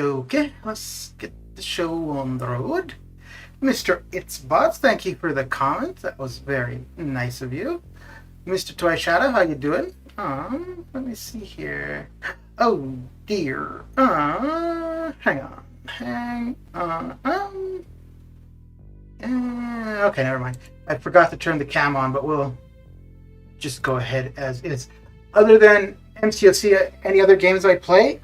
Okay, let's get the show on the road. Mr. It's Bots, thank you for the comment. That was very nice of you. Mr. Toy Shadow, how you doing? Let me see here. Oh dear. Hang on. Okay, never mind. I forgot to turn the cam on, but we'll just go ahead as is. Other than MCOC, any other games I play?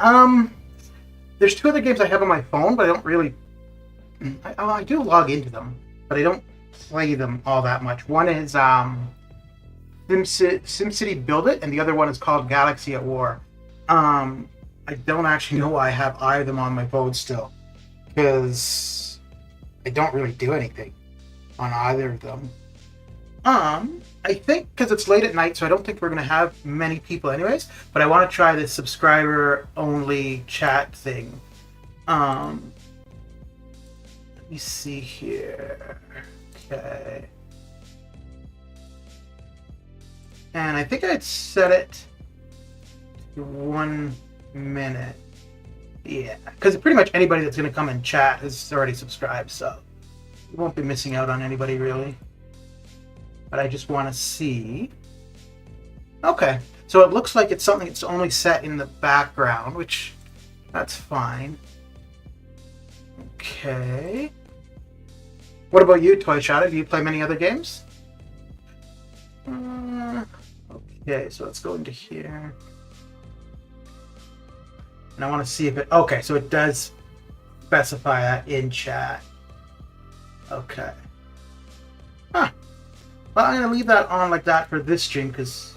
There's two other games I have on my phone, but I don't really. I do log into them, but I don't play them all that much. One is SimCity Build It, and the other one is called Galaxy at War. I don't actually know why I have either of them on my phone still, because I don't really do anything on either of them. I think because it's late at night, so I don't think we're going to have many people anyways, but I want to try this subscriber-only chat thing. Let me see here. Okay. And I think I'd set it to 1 minute. Yeah, because pretty much anybody that's going to come and chat is already subscribed, so you won't be missing out on anybody really. But I just want to see. Okay, so it looks like it's something that's only set in the background, which that's fine. Okay. What about you, Toy Shadow? Do you play many other games? Okay, so let's go into here. And I want to see if it... Okay, so it does specify that in chat. Okay. Huh. Well, I'm going to leave that on like that for this stream because,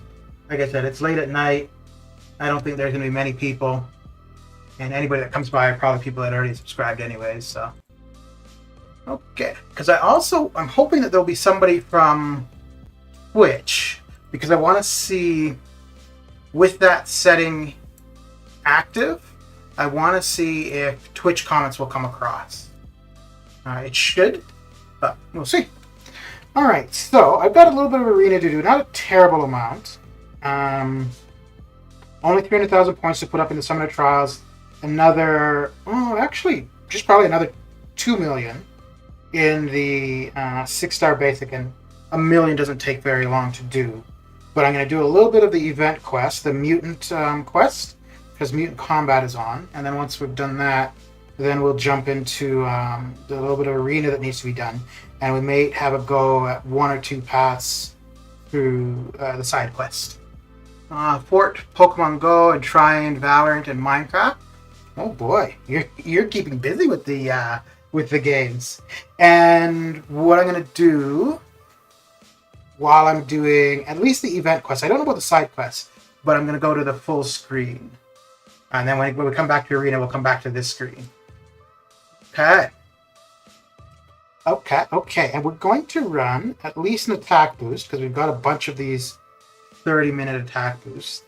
like I said, it's late at night. I don't think there's going to be many people. And anybody that comes by are probably people that already subscribed anyways, so... Okay, because I'm hoping that there'll be somebody from Twitch, because I want to see, with that setting active, I want to see if Twitch comments will come across. It should, but we'll see. Alright, so I've got a little bit of arena to do, not a terrible amount. Only 300,000 points to put up in the Summoner Trials. Another, actually, just probably another 2 million in the 6-star basic, and 1 million doesn't take very long to do. But I'm going to do a little bit of the event quest, the mutant quest, because mutant combat is on. And then once we've done that, then we'll jump into the little bit of arena that needs to be done. And we may have a go at 1 or 2 paths through the side quest. Fort, Pokemon Go, and Trine, Valorant, and Minecraft. Oh boy, you're keeping busy with the games. And what I'm gonna do while I'm doing at least the event quest, I don't know about the side quests, but I'm gonna go to the full screen. And then when we come back to arena, we'll come back to this screen. Okay. Okay, and we're going to run at least an attack boost because we've got a bunch of these 30-minute attack boosts.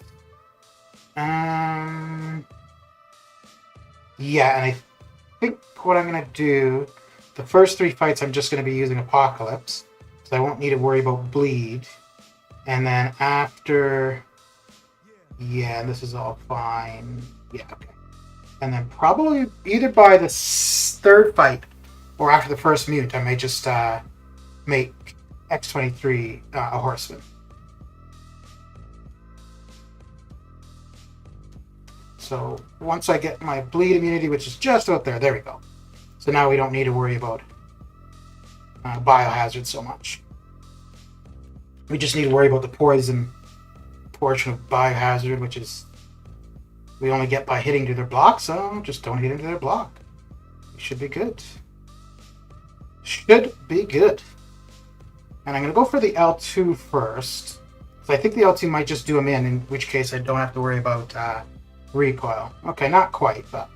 Yeah, and I think what I'm going to do, the first 3 fights I'm just going to be using Apocalypse, so I won't need to worry about bleed. And then after... Yeah, this is all fine. Yeah, okay. And then probably either by the 3rd fight or after the first mute, I may just make X23 a horseman. So once I get my bleed immunity, which is just out there, there we go. So now we don't need to worry about biohazard so much. We just need to worry about the poison portion of biohazard, which is we only get by hitting to their block, so just don't hit into their block. We should be good. Should be good. And I'm going to go for the L2 first. So I think the L2 might just do them in which case I don't have to worry about recoil. Okay, not quite, but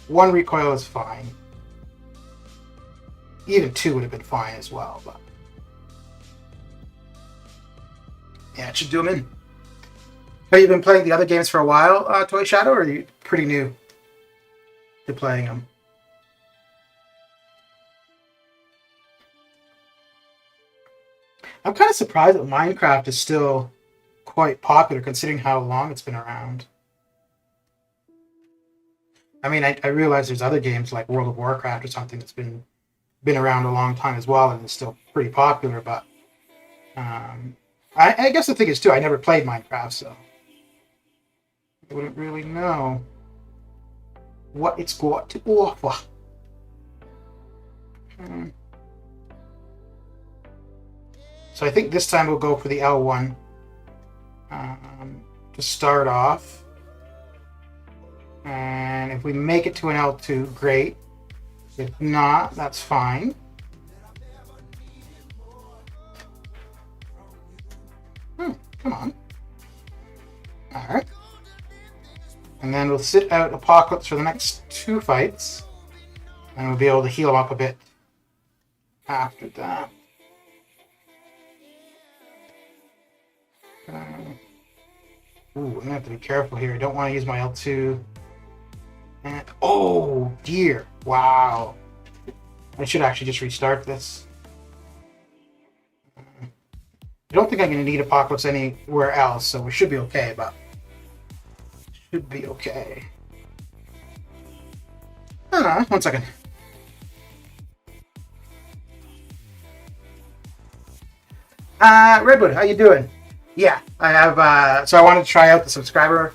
1 recoil is fine. Even 2 would have been fine as well, but yeah, it should do them in. Have you been playing the other games for a while, Toy Shadow, or are you pretty new to playing them? I'm kind of surprised that Minecraft is still quite popular considering how long it's been around. I mean, I realize there's other games like World of Warcraft or something that's been around a long time as well and is still pretty popular. But I guess the thing is too, I never played Minecraft, so I wouldn't really know what it's got to offer. So I think this time we'll go for the L1 to start off. And if we make it to an L2, great. If not, that's fine. Come on. Alright. And then we'll sit out Apocalypse for the next 2 fights. And we'll be able to heal him up a bit after that. Ooh, I'm gonna have to be careful here. I don't want to use my L2. And oh dear! Wow. I should actually just restart this. I don't think I'm gonna need Apocalypse anywhere else, so we should be okay. But should be okay. 1 second. Redwood, how you doing? Yeah, I have, so I wanted to try out the subscriber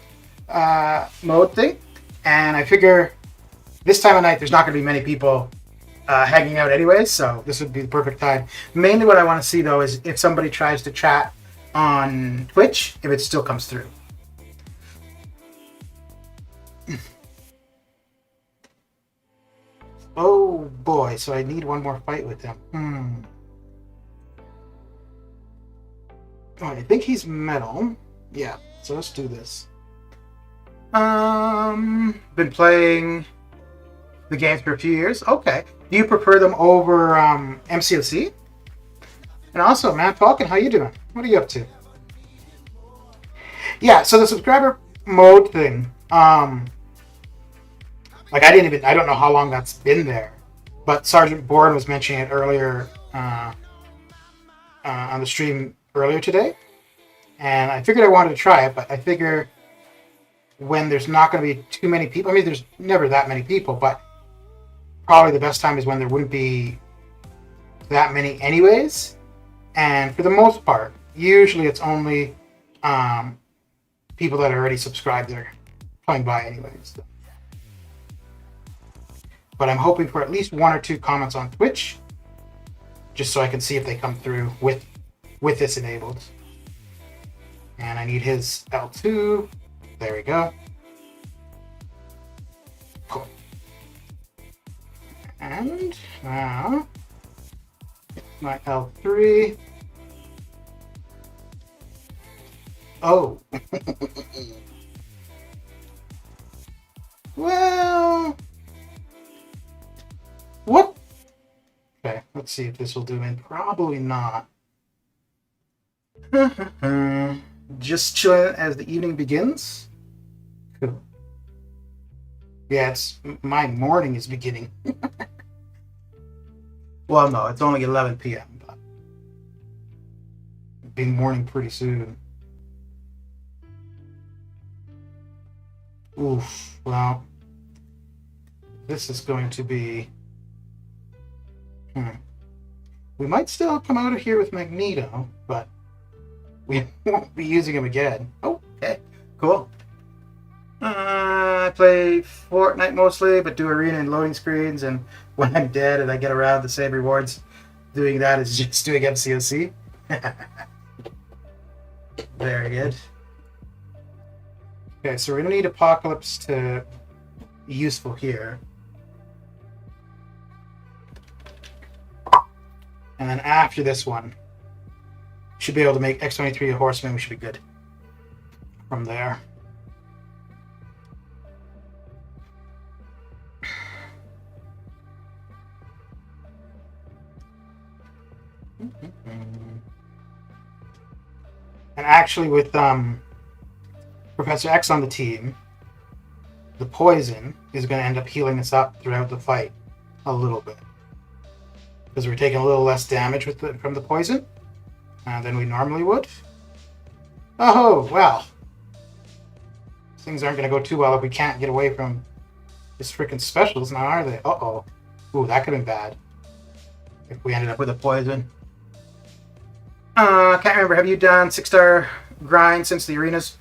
mode thing, and I figure this time of night there's not going to be many people hanging out anyways, so this would be the perfect time. Mainly what I want to see, though, is if somebody tries to chat on Twitch, if it still comes through. Oh boy, so I need one more fight with him. Oh, I think he's metal. Yeah, so let's do this. Been playing the games for a few years. Okay. Do you prefer them over MCOC? And also, Matt Falcon, how you doing? What are you up to? Yeah, so the subscriber mode thing, like I don't know how long that's been there, but Sergeant Bourne was mentioning it earlier on the stream earlier today, and I figured I wanted to try it, but I figure when there's not going to be too many people, I mean, there's never that many people, but probably the best time is when there wouldn't be that many anyways, and for the most part, usually it's only people that are already subscribed that are coming by anyways. But I'm hoping for at least 1 or 2 comments on Twitch, just so I can see if they come through with this enabled. And I need his L2. There we go. Cool. And now my L3. Oh. Well, what? Okay, let's see if this will do it. Probably not. Just chilling as the evening begins. Cool. Yeah, my morning is beginning. Well, no, it's only 11 p.m. But it'll be morning pretty soon. Oof. Well, this is going to be. We might still come out of here with Magneto, but we won't be using him again. Oh, okay, cool. I play Fortnite mostly, but do arena and loading screens, and when I'm dead and I get around the same rewards, doing that is just doing MCOC. Very good. Okay, so we're going to need Apocalypse to be useful here. And then after this one, should be able to make X-23 a Horseman. We should be good from there. And actually with Professor X on the team, the poison is going to end up healing us up throughout the fight a little bit. Because we're taking a little less damage from the poison than we normally would. Oh, well. Things aren't going to go too well if we can't get away from His freaking specials now, are they? Uh-oh. Ooh, that could have been bad. If we ended up with a poison. Can't remember. Have you done 6-star grind since the arenas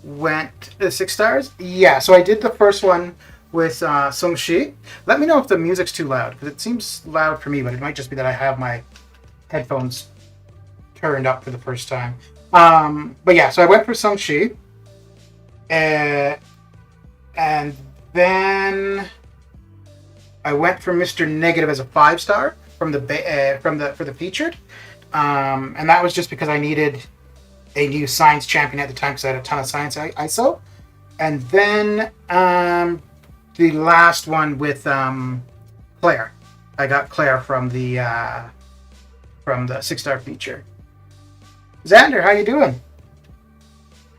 went 6 stars? Yeah, so I did the first one with Sung Shi. Let me know if the music's too loud, because it seems loud for me, but it might just be that I have my headphones turned up for the first time. But yeah, so I went for Sung Shi. And then I went for Mr. Negative as a 5-star for the featured. And that was just because I needed a new science champion at the time because I had a ton of science ISO. And then the last one with Claire. I got Claire from the 6-star feature. Xander, how you doing?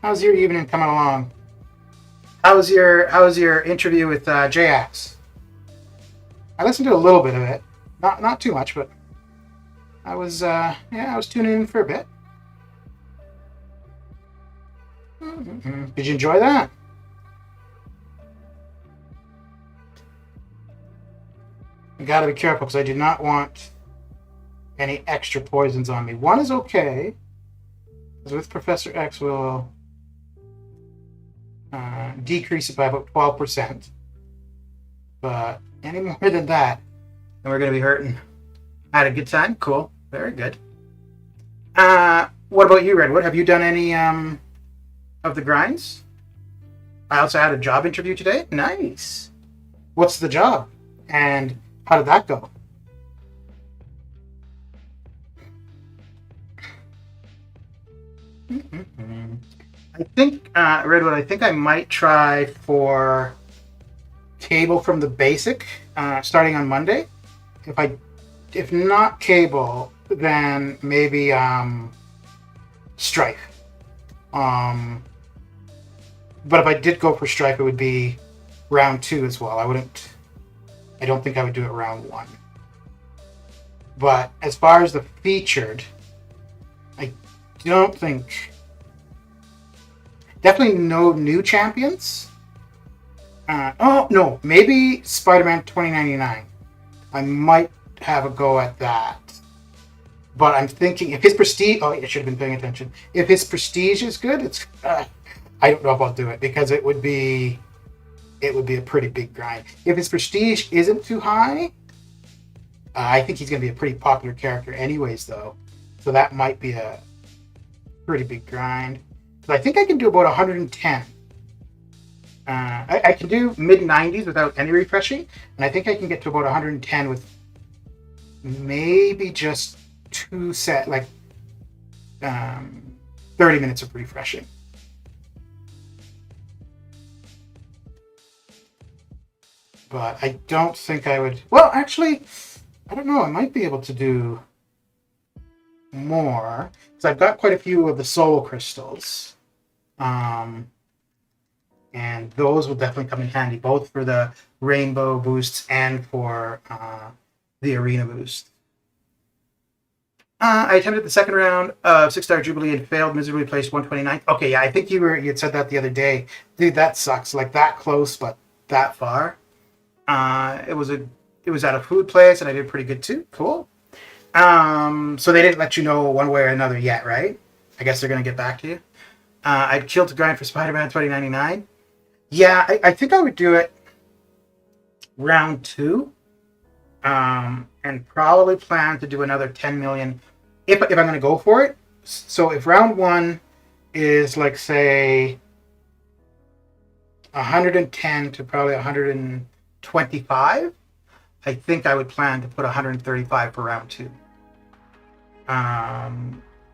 How's your evening coming along? How was your interview with JX? I listened to a little bit of it, not too much, but I was tuning in for a bit. Mm-hmm. Did you enjoy that? You gotta be careful because I do not want any extra poisons on me. One is okay, because with Professor X will decrease it by about 12%. But any more than that, and we're gonna be hurting. I had a good time. Cool. Very good. What about you, Redwood? Have you done any of the grinds? I also had a job interview today. Nice. What's the job? And how did that go? Mm-hmm. I think, Redwood, I think I might try for Cable from the basic starting on Monday. If not Cable, then maybe Strife. But if I did go for Strife, it would be round 2 as well. I don't think I would do it round 1. But as far as the featured, I don't think... Definitely no new champions. No, maybe Spider-Man 2099. I might have a go at that. But I'm thinking if his prestige... Oh, I should have been paying attention. If his prestige is good, it's... I don't know if I'll do it because it would be a pretty big grind. If his prestige isn't too high, I think he's going to be a pretty popular character anyways, though. So that might be a pretty big grind. But I think I can do about 110. I can do mid-90s without any refreshing, and I think I can get to about 110 with maybe just 30 minutes of refreshing. But I don't think I would... Well, actually, I don't know. I might be able to do more, because I've got quite a few of the soul crystals. And those will definitely come in handy, both for the rainbow boosts and for the arena boost. I attempted the second round of 6-star Jubilee and failed miserably, placed 129th. Okay, yeah, I think you had said that the other day. Dude, that sucks. Like, that close, but that far. It was at a food place, and I did pretty good too. Cool. So they didn't let you know one way or another yet, right? I guess they're going to get back to you. I'd killed to grind for Spider-Man 2099. Yeah, I think I would do it round 2. And probably plan to do another 10 million if I'm going to go for it. So if round 1 is, like, say, 110 to probably 125, I think I would plan to put 135 for round 2.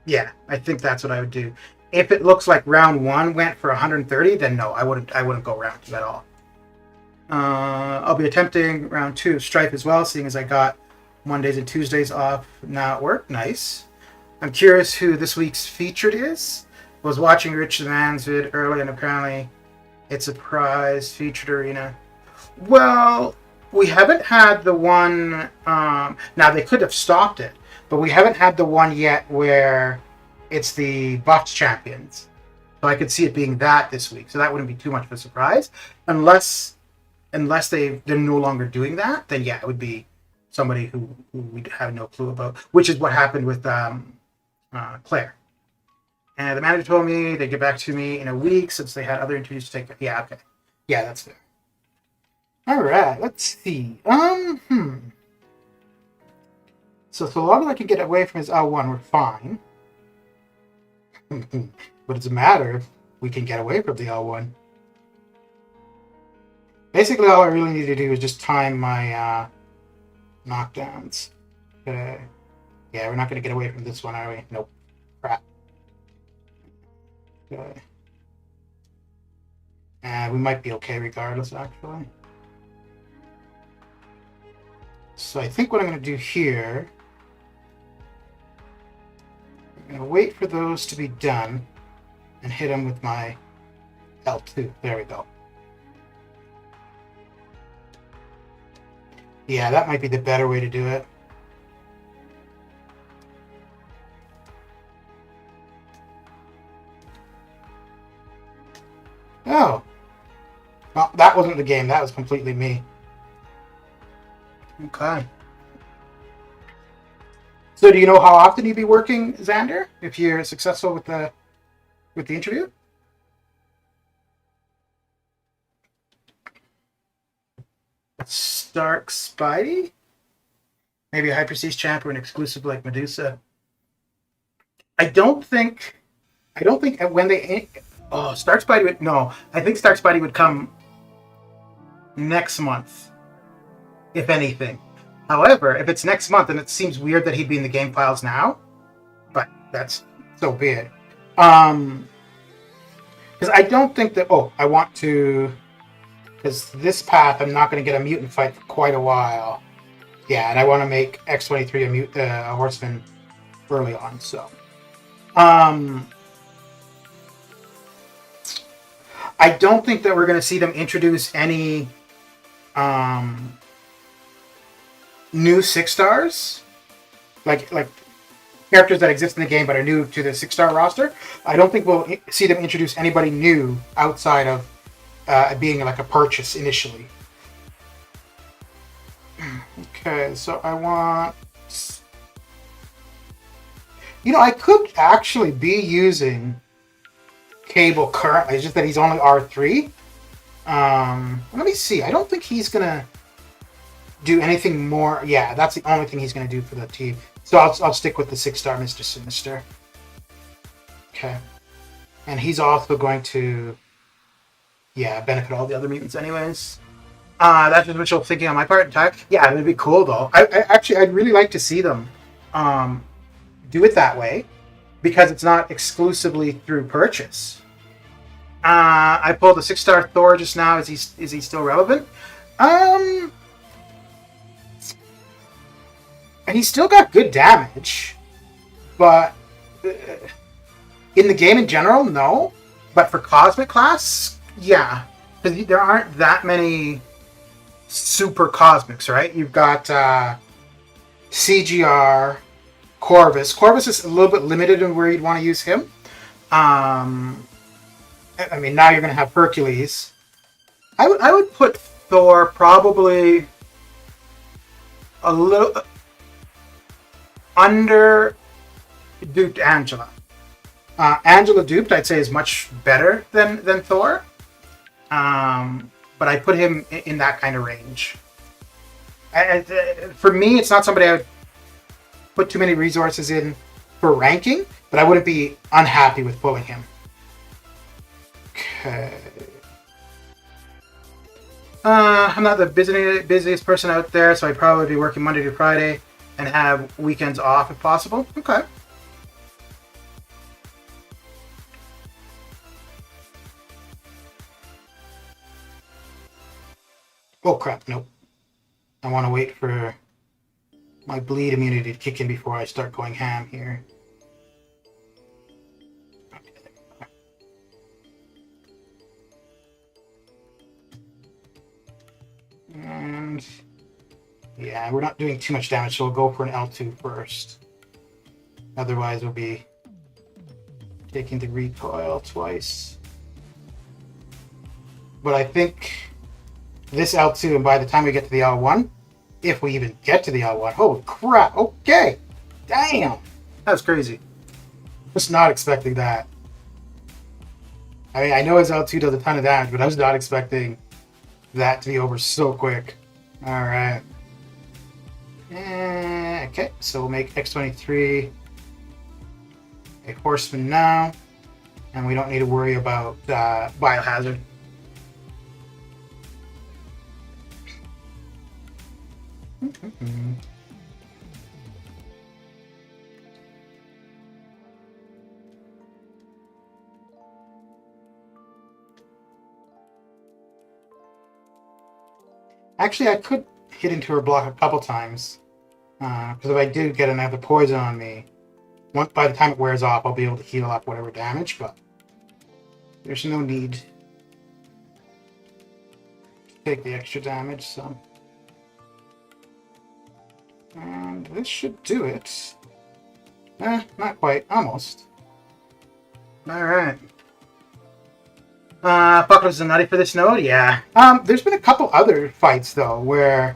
Yeah, I think that's what I would do. If it looks like round 1 went for 130, then no, I wouldn't go round 2 at all. I'll be attempting round 2 of Strife as well, seeing as I got Mondays and Tuesdays off now at work. Nice. I'm curious who this week's featured is. Was watching Rich the Man's vid early, and apparently it's a prize featured arena. Well, we haven't had the one... now, they could have stopped it, but we haven't had the one yet where it's the Buffs champions. So I could see it being that this week. So that wouldn't be too much of a surprise. Unless unless they're no longer doing that, then yeah, it would be somebody who we have no clue about, which is what happened with Claire. And the manager told me they'd get back to me in a week since they had other interviews to take. Yeah, okay. Yeah, that's fair. All right, let's see. So long as I can get away from his L1, we're fine. But it's a matter if we can get away from the L1. Basically, all I really need to do is just time my knockdowns. Okay. Yeah, we're not going to get away from this one, are we? Nope. Crap. Okay. We might be okay regardless, actually. So I think what I'm going to do here, I'm going to wait for those to be done and hit them with my L2. There we go. Yeah, that might be the better way to do it. Oh. Well, that wasn't the game. That was completely me. Okay. So do you know how often you'd be working, Xander, if you're successful with the interview? Stark Spidey? Maybe a Hyperspace champ or an exclusive like Medusa. I don't think when they Stark Spidey would no. I think Stark Spidey would come next month, if anything. However, if it's next month, then it seems weird that he'd be in the game files now. But that's so be it. Because I don't think that. Oh, I want to. Because this path, I'm not going to get a mutant fight for quite a while. Yeah, and I want to make X-23 a horseman early on. So, I don't think that we're going to see them introduce any new 6-stars, like characters that exist in the game but are new to the 6-star roster. I don't think we'll see them introduce anybody new outside of being like a purchase initially. Okay, so I want... I could actually be using Cable currently, it's just that he's only R3. Let me see. I don't think he's going to do anything more. Yeah, that's the only thing he's going to do for the team. So I'll stick with the 6-star Mr. Sinister. Okay. And he's also going to... Yeah, benefit all the other mutants anyways. That's just wishful thinking on my part. Yeah, it would be cool though. I'd really like to see them do it that way because it's not exclusively through purchase. I pulled a 6-star Thor just now. Is he still relevant? And he's still got good damage, but in the game in general, no. But for Cosmic class, yeah, because there aren't that many super Cosmics, right? You've got CGR, Corvus. Corvus is a little bit limited in where you'd want to use him. I mean, now you're going to have Hercules. I would put Thor probably a little under duped Angela. Angela duped, I'd say, is much better than Thor. But I put him in that kind of range. And for me, it's not somebody I would put too many resources in for ranking, but I wouldn't be unhappy with pulling him. Okay. I'm not the busiest person out there, so I'd probably be working Monday to Friday and have weekends off if possible. Okay. Oh crap, nope. I want to wait for my bleed immunity to kick in before I start going ham here. And yeah, we're not doing too much damage, so we'll go for an L2 first. Otherwise, we'll be taking the recoil twice. But I think this L2, and by the time we get to the L1, if we even get to the L1, holy crap, okay, damn, that was crazy. Was not expecting that. I mean, I know his L2 does a ton of damage, but I was not expecting that to be over so quick. Alright. Okay, so we'll make X23 a horseman now, and we don't need to worry about biohazard. Actually, I could hit into her block a couple times, because if I do get another poison on me, by the time it wears off, I'll be able to heal up whatever damage, but there's no need to take the extra damage, so... And this should do it. Not quite. Almost. Alright. Apocalypse is nutty for this node? Yeah. There's been a couple other fights, though, where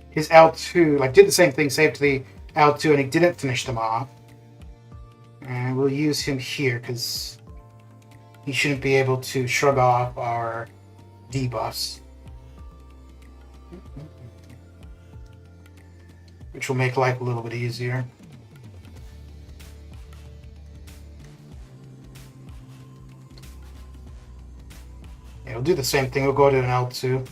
his L2, like, did the same thing, saved the L2, and he didn't finish them off. And we'll use him here, because he shouldn't be able to shrug off our debuffs. Which will make life a little bit easier. Yeah, we'll do the same thing. We'll go to an L2.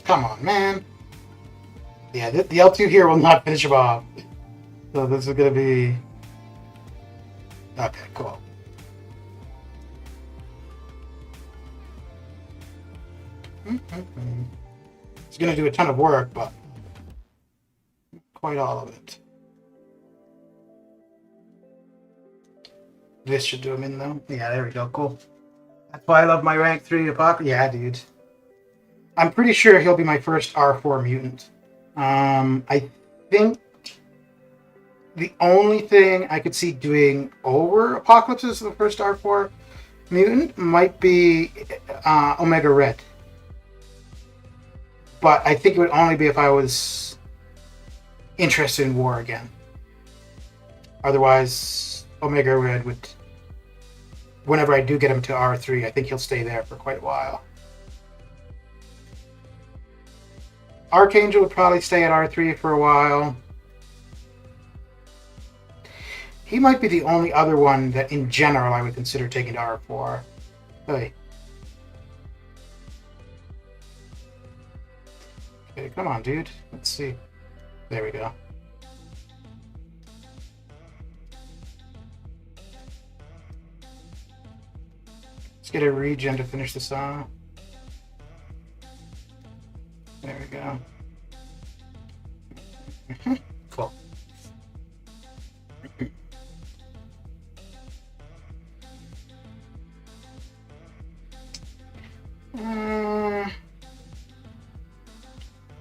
Come on, man. Yeah, the L2 here will not finish him off. So this is going to be... Okay, cool. It's going to do a ton of work, but quite all of it. This should do him in, though. Yeah, there we go. Cool. That's why I love my rank 3 Apocalypse. Yeah, dude. I'm pretty sure he'll be my first R4 mutant. I think the only thing I could see doing over Apocalypse as the first R4 mutant might be Omega Red. But I think it would only be if I was interested in war again. Otherwise, Omega Red would... Whenever I do get him to R3, I think he'll stay there for quite a while. Archangel would probably stay at R3 for a while. He might be the only other one that, in general, I would consider taking to R4. Hey. Okay, come on, dude. Let's see. There we go. Let's get a regen to finish this off. There we go. Cool.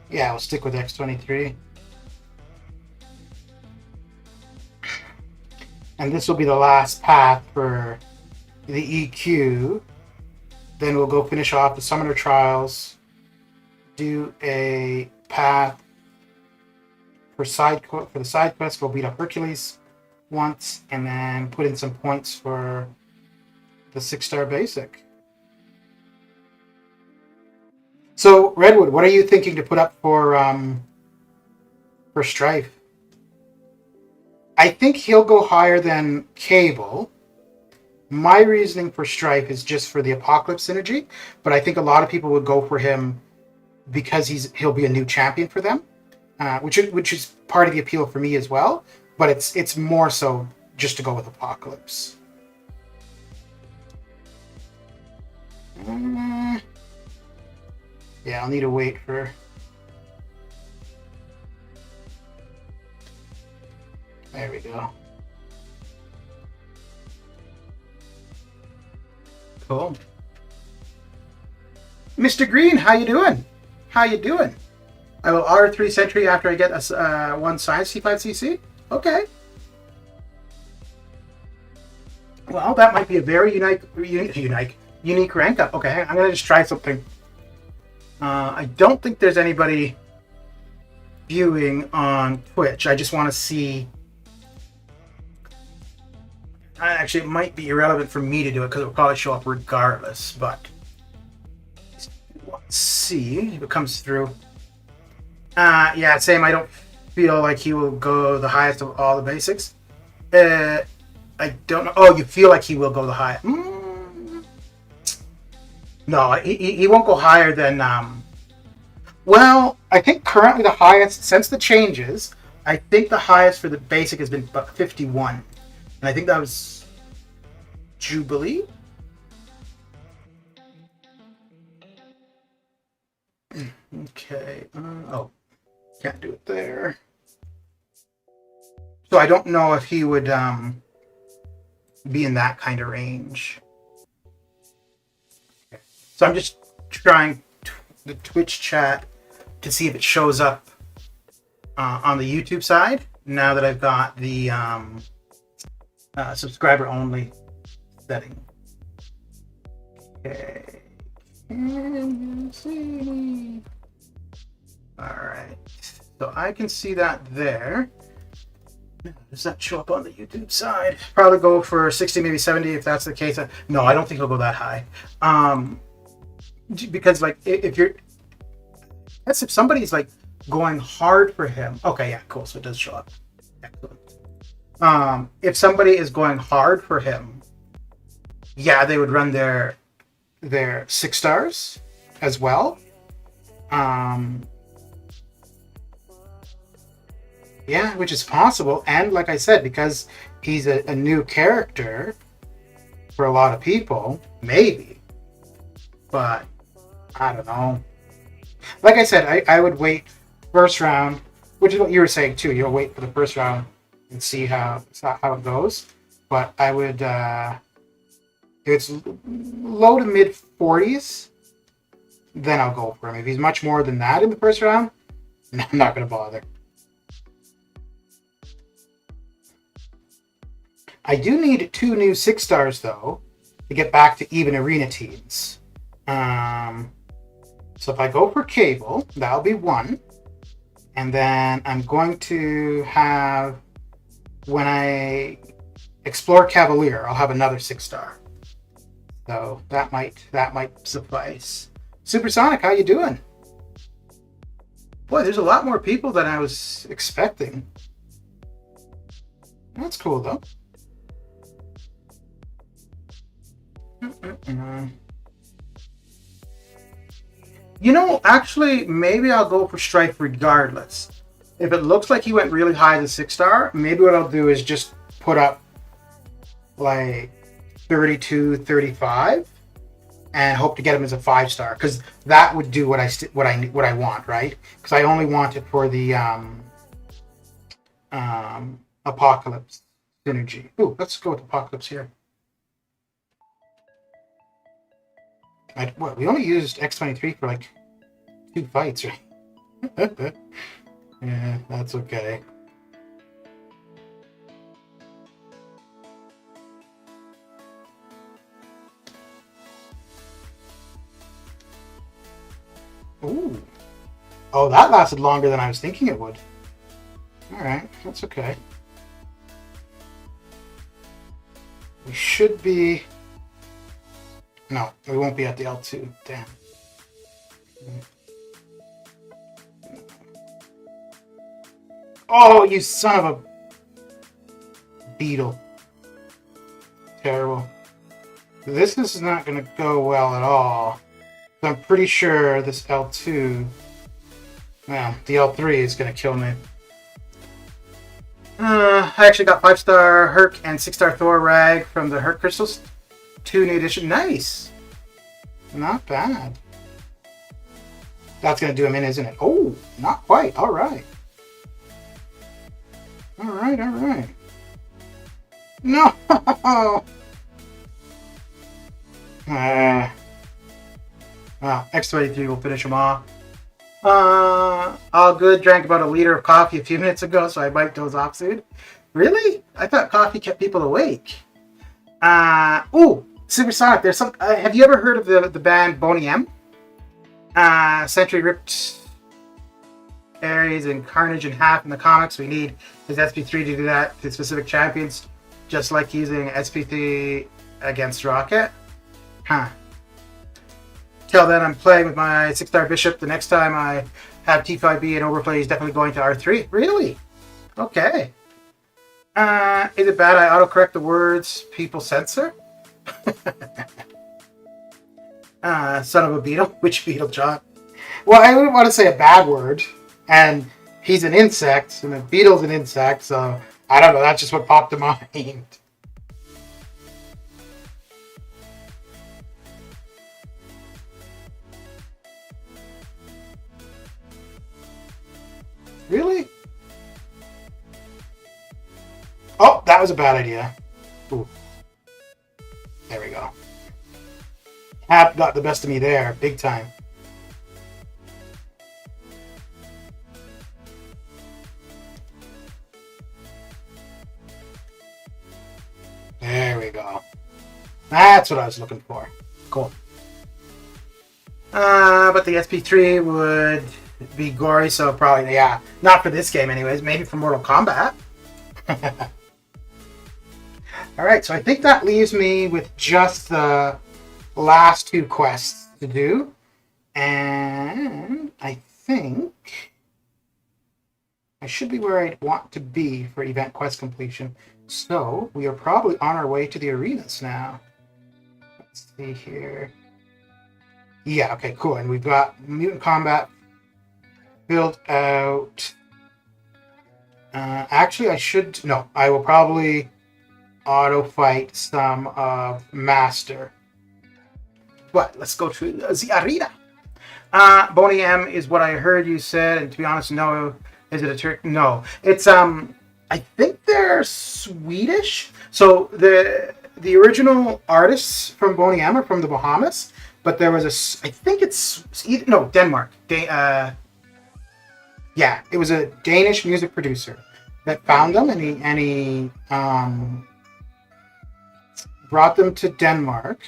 Yeah, we'll stick with X23. And this will be the last path for the EQ. Then we'll go finish off the Summoner Trials. Do a path for the side quest. We'll beat up Hercules once, and then put in some points for the 6-star basic. So Redwood, what are you thinking to put up for Strife? I think he'll go higher than Cable. My reasoning for Strife is just for the Apocalypse synergy, but I think a lot of people would go for him because he'll be a new champion for them, which is part of the appeal for me as well. But it's more so just to go with Apocalypse. Yeah, I'll need to wait for... There we go. Cool. Mr. Green, how you doing? How you doing? I will R3 Sentry after I get a one science C5CC. Okay. Well, that might be a very unique rank up. Okay, I'm gonna just try something. I don't think there's anybody viewing on Twitch. I just want to see. Actually, it might be irrelevant for me to do it because it will probably show up regardless. But let's see if it comes through. Yeah, same. I don't feel like he will go the highest of all the basics. I don't know. Oh, you feel like he will go the highest? No, he won't go higher than. Well, I think currently the highest since the changes. I think the highest for the basic has been 51. And I think that was Jubilee. Okay. Oh, can't do it there. So I don't know if he would be in that kind of range. Okay. So I'm just trying the Twitch chat to see if it shows up on the YouTube side now that I've got the subscriber only setting. Okay. Can you see? All right. So I can see that there. Does that show up on the YouTube side? Probably go for 60, maybe 70 if that's the case. No, I don't think he'll go that high. Because like if you're, that's if somebody's like going hard for him. Okay, yeah, cool. So it does show up. Excellent. If somebody is going hard for him, yeah, they would run their 6 stars as well. Yeah, which is possible. And like I said, because he's a new character for a lot of people, maybe. But I don't know. Like I said, I would wait first round, which is what you were saying too. You'll wait for the first round and see how it goes. But I would, if it's low to mid 40s, then I'll go for him. If he's much more than that in the first round, I'm not going to bother. I do need 2 new 6 stars though to get back to even arena teams. So if I go for Cable, that'll be 1. And then I'm going to have, when I explore Cavalier, I'll have another 6 star. So that might suffice. Supersonic, how you doing? Boy, there's a lot more people than I was expecting. That's cool though. You know, actually, maybe I'll go for Strife regardless. If it looks like he went really high as a 6 star, maybe what I'll do is just put up like 32, 35 and hope to get him as a 5 star, because that would do what I want, right? Because I only want it for the Apocalypse synergy. Ooh, let's go with Apocalypse here. We only used X23 for like 2 fights, right? Yeah, that's okay. Ooh. Oh, that lasted longer than I was thinking it would. Alright, that's okay. We should be... No, we won't be at the L2. Damn. Oh, you son of a beetle. Terrible. This is not going to go well at all. I'm pretty sure this L2... Well, the L3 is going to kill me. I actually got 5-star Herc and 6-star Thor Rag from the Herc Crystals. 2 new edition. Nice. Not bad. That's going to do him in, isn't it? Oh, not quite. All right. All right, all right. No! Well, X23 will finish him off. All good. Drank about a liter of coffee a few minutes ago, so I might doze off soon. Really? I thought coffee kept people awake. Supersonic. There's some. Have you ever heard of the band Boney M? Sentry ripped Ares and Carnage in half in the comics. We need his SP3 to do that to specific champions, just like using SP3 against Rocket. Huh. Till then, I'm playing with my 6-star Bishop. The next time I have T5B and overplay, he's definitely going to R3. Really? Okay. Is it bad I autocorrect the words people censor? Son of a beetle? Which beetle, John? Well, I wouldn't want to say a bad word. And he's an insect, and a beetle's an insect, so I don't know. That's just what popped to mind. Really? Oh, that was a bad idea. Ooh. There we go. Hap got the best of me there, big time. There we go. That's what I was looking for. Cool. But the SP3 would be gory, so probably, yeah. Not for this game anyways, maybe for Mortal Kombat. Alright, so I think that leaves me with just the last 2 quests to do. And I think I should be where I want to be for event quest completion. So we are probably on our way to the arenas now. Let's see here. Yeah, okay, cool. And we've got Mutant Combat built out. Actually, I will probably auto fight some of Master. But let's go to the arena. Boney M is what I heard you said, and to be honest, no. Is it a Turk? No. It's I think they're Swedish. So the original artists from Boney M are from the Bahamas, but there was I think it's Denmark. Yeah, it was a Danish music producer that found them, and he brought them to Denmark,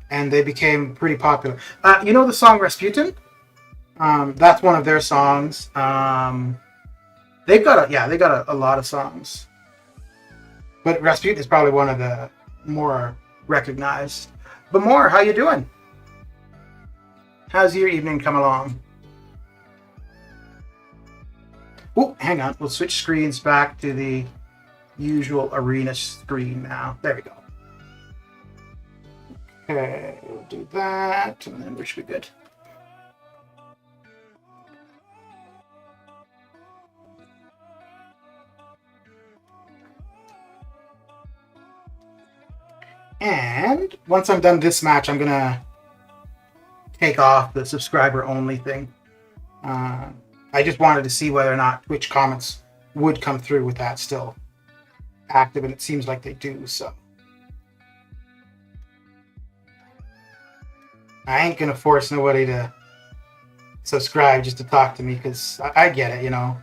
and they became pretty popular. You know the song Rasputin? That's one of their songs. They've got a lot of songs, but Rasputin is probably one of the more recognized. But more, how you doing? How's your evening come along? Oh, hang on. We'll switch screens back to the usual arena screen now. There we go. Okay, we'll do that, and then we should be good. And once I'm done this match, I'm gonna take off the subscriber only thing. I just wanted to see whether or not Twitch comments would come through with that still active, and it seems like they do, so. I ain't gonna force nobody to subscribe just to talk to me, because I get it, you know.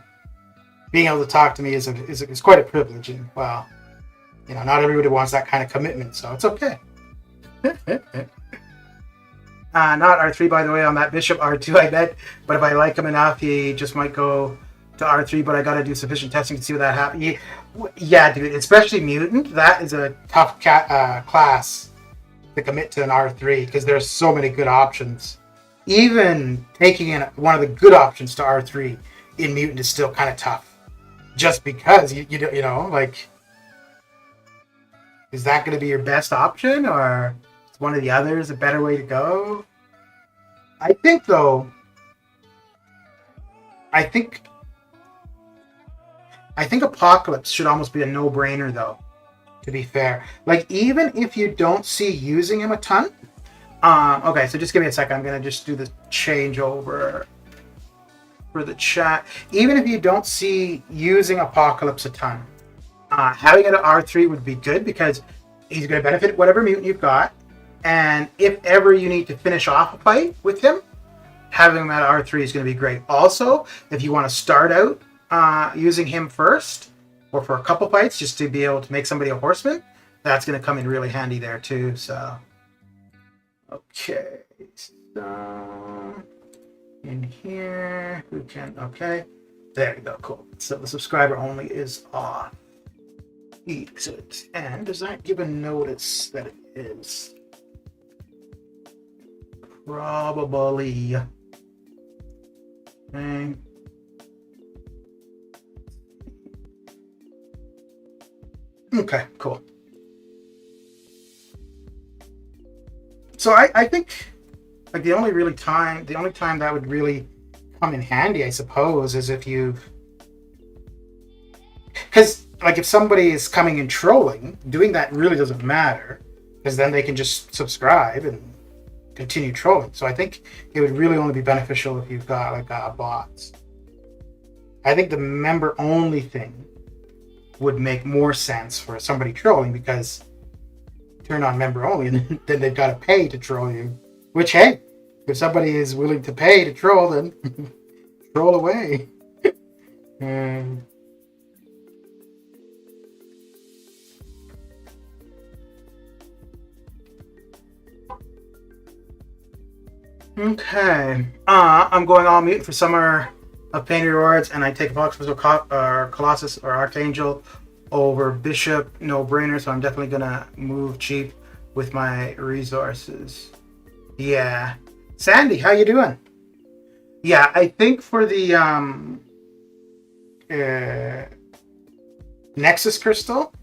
Being able to talk to me is quite a privilege, and, well, you know, not everybody wants that kind of commitment, so it's okay. Not R3, by the way, on that Bishop. R2, I bet. But if I like him enough, he just might go to R3, but I got to do sufficient testing to see what that happens. Yeah, dude, especially Mutant. That is a tough class to commit to an R3, because there's so many good options. Even taking in one of the good options to R3 in Mutant is still kind of tough. Just because, you know, like... Is that going to be your best option, or is one of the others a better way to go? I think, though, I think Apocalypse should almost be a no-brainer, though, to be fair. Like, even if you don't see using him a ton... okay, so just give me a second. I'm going to just do the changeover for the chat. Even if you don't see using Apocalypse a ton... having it at R3 would be good, because he's going to benefit whatever mutant you've got, and if ever you need to finish off a fight with him, having him at R3 is going to be great. Also, if you want to start out using him first, or for a couple fights, just to be able to make somebody a horseman, that's going to come in really handy there too. So, okay, so in here, who can? Okay, there we go. Cool. So the subscriber only is off. Exit. And does that give a notice that it is? Probably. Okay. Okay, cool. So I think like the only time that would really come in handy, I suppose, is if because like if somebody is coming and trolling, doing that really doesn't matter, because then they can just subscribe and continue trolling. So I think it would really only be beneficial if you've got like bots. I think the member only thing would make more sense for somebody trolling, because turn on member only and then they've got to pay to troll you. Which, hey, if somebody is willing to pay to troll, then troll away. Okay. I'm going all mute for Summer of Pain Rewards, and I take Box or Colossus or Archangel over Bishop, no brainer. So I'm definitely gonna move cheap with my resources. Yeah, Sandy, how you doing? Yeah, I think for the Nexus Crystal,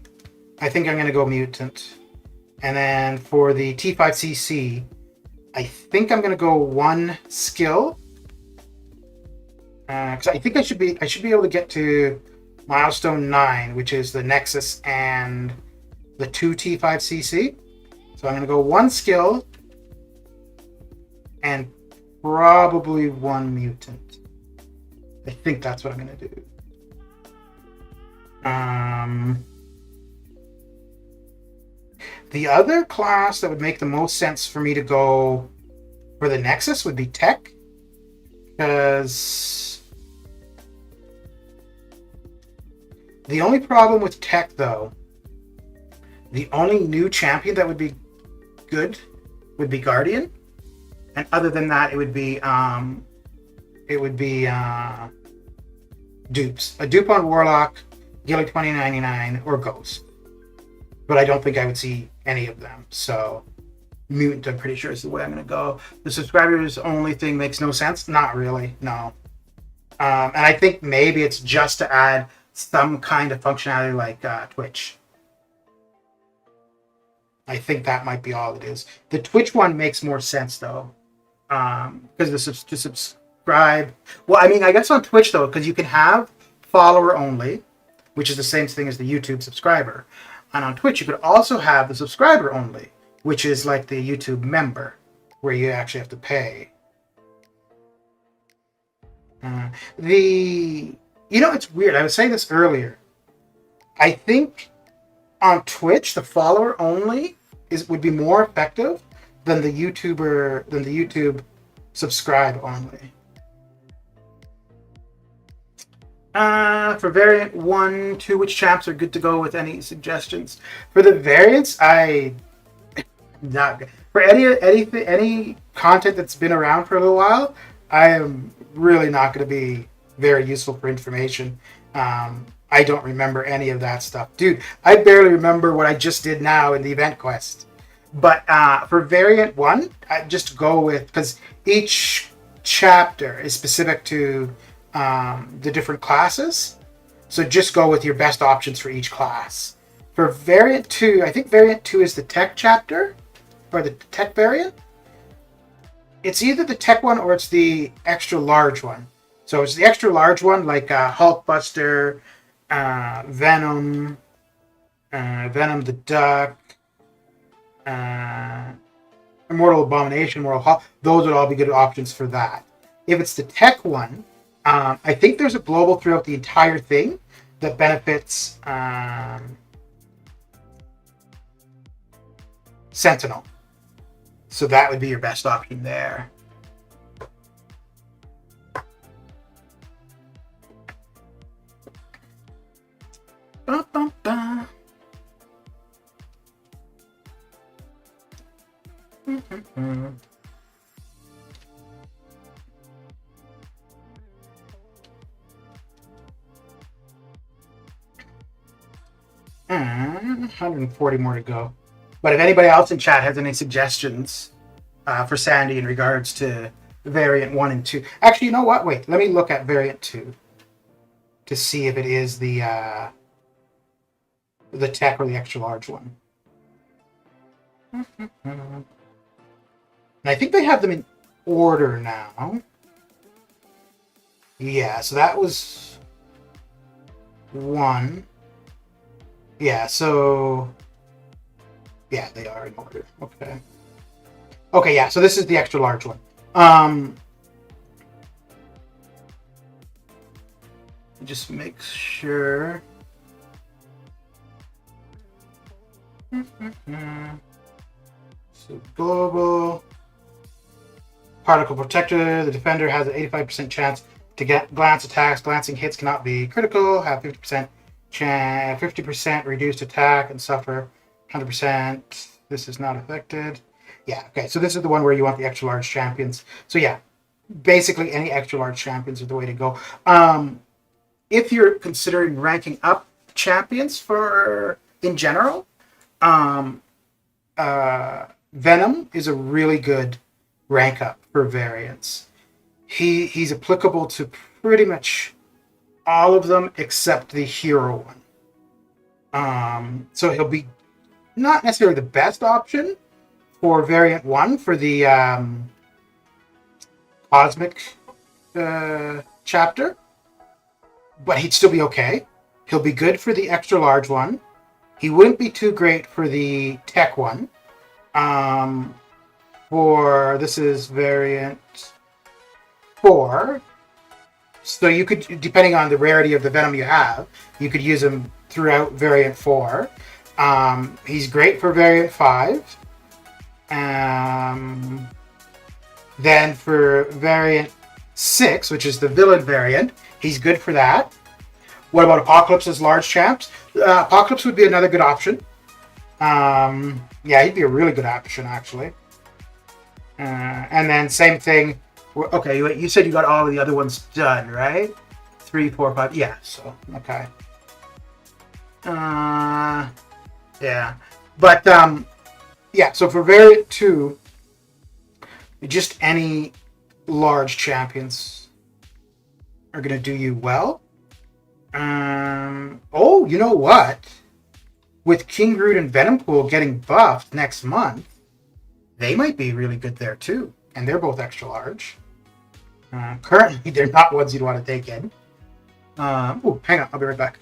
I think I'm gonna go Mutant, and then for the T5CC, I think I'm gonna go one skill. Because I think I should be able to get to milestone 9, which is the Nexus and the 2 T5CC. So I'm going to go one skill and probably one mutant. I think that's what I'm going to do. The other class that would make the most sense for me to go for the Nexus would be Tech, because the only problem with Tech, though, the only new champion that would be good would be Guardian, and other than that, it would be dupes. A dupe on Warlock, Gilly 2099, or Ghost. But I don't think I would see any of them. So Mutant, I'm pretty sure, is the way I'm going to go. The subscribers only thing makes no sense. Not really, no. And I think maybe it's just to add some kind of functionality like Twitch. I think that might be all it is. The Twitch one makes more sense, though. Because to subscribe... Well, I mean, I guess on Twitch, though, because you can have follower only, which is the same thing as the YouTube subscriber. And on Twitch, you could also have the subscriber only, which is like the YouTube member, where you actually have to pay. It's weird. I was saying this earlier. I think on Twitch, the follower only would be more effective than the YouTube subscribe only. For variant 1, 2, which champs are good to go with? Any suggestions? For the variants, not good. For any content that's been around for a little while, I am really not going to be very useful for information. I don't remember any of that stuff. Dude, I barely remember what I just did now in the event quest. But for variant 1, I just go with, because each chapter is specific to the different classes. So just go with your best options for each class. For variant 2, I think variant 2 is the tech chapter, or the tech variant. It's either the tech one or it's the extra large one. So it's the extra large one, like Hulkbuster, Venom, Venom the Duck, Immortal Abomination, Immortal Hulk. Those would all be good options for that. If it's the tech one, I think there's a global throughout the entire thing that benefits Sentinel. So that would be your best option there. And 140 more to go. But if anybody else in chat has any suggestions for Sandy in regards to variant 1 and 2. Actually, you know what? Wait, let me look at variant 2 to see if it is the tech or the extra large one. And I think they have them in order now. Yeah, so that was 1. Yeah, so... Yeah, they are in order. Okay. Okay, yeah, so this is the extra large one. Just make sure. So global particle protector. The defender has an 85% chance to get glance attacks. Glancing hits cannot be critical. Have 50% 50% reduced attack and suffer 100%. This is not affected. Yeah, okay, so this is the one where you want the extra large champions. So yeah, basically any extra large champions are the way to go. If you're considering ranking up champions for in general, Venom is a really good rank up for variants. He's applicable to pretty much all of them except the hero one. So he'll be not necessarily the best option for variant 1 for the cosmic chapter, but he'd still be okay. He'll be good for the extra large one. He wouldn't be too great for the tech one. This is variant 4. So you could, depending on the rarity of the Venom you have, you could use him throughout variant 4. He's great for variant 5. Then for variant 6, which is the villain variant, he's good for that. What about Apocalypse as large champs? Apocalypse would be another good option. Yeah, he'd be a really good option, actually. And then same thing. Okay, you said you got all of the other ones done, right? 3, 4, 5. Yeah, so, okay. Yeah. But, yeah, so for variant 2, just any large champions are going to do you well. Oh, you know what? With King Groot and Venompool getting buffed next month, they might be really good there too. And they're both extra large. Currently, they're not ones you'd want to take in. Oh, hang on. I'll be right back.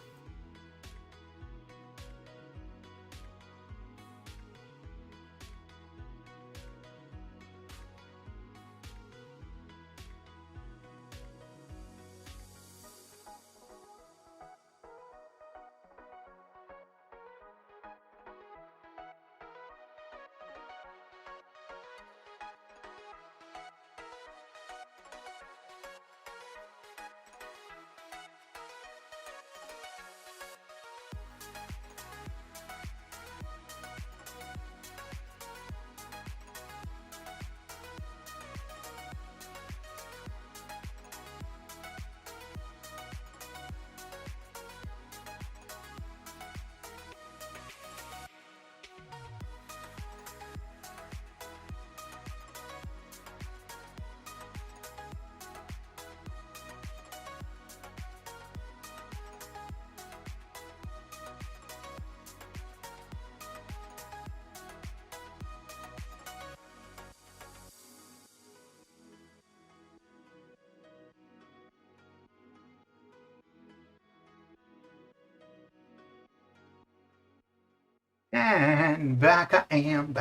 And back I am.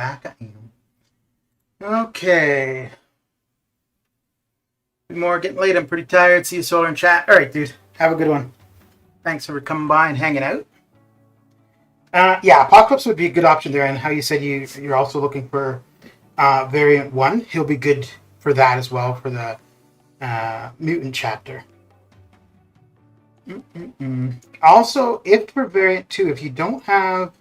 Okay. More getting late. I'm pretty tired. See you, Solar, in chat. All right, dude. Have a good one. Thanks for coming by and hanging out. Yeah, Apocalypse would be a good option there. And how you said you're also looking for variant 1. He'll be good for that as well, for the mutant chapter. Also, if for variant 2, if you don't have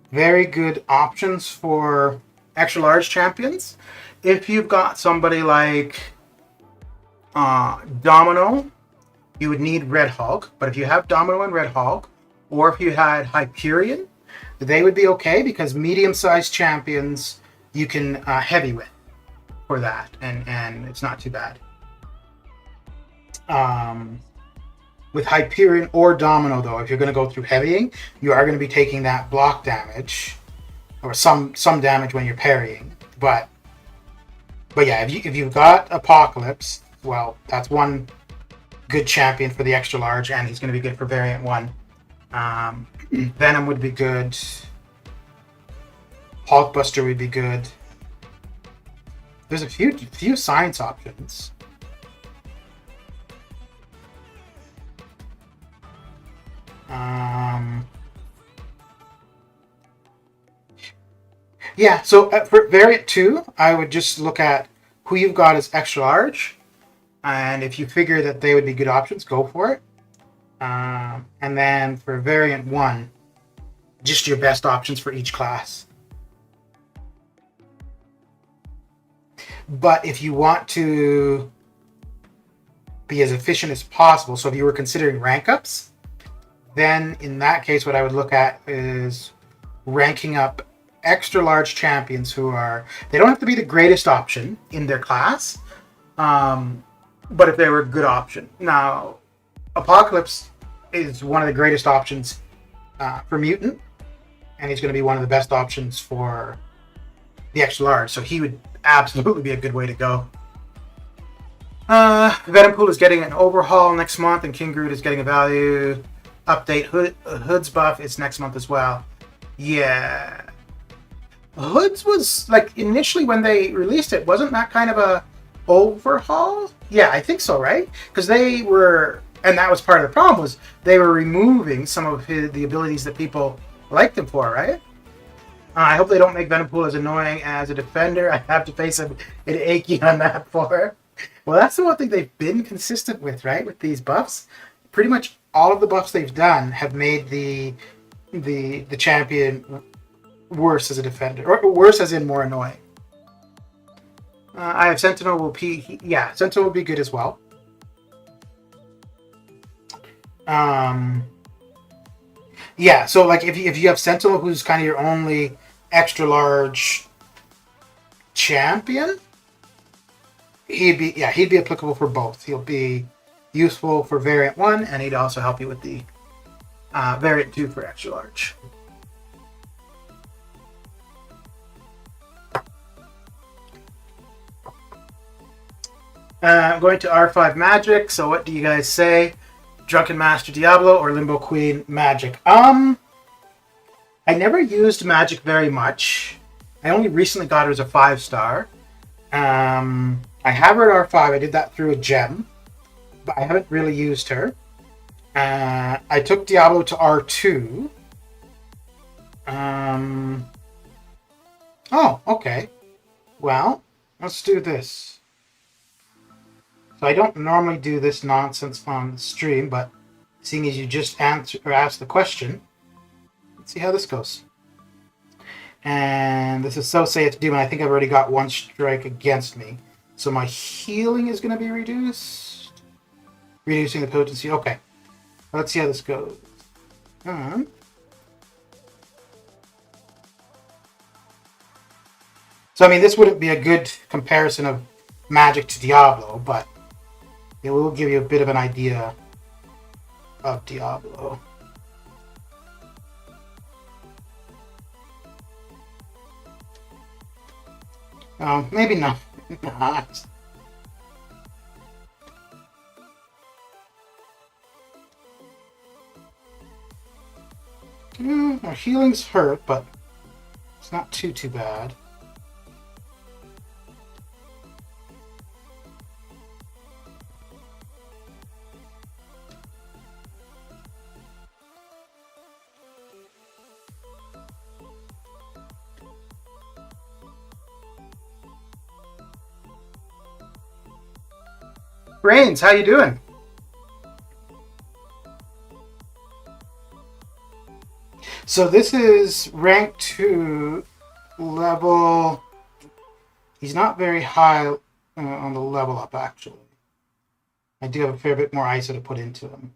very good options for extra large champions. If you've got somebody like Domino, you would need Red Hulk. But if you have Domino and Red Hulk, or if you had Hyperion, they would be okay because medium-sized champions you can heavy with for that, and it's not too bad. With Hyperion or Domino, though, if you're going to go through heavying, you are going to be taking that block damage, or some damage when you're parrying. But yeah, if you've got Apocalypse, well, that's one good champion for the extra large, and he's going to be good for variant 1. Venom would be good. Hulkbuster would be good. There's a few science options. Yeah, so for variant 2, I would just look at who you've got as extra large, and if you figure that they would be good options, go for it. And then for variant 1, just your best options for each class. But if you want to be as efficient as possible, so if you were considering rank ups, then in that case, what I would look at is ranking up extra large champions they don't have to be the greatest option in their class, but if they were a good option. Now, Apocalypse is one of the greatest options for Mutant, and he's going to be one of the best options for the extra large, so he would absolutely be a good way to go. Venompool is getting an overhaul next month, and King Groot is getting a value update. Hood's buff is next month as well. Yeah. Hood's was, like, initially when they released it, wasn't that kind of a overhaul? Yeah, I think so, right? Because they were, and that was part of the problem, was they were removing some of the abilities that people liked him for, right? I hope they don't make Venompool as annoying as a defender. I have to face an achy on that for. Well, that's the one thing they've been consistent with, right? With these buffs. Pretty much all of the buffs they've done have made the champion worse as a defender, or worse as in more annoying. I have Sentinel Sentinel will be good as well. Yeah, so like if you have Sentinel, who's kind of your only extra large champion, he'd be applicable for both. He'll be useful for variant 1, and he'd also help you with the variant 2 for extra large. I'm going to R5 Magic, so what do you guys say? Drunken Master Diablo or Limbo Queen Magic? I never used Magic very much. I only recently got her as a 5-star. I have her at R5. I did that through a gem, but I haven't really used her. I took Diablo to R2. Oh, okay. Well, let's do this. So I don't normally do this nonsense on the stream, but seeing as you just asked the question, let's see how this goes. And this is So Saith Doom, and I think I've already got one strike against me. So my healing is going to be reduced. Reducing the potency. Okay. Let's see how this goes. So, I mean, this wouldn't be a good comparison of Magic to Diablo, but it will give you a bit of an idea of Diablo. Maybe not. Our healing's hurt, but it's not too bad. Brains, how you doing? So this is rank 2, level He's not very high on the level up, actually. I do have a fair bit more ISO to put into him.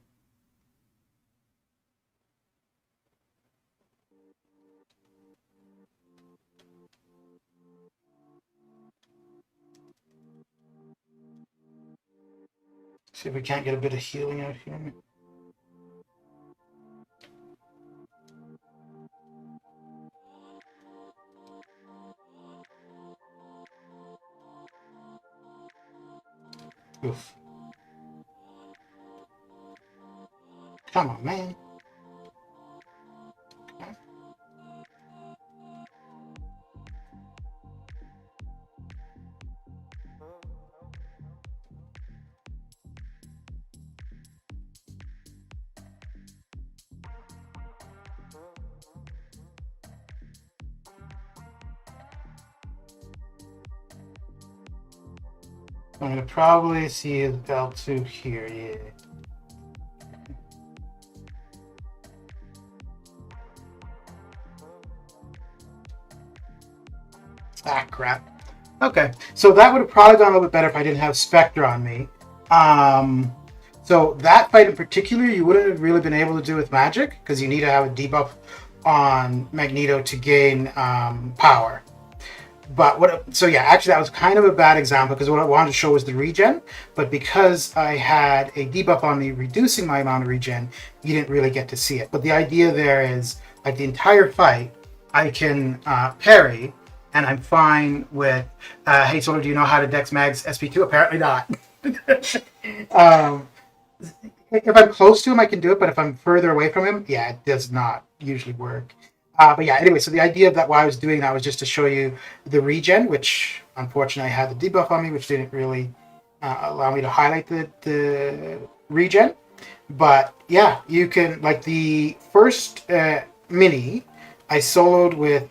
See if we can't get a bit of healing out here. Oof. Come on, man. Okay. I'm going to probably see his L2 here, yeah. Ah, crap. Okay, so that would have probably gone a little bit better if I didn't have Spectre on me. So that fight in particular, you wouldn't have really been able to do with magic, because you need to have a debuff on Magneto to gain power. But so yeah, actually that was kind of a bad example, because what I wanted to show was the regen, but because I had a debuff on me reducing my amount of regen, you didn't really get to see it. But the idea there is, like, the entire fight, I can parry, and I'm fine with, hey Solar, do you know how to Dex Mags SP2? Apparently not. If I'm close to him, I can do it, but if I'm further away from him, yeah, it does not usually work. But yeah, anyway, so the idea of that, why I was doing that was just to show you the regen, which unfortunately I had the debuff on me, which didn't really allow me to highlight the regen. But yeah, you can, like the first mini, I soloed with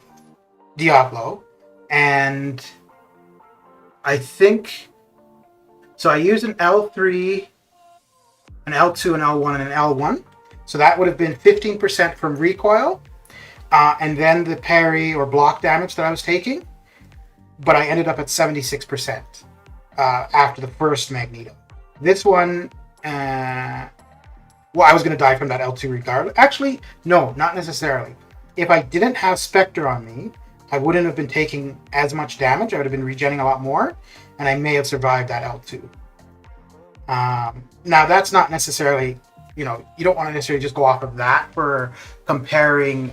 Diablo, and I think, so I used an L3, an L2, an L1, and an L1. So that would have been 15% from recoil. And then the parry or block damage that I was taking, but I ended up at 76% after the first Magneto. This one, I was going to die from that L2 regardless. Actually, no, not necessarily. If I didn't have Spectre on me, I wouldn't have been taking as much damage. I would have been regenning a lot more, and I may have survived that L2. Now, that's not necessarily, you don't want to necessarily just go off of that for comparing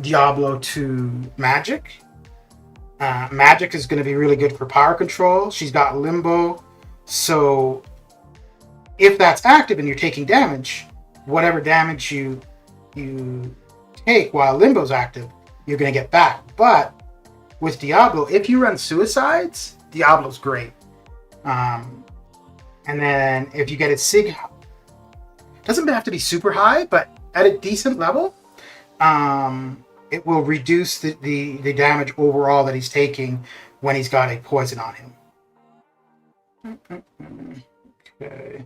Diablo to Magic. Magic is going to be really good for power control. She's got Limbo, so if that's active and you're taking damage, whatever damage you take while Limbo's active, you're going to get back. But with Diablo, if you run suicides, Diablo's great. And then if you get a Sig, doesn't have to be super high, but at a decent level, it will reduce the damage overall that he's taking when he's got a poison on him. Okay.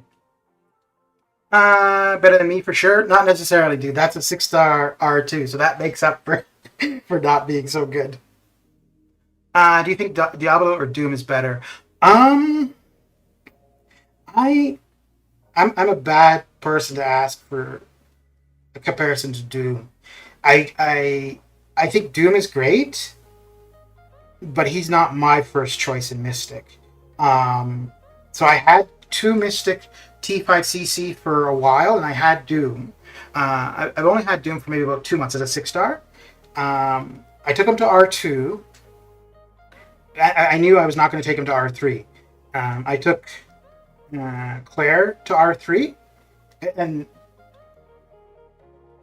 Better than me for sure? Not necessarily, dude. That's a 6-star R2, so that makes up for for not being so good. Do you think Diablo or Doom is better? I'm a bad person to ask for a comparison to Doom. I think Doom is great, but he's not my first choice in Mystic. So I had 2 Mystic T5CC for a while, and I had Doom. I've only had Doom for maybe about 2 months as a 6-star. I took him to R2. I knew I was not going to take him to R3. I took Claire to R3, and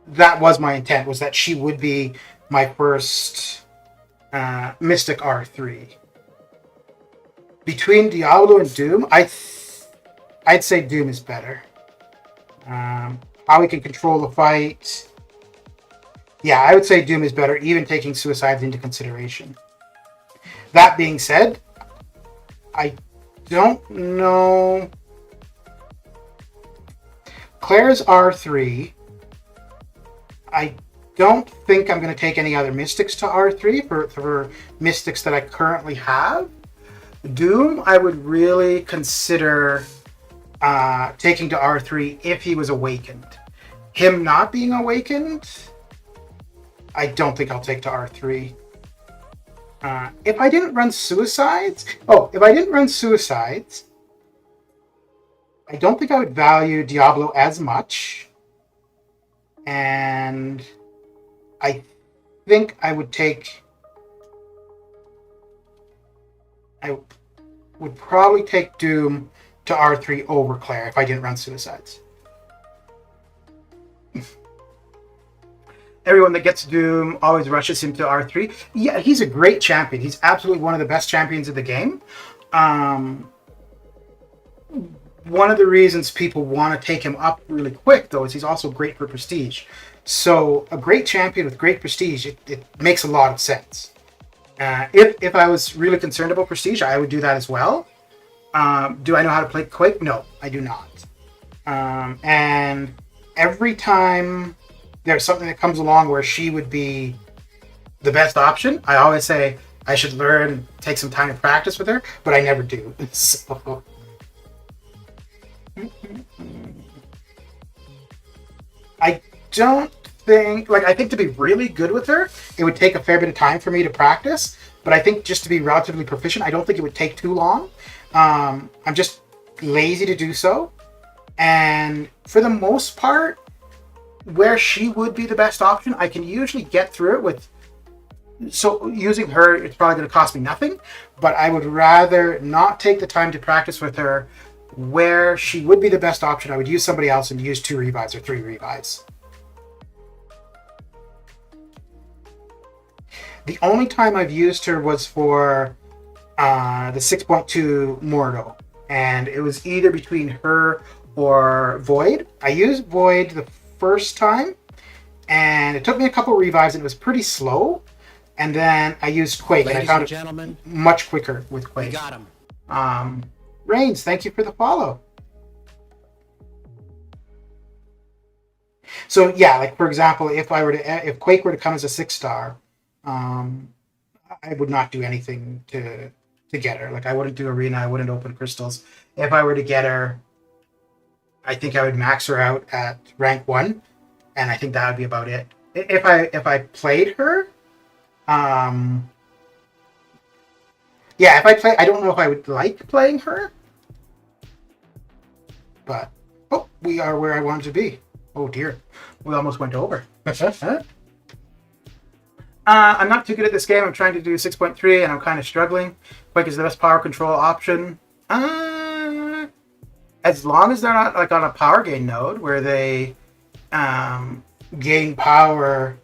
that was my intent, was that she would be my first Mystic R3. Between Diablo and Doom, I'd say Doom is better. How he can control the fight. Yeah, I would say Doom is better, even taking suicides into consideration. That being said, I don't know. Claire's R3, I don't think I'm going to take any other Mystics to R3 for Mystics that I currently have. Doom, I would really consider taking to R3 if he was awakened. Him not being awakened, I don't think I'll take to R3. If I didn't run Suicides, I don't think I would value Diablo as much. And I think I would probably take Doom to R3 over Claire if I didn't run Suicides. Everyone that gets Doom always rushes him to R3. Yeah, he's a great champion. He's absolutely one of the best champions of the game. One of the reasons people want to take him up really quick, though, is he's also great for prestige. So a great champion with great prestige, it makes a lot of sense. If I was really concerned about prestige, I would do that as well. Do I know how to play Quake? No, I do not. And every time there's something that comes along where she would be the best option, I always say I should learn, take some time to practice with her, but I never do. So. I don't think, I think to be really good with her, it would take a fair bit of time for me to practice, but I think just to be relatively proficient, I don't think it would take too long. I'm just lazy to do so. And for the most part, where she would be the best option, I can usually get through it with, so using her, it's probably going to cost me nothing, but I would rather not take the time to practice with her. Where she would be the best option, I would use somebody else and use 2 revives or 3 revives. The only time I've used her was for the 6.2 Mordo, and it was either between her or Void. I used Void the first time, and it took me a couple revives, and it was pretty slow. And then I used Quake, and I found it much quicker with Quake. We got him. Reigns, thank you for the follow. So yeah, for example, if Quake were to come as a 6-star, I would not do anything to get her. I wouldn't do arena, I wouldn't open crystals. If I were to get her, I think I would max her out at rank 1, and I think that would be about it. If I played her, yeah, if I play, I don't know if I would like playing her, but we are where I wanted to be. Oh dear, we almost went over. I'm not too good at this game. I'm trying to do 6.3, and I'm kind of struggling. Quake is the best power control option. As long as they're not on a power gain node where they gain power,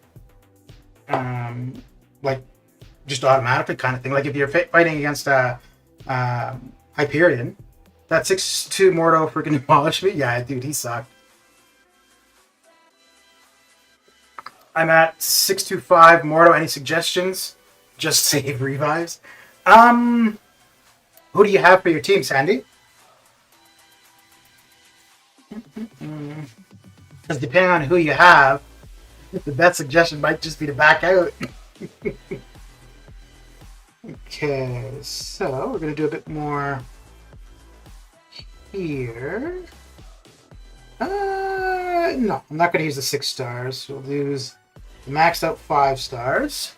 just automatically kind of thing. If you're fighting against Hyperion, that 6.2 Mordo freaking demolished me. Yeah, dude, he sucked. I'm at 6.25 Mordo. Any suggestions? Just save revives. Who do you have for your team, Sandy? Because depending on who you have, the best suggestion might just be to back out. Okay, so we're going to do a bit more here. No, I'm not going to use the 6 stars. We'll use the maxed out 5 stars.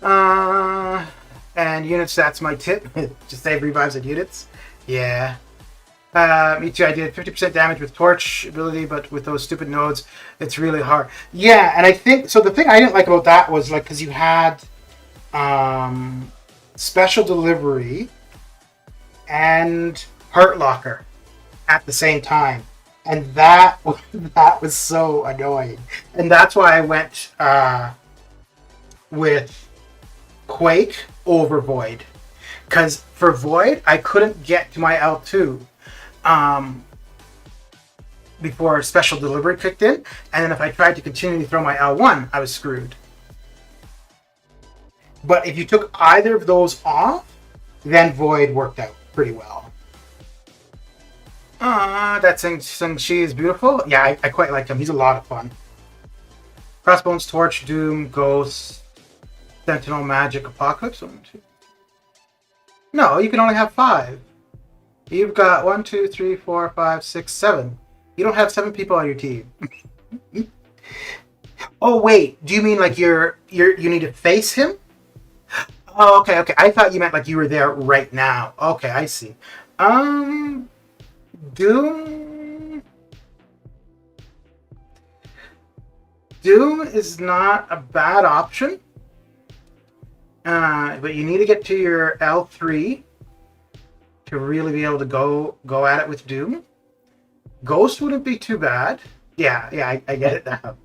And units, that's my tip. Just save revives at units. Yeah. Me too, I did 50% damage with Torch ability, but with those stupid nodes, it's really hard. Yeah, and I think, so the thing I didn't like about that was, because you had Special Delivery and Hurt Locker at the same time. And that was so annoying. And that's why I went with Quake over Void. Because for Void, I couldn't get to my L2 before Special Delivery kicked in, and then if I tried to continually throw my L1, I was screwed. But if you took either of those off, then Void worked out pretty well. That Shang-Chi is beautiful. Yeah, I quite like him. He's a lot of fun. Crossbones, Torch, Doom, Ghost, Sentinel, Magic, Apocalypse. 1, 2. No, you can only have 5. You've got 1, 2, 3, 4, 5, 6, 7. You don't have 7 people on your team. Oh wait, do you mean like you need to face him? Oh, okay. I thought you meant like you were there right now. Okay, I see. Doom. Doom is not a bad option, but you need to get to your L3 to really be able to go at it with Doom. Ghost wouldn't be too bad. Yeah, I get it now.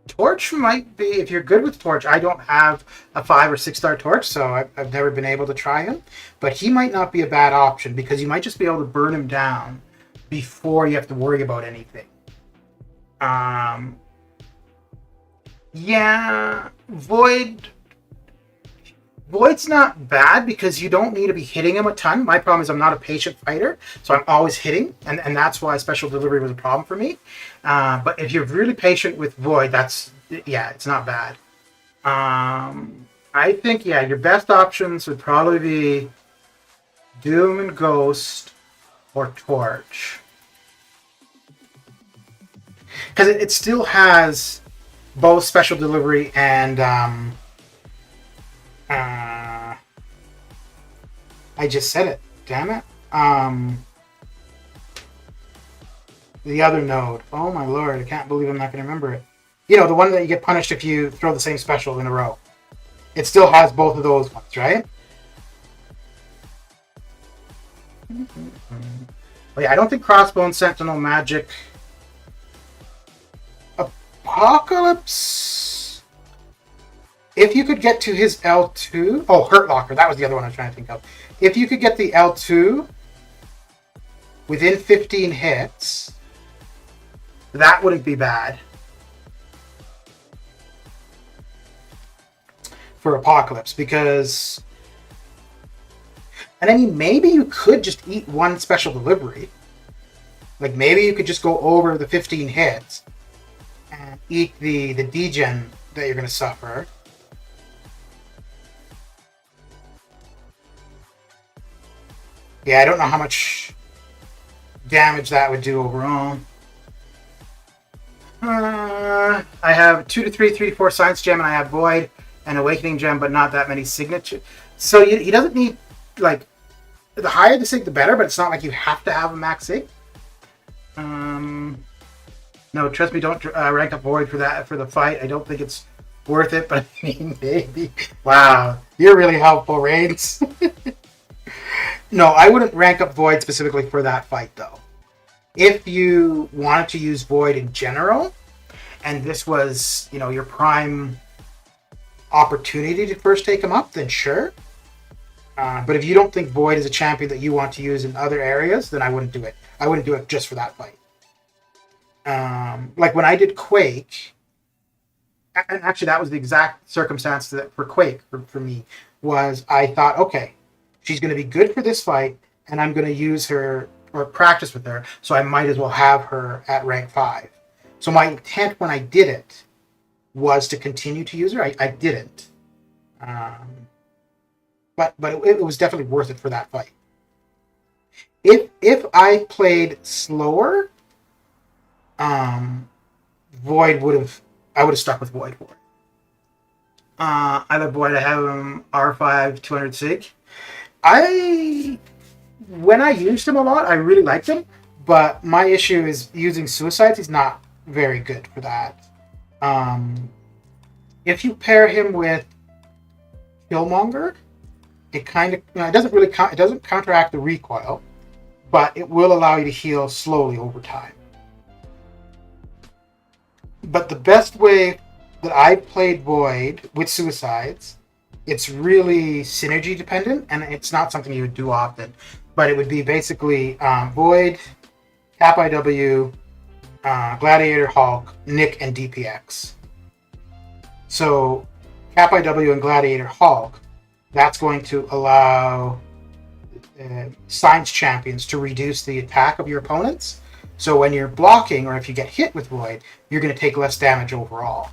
Torch might be, if you're good with Torch. I don't have a 5 or 6 star Torch, so I've never been able to try him. But he might not be a bad option because you might just be able to burn him down before you have to worry about anything. Yeah, Void's not bad because you don't need to be hitting him a ton. My problem is I'm not a patient fighter, so I'm always hitting, and that's why special delivery was a problem for me. But if you're really patient with Void, it's not bad. I think, your best options would probably be Doom and Ghost or Torch. Because it still has both special delivery and... I just said it. Damn it. The other node. Oh my lord, I can't believe I'm not going to remember it. You know, the one that you get punished if you throw the same special in a row. It still has both of those ones, right? Oh yeah, I don't think Crossbone, Sentinel, Magic... Apocalypse... If you could get to his L2... Oh, Hurt Locker. That was the other one I was trying to think of. If you could get the L2 within 15 hits, that wouldn't be bad. For Apocalypse, because... And I mean, maybe you could just eat one special delivery. Like, maybe you could just go over the 15 hits and eat the degen that you're going to suffer. Yeah, I don't know how much damage that would do overall. I have 2 to 3, 3 to 4 Science Gem, and I have Void and Awakening Gem, but not that many Signature. So he doesn't need, like, the higher the Sig, the better, but it's not like you have to have a max Sig. No, trust me, don't rank up Void for the fight. I don't think it's worth it, but I mean, maybe. Wow, you're really helpful, Reigns. No, I wouldn't rank up Void specifically for that fight, though. If you wanted to use Void in general, and this was, your prime opportunity to first take him up, then sure. But if you don't think Void is a champion that you want to use in other areas, then I wouldn't do it. I wouldn't do it just for that fight. Like when I did Quake, and actually that was the exact circumstance that for Quake, for me, was I thought, okay, she's going to be good for this fight, and I'm going to use her or practice with her, so I might as well have her at rank 5. So my intent when I did it was to continue to use her. I didn't. But it was definitely worth it for that fight. If I played slower, Void I would have stuck with Void for it. I love Void. I have him R5 200 Sig. When I used him a lot, I really liked him, but my issue is using Suicides. He's not very good for that. If you pair him with Killmonger, it kind of it doesn't really it doesn't counteract the recoil, but it will allow you to heal slowly over time. But the best way that I played Void with Suicides, it's really synergy dependent, and it's not something you would do often. But it would be basically Void, Cap IW, Gladiator, Hulk, Nick, and DPX. So Cap IW and Gladiator, Hulk, that's going to allow Science Champions to reduce the attack of your opponents. So when you're blocking, or if you get hit with Void, you're going to take less damage overall.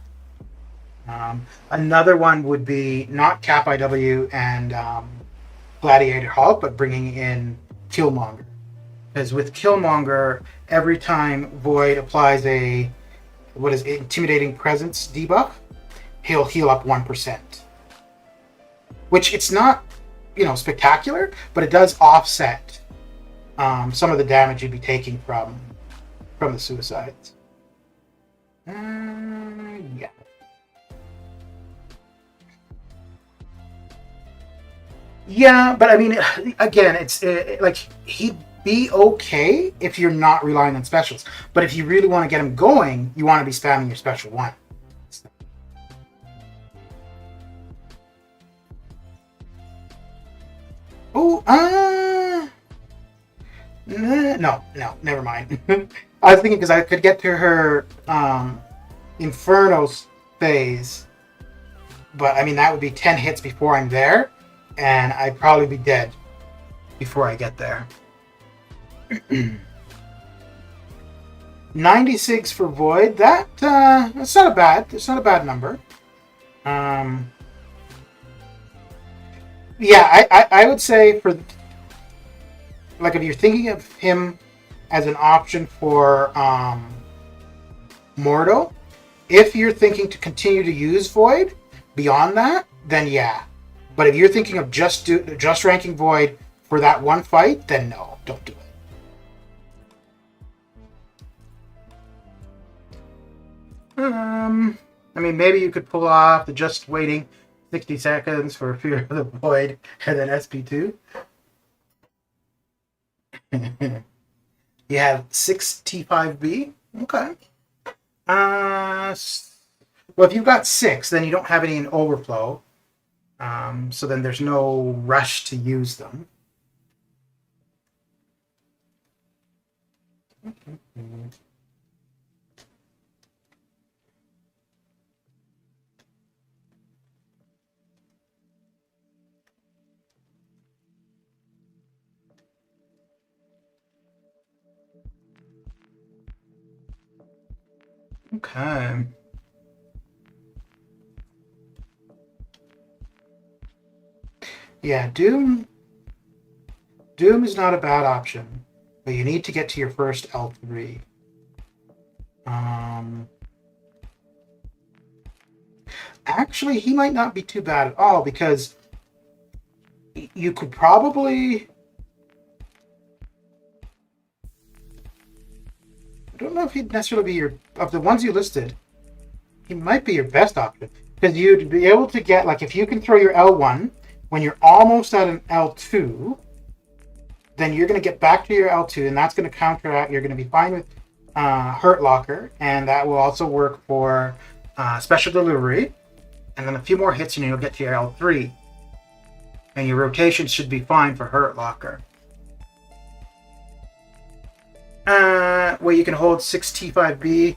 Another one would be not Cap IW and Gladiator Hulk, but bringing in Killmonger. Because with Killmonger, every time Void applies a Intimidating Presence debuff, he'll heal up 1%. Which it's not, spectacular, but it does offset some of the damage you'd be taking from the suicides. Yeah. Yeah, but I mean, again, it's like he'd be okay if you're not relying on specials. But if you really want to get him going, you want to be spamming your special one. Oh, no, never mind. I was thinking because I could get to her Inferno's phase, but I mean that would be 10 hits before I'm there, and I'd probably be dead before I get there. 96 for Void. That's not a bad number. Yeah, I would say for like if you're thinking of him as an option for Mordo, if you're thinking to continue to use Void beyond that, then yeah. But if you're thinking of just ranking Void for that one fight, then no, don't do it. I mean, maybe you could pull off the just waiting 60 seconds for Fear of the Void and then SP2. You have 6 T5B. Okay. Well, if you've got 6, then you don't have any in overflow. So then there's no rush to use them. Okay. Yeah, Doom is not a bad option, but you need to get to your first L3. Actually, he might not be too bad at all because you could probably... I don't know if he'd necessarily be of the ones you listed, he might be your best option. Because you'd be able to get, like, if you can throw your L1 when you're almost at an L2, then you're going to get back to your L2, and that's going to counteract. You're going to be fine with Hurt Locker, and that will also work for Special Delivery. And then a few more hits, and you'll get to your L3. And your rotation should be fine for Hurt Locker. Well, you can hold 6 T5B.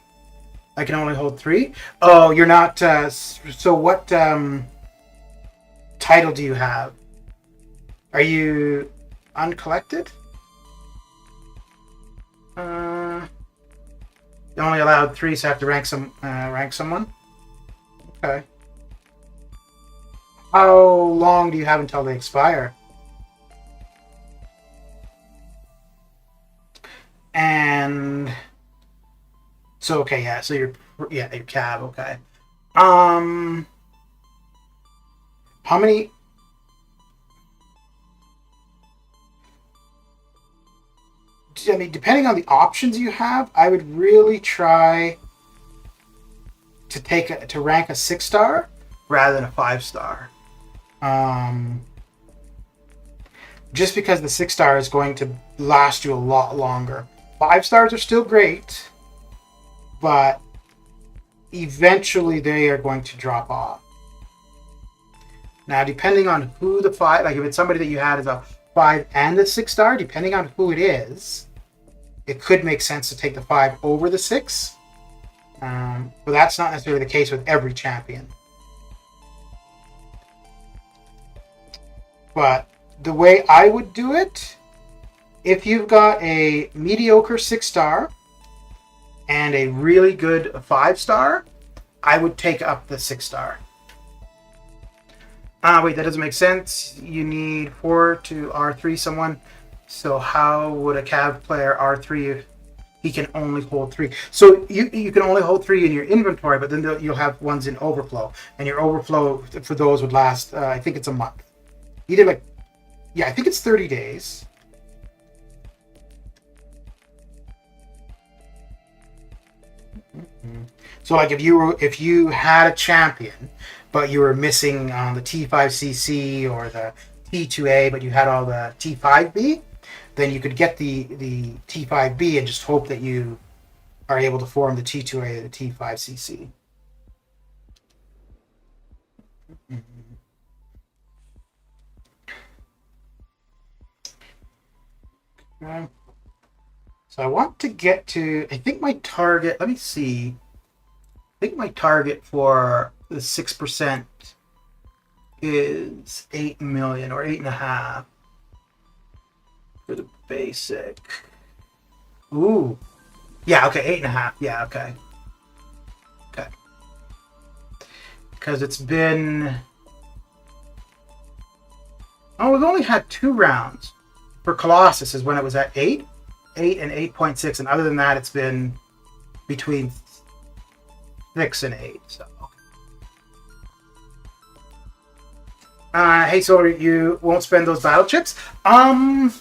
I can only hold 3. Oh, you're not... so what title do you have? Are you uncollected? You only allowed 3, so I have to rank someone? Okay. How long do you have until they expire? And so okay, yeah. So your cab, okay. How many? I mean, depending on the options you have, I would really try to rank a 6-star rather than a 5-star. Just because the 6-star is going to last you a lot longer. 5 stars are still great, but eventually they are going to drop off. Now, depending on who the 5, like if it's somebody that you had as a 5 and a 6-star, depending on who it is, it could make sense to take the 5 over the 6. But that's not necessarily the case with every champion. But the way I would do it, if you've got a mediocre 6-star and a really good 5-star, I would take up the 6-star. Wait, that doesn't make sense. You need 4 to R3 someone. So how would a Cav player R3 if he can only hold 3? So you can only hold 3 in your inventory, but then you'll have ones in overflow, and your overflow for those would last. I think it's a month. Either like, yeah, I think it's 30 days. So like if you had a champion, but you were missing the T5CC or the T2A, but you had all the T5B, then you could get the T5B and just hope that you are able to form the T2A or the T5CC. Okay. So I want to get to, I think my target, let me see. I think my target for the 6% is 8 million or 8.5 for the basic. Ooh. Yeah, okay, 8.5. Yeah, okay. Okay. Because it's been... Oh, we've only had 2 rounds. For Colossus is when it was at 8 and 8.6, and other than that, it's been between 6 and 8. So, hey, so you won't spend those battle chips? I'm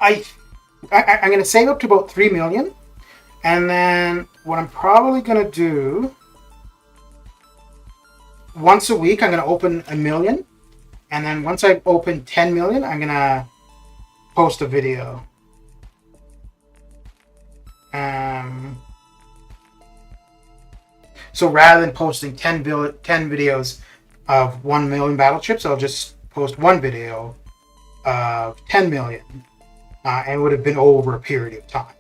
gonna save up to about 3 million, and then what I'm probably gonna do once a week, I'm gonna open 1 million. And then once I open 10 million, I'm going to post a video. So rather than posting 10 videos of 1 million battle chips, I'll just post one video of 10 million. And it would have been over a period of time.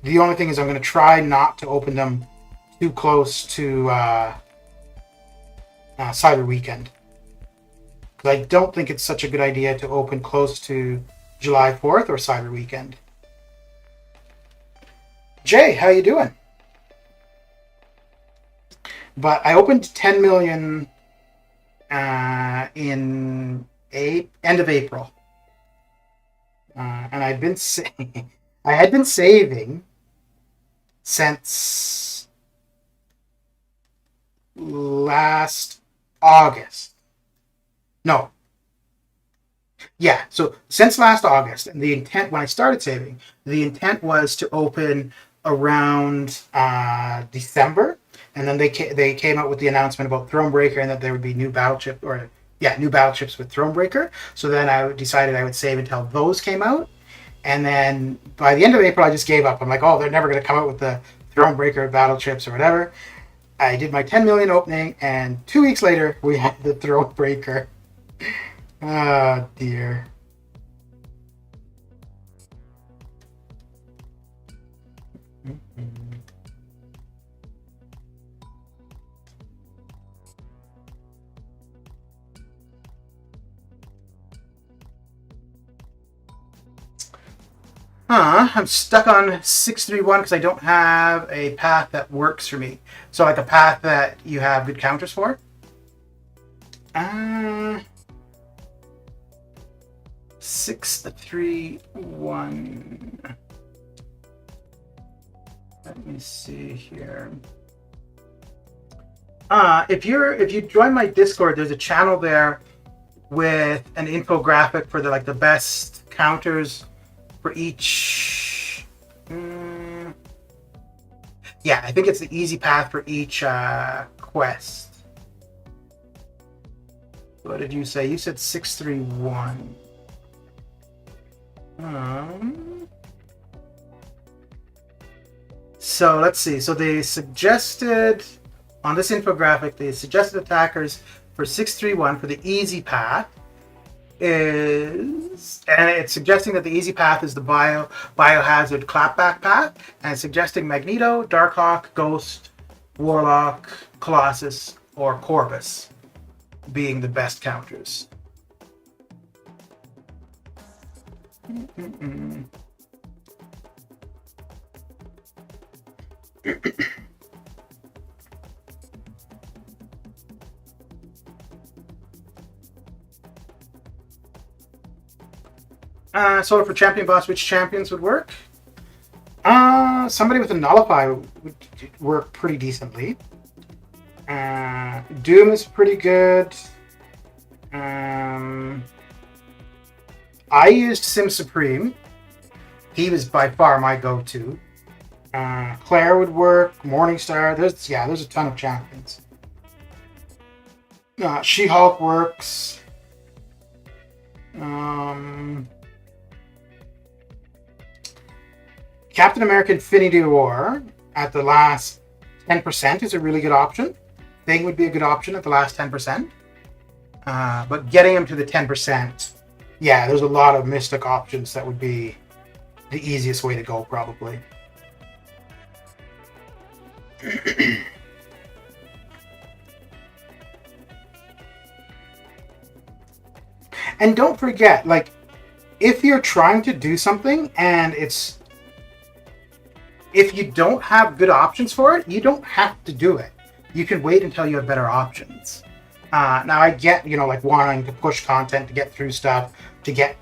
The only thing is I'm going to try not to open them too close to Cyber Weekend, because I don't think it's such a good idea to open close to July 4th or Cyber Weekend. Jay, how you doing? But I opened 10 million in end of April, and I had been saving since last August. No. Yeah, so since last August, and the intent when I started saving, the intent was to open around December, and then they came out with the announcement about Thronebreaker and that there would be new battle chips with Thronebreaker. So then I decided I would save until those came out, and then by the end of April I just gave up. I'm like, oh, they're never going to come out with the Thronebreaker battle chips or whatever. I did my 10 million opening, and 2 weeks later, we had the Thronebreaker. Oh, dear. I'm stuck on 631 because I don't have a path that works for me. So like a path that you have good counters for. 631. Let me see here. If you join my Discord, there's a channel there with an infographic for the best counters for each. Yeah, I think it's the easy path for each quest. What did you say? You said 631. So let's see. So they suggested on this infographic, they suggested attackers for 631 for the easy path is, and it's suggesting that the easy path is the biohazard clapback path, and it's suggesting Magneto, Darkhawk, Ghost, Warlock, Colossus, or Corvus being the best counters. So for champion boss, which champions would work? Somebody with a nullify would work pretty decently. Doom is pretty good. I used Sim Supreme. He was by far my go-to. Claire would work. Morningstar. There's a ton of champions. She-Hulk works. Captain America Infinity War at the last 10% is a really good option. Thing would be a good option at the last 10%. But getting him to the 10%, yeah, there's a lot of Mystic options that would be the easiest way to go, probably. And don't forget, like, if you're trying to do something and if you don't have good options for it, you don't have to do it. You can wait until you have better options. Now I get, like wanting to push content to get through stuff, to get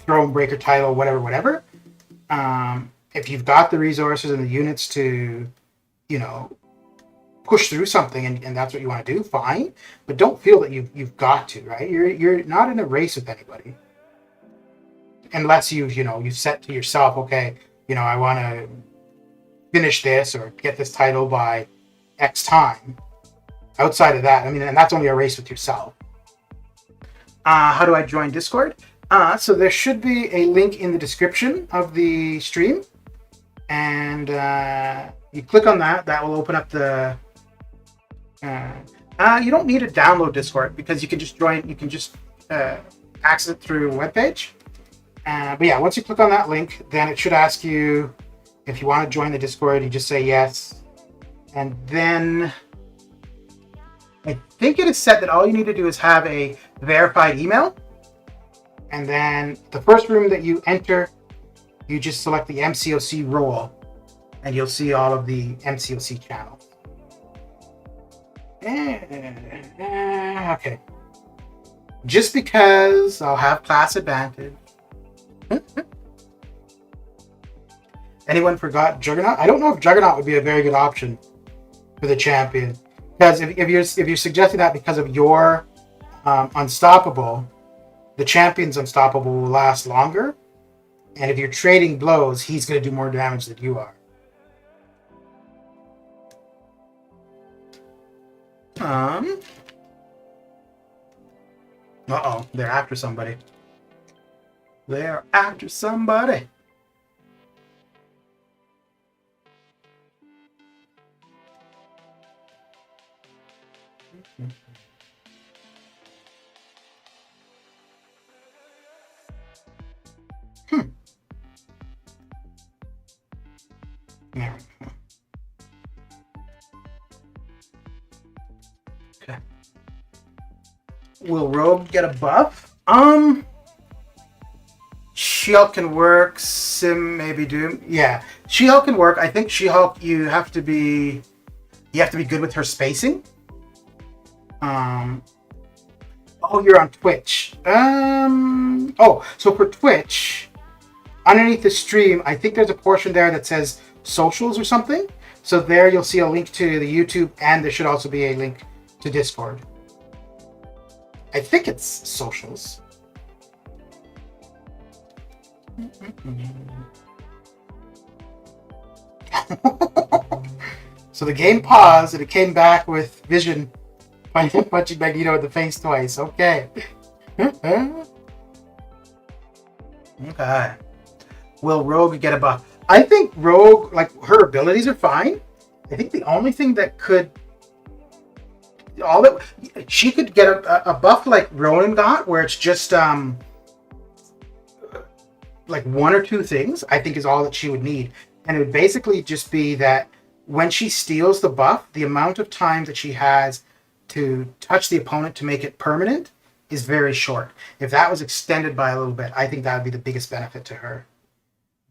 Thronebreaker title, whatever. If you've got the resources and the units to, push through something and that's what you want to do, fine. But don't feel that you've got to, right? You're not in a race with anybody. Unless you set to yourself, okay, I want to finish this or get this title by X time. Outside of that, and that's only a race with yourself. How do I join Discord? So there should be a link in the description of the stream, and you click on that. That will open up the. You don't need to download Discord because you can just join. You can just access it through a webpage. But yeah, once you click on that link, then it should ask you if you want to join the Discord. You just say yes, and then. I think it is set that all you need to do is have a verified email. And then the first room that you enter, you just select the MCOC role. And you'll see all of the MCOC channels. Okay. Just because I'll have class advantage. Anyone forgot Juggernaut? I don't know if Juggernaut would be a very good option for the champion. Because if you're suggesting that because of your unstoppable, the champion's unstoppable will last longer, and if you're trading blows, he's going to do more damage than you are. Uh-oh, they're after somebody. They're after somebody. There we go. Okay. Will Rogue get a buff? She-Hulk can work. Sim maybe Doom. Yeah, She-Hulk can work. I think She-Hulk you have to be good with her spacing. Oh, you're on Twitch. So for Twitch, underneath the stream, I think there's a portion there that says socials or something. So there you'll see a link to the YouTube, and there should also be a link to Discord. I think it's socials. So the game paused and it came back with Vision punching Magneto in the face twice. Okay. Okay. Will Rogue get a buff? I think Rogue, like, her abilities are fine. I think the only thing that could... she could get a buff like Ronan got, where it's just like one or two things, I think is all that she would need. And it would basically just be that when she steals the buff, the amount of time that she has to touch the opponent to make it permanent is very short. If that was extended by a little bit, I think that would be the biggest benefit to her.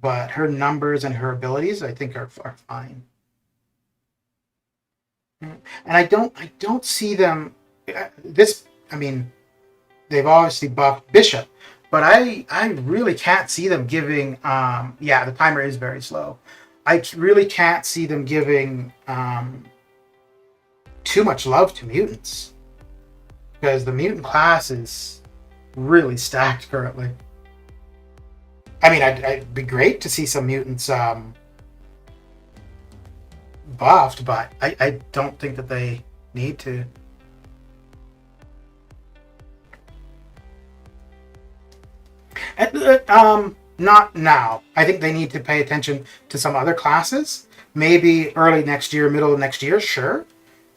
But her numbers and her abilities, I think, are fine. And I don't see them. This, I mean, they've obviously buffed Bishop, but I really can't see them giving. Yeah, the timer is very slow. I really can't see them giving too much love to mutants because the mutant class is really stacked currently. I mean, it'd be great to see some mutants buffed, but I don't think that they need to. Not now. I think they need to pay attention to some other classes. Maybe early next year, middle of next year, sure.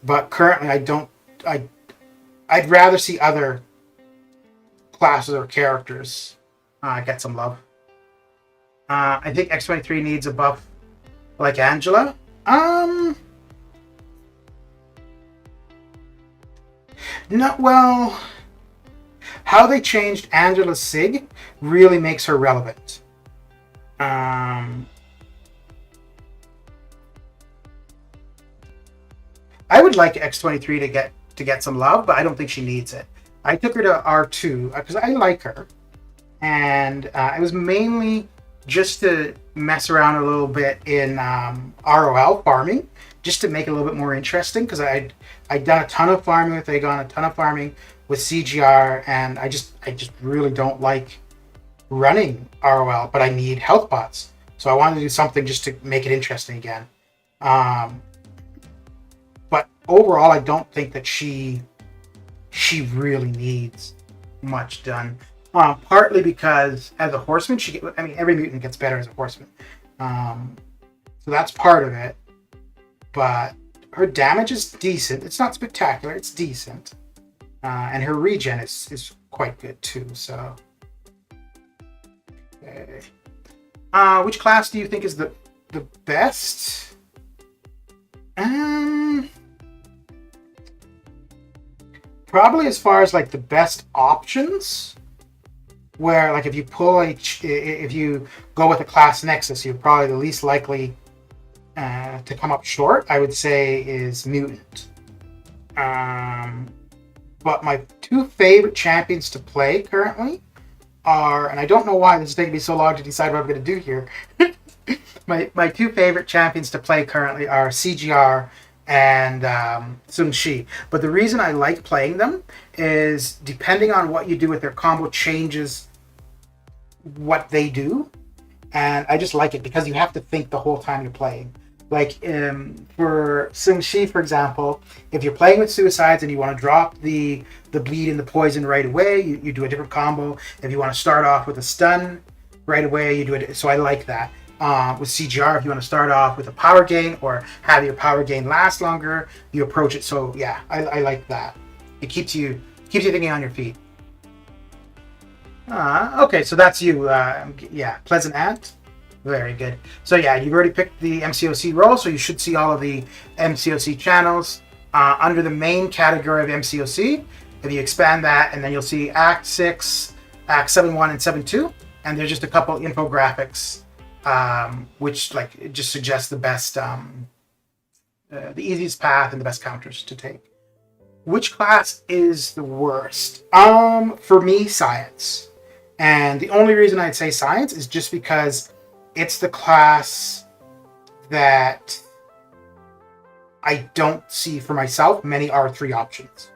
But currently, I don't. I'd rather see other classes or characters get some love. I think X-23 needs a buff like Angela. No, well, how they changed Angela's SIG really makes her relevant. I would like X-23 to get some love, but I don't think she needs it. I took her to R2 because I like her, and it was mainly just to mess around a little bit in ROL farming, just to make it a little bit more interesting. Because I'd done a ton of farming with Aegon, a ton of farming with CGR, and I just really don't like running ROL, but I need health pots, so I wanted to do something just to make it interesting again. But overall, I don't think that she really needs much done. Partly because as a horseman, every mutant gets better as a horseman, so that's part of it. But her damage is decent. It's not spectacular. It's decent, and her regen is quite good too. So, okay. Which class do you think is the best? Probably as far as like the best options. Where like if you go with a class nexus, you're probably the least likely to come up short, I would say, is mutant. But my two favorite champions to play currently are, and I don't know why this is taking me so long to decide what I'm going to do here. my two favorite champions to play currently are CGR and Sun Shi. But the reason I like playing them is depending on what you do with their combo changes what they do, and I just like it because you have to think the whole time you're playing. Like for Sun Shi, for example, if you're playing with suicides and you want to drop the bleed and the poison right away, you do a different combo. If you want to start off with a stun right away, you do it. So I like that. With CGR, if you want to start off with a power gain or have your power gain last longer, you approach it. So yeah, I like that. It keeps you thinking on your feet. Okay, so that's you. Yeah, Pleasant Ant. Very good. So yeah, you've already picked the MCOC role, so you should see all of the MCOC channels under the main category of MCOC. If you expand that, and then you'll see Act 6, Act 7.1, and 7.2, and there's just a couple infographics which like it just suggests the best, the easiest path and the best counters to take. Which class is the worst? For me, science. And the only reason I'd say science is just because it's the class that I don't see for myself many R3 options.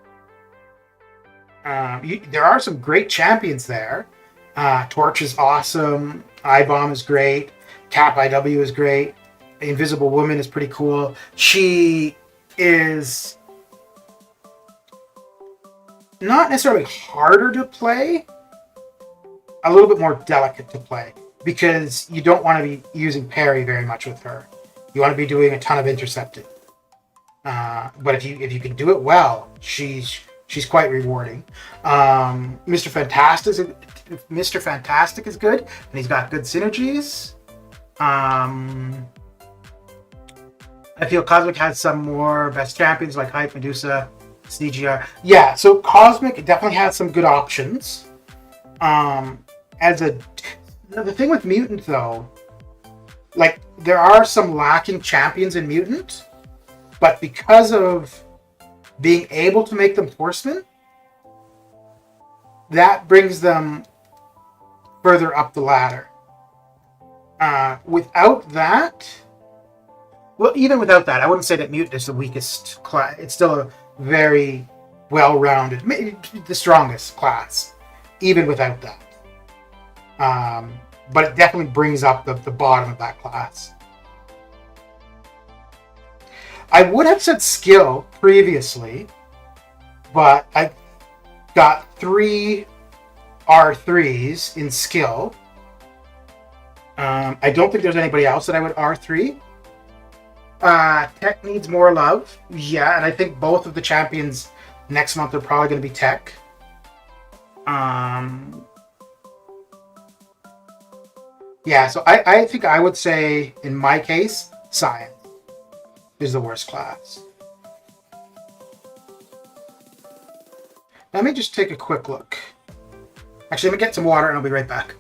There are some great champions there. Torch is awesome. I-Bomb is great. Cap IW is great. Invisible Woman is pretty cool. She is not necessarily harder to play, a little bit more delicate to play, because you don't want to be using parry very much with her. You want to be doing a ton of intercepting. But if you can do it well, she's quite rewarding. Mr. Fantastic is good, and he's got good synergies. I feel Cosmic has some more best champions like Hype, Medusa, CGR. Yeah, so Cosmic definitely has some good options. As a the thing with Mutant though, like there are some lacking champions in Mutant, but because of being able to make them horsemen, that brings them further up the ladder. Without that, well, even without that, I wouldn't say that Mutant is the weakest class. It's still a very well-rounded, maybe the strongest class, even without that. But it definitely brings up the bottom of that class. I would have said skill previously, but I got 3 R3s in skill. I don't think there's anybody else that I would R3. Tech needs more love. Yeah, and I think both of the champions next month are probably going to be Tech. Yeah, so I think I would say, in my case, Science is the worst class. Let me just take a quick look. Actually, let me get some water and I'll be right back.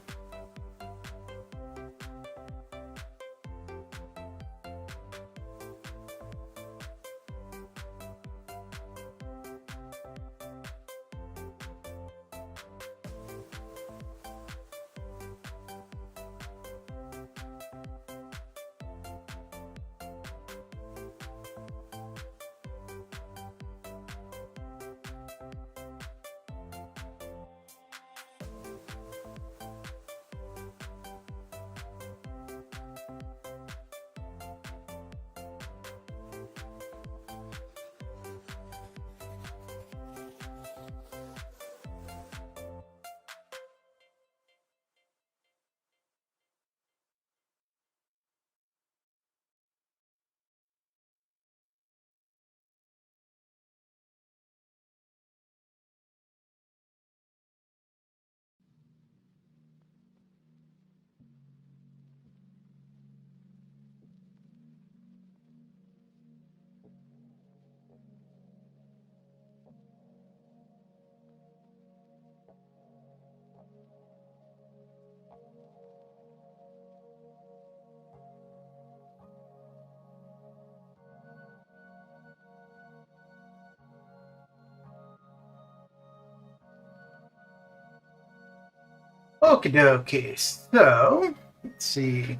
Okie dokie. So, let's see.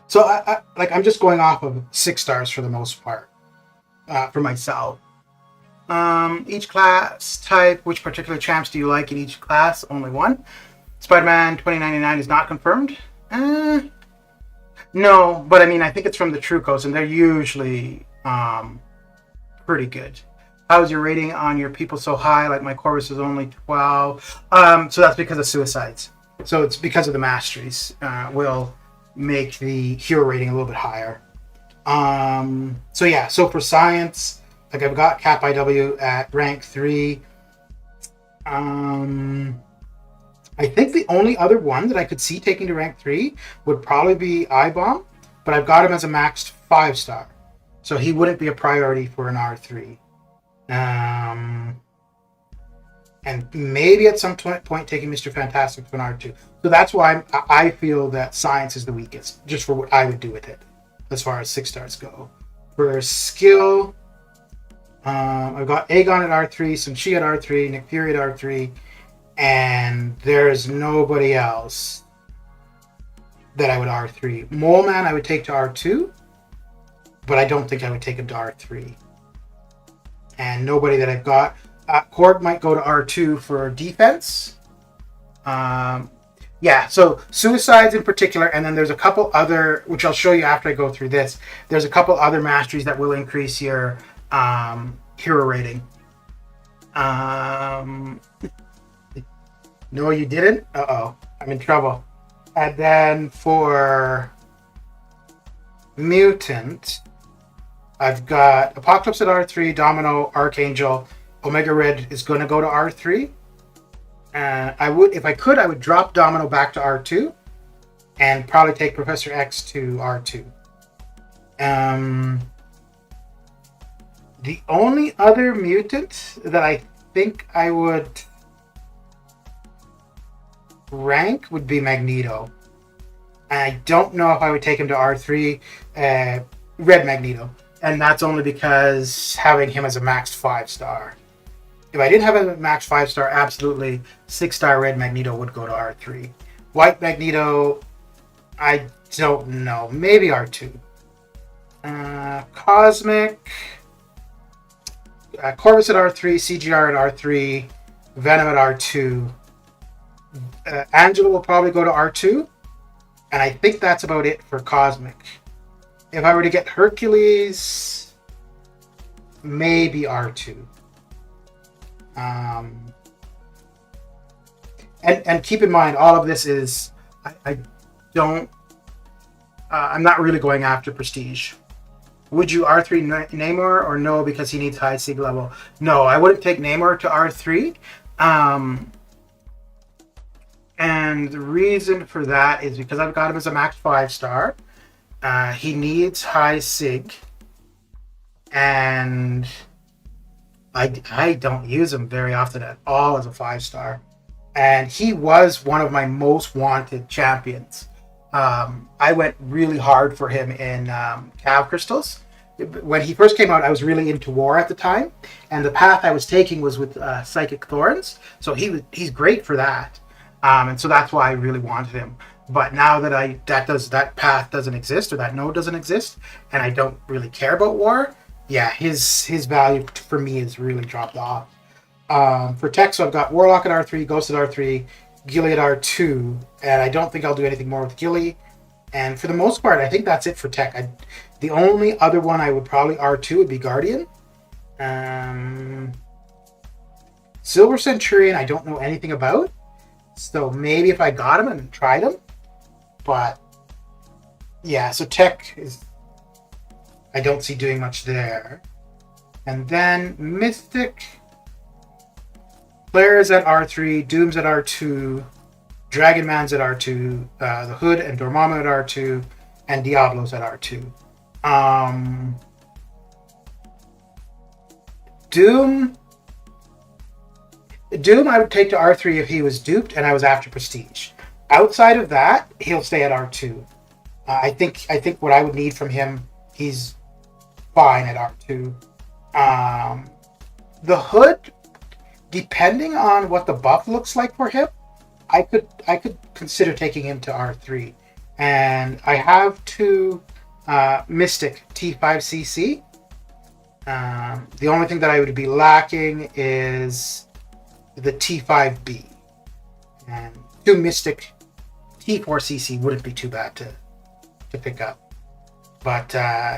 So I'm just going off of 6 stars for the most part, for myself. Each class type, which particular champs do you like in each class? Only one. Spider-Man 2099 is not confirmed. No, but I mean, I think it's from the Trucos, and they're usually pretty good. How's your rating on your people so high? Like my Corvus is only 12. So that's because of suicides. So it's because of the masteries. Will make the hero rating a little bit higher. So yeah, so for science, like I've got Cap IW at rank 3. I think the only other one that I could see taking to rank 3 would probably be iBomb, but I've got him as a maxed 5-star. So he wouldn't be a priority for an R3. And maybe at some point taking Mr. Fantastic to an R2. So that's why I feel that science is the weakest, just for what I would do with it, as far as 6 stars go. For skill, I've got Aegon at R3, Sun-Chi at R3, Nick Fury at R3, and there's nobody else that I would R3. Mole Man I would take to R2, but I don't think I would take him to R3. And nobody that I've got. Korg might go to R2 for defense. Yeah, so suicides in particular, and then there's a couple other, which I'll show you after I go through this. There's a couple other masteries that will increase your hero rating. No, you didn't? Uh-oh, I'm in trouble. And then for mutant, I've got Apocalypse at R3, Domino, Archangel, Omega Red is going to go to R3. I would, if I could, I would drop Domino back to R2 and probably take Professor X to R2. The only other mutant that I think I would rank would be Magneto. I don't know if I would take him to R3, Red Magneto. And that's only because having him as a maxed 5-star. If I didn't have a max 5-star, absolutely 6-star Red Magneto would go to R3. White Magneto, I don't know. Maybe R2. Cosmic, Corvus at R3, CGR at R3, Venom at R2. Angela will probably go to R2. And I think that's about it for Cosmic. If I were to get Hercules, maybe R2. And keep in mind, all of this is, I'm not really going after prestige. Would you R3 Namor or no because he needs high Sig level? No, I wouldn't take Namor to R3. And the reason for that is because I've got him as a max 5-star. He needs high Sig. And I don't use him very often at all as a 5-star. And he was one of my most wanted champions. I went really hard for him in Cav Crystals. When he first came out, I was really into War at the time. And the path I was taking was with Psychic Thorns. So he's great for that. And so that's why I really wanted him. But now that that path doesn't exist, or that node doesn't exist, and I don't really care about War, yeah, his value for me is really dropped off. For tech, so I've got Warlock at R3, Ghost at R3, Gilly at R2, and I don't think I'll do anything more with Gilly. And for the most part, I think that's it for tech. The only other one I would probably R2 would be Guardian. Silver Centurion, I don't know anything about. So maybe if I got him and tried him. But yeah, so tech is, I don't see doing much there. And then Mystic, Claire's at R3, Doom's at R2, Dragon Man's at R2, the Hood and Dormammu at R2, and Diablo's at R2. Doom I would take to R3 if he was duped and I was after prestige. Outside of that, he'll stay at R2. I think what I would need from him, he's fine at R2. The Hood, depending on what the buff looks like for him, I could consider taking him to R3. And I have two Mystic T5CC. The only thing that I would be lacking is the T5B. And two Mystic T4CC wouldn't be too bad to pick up. But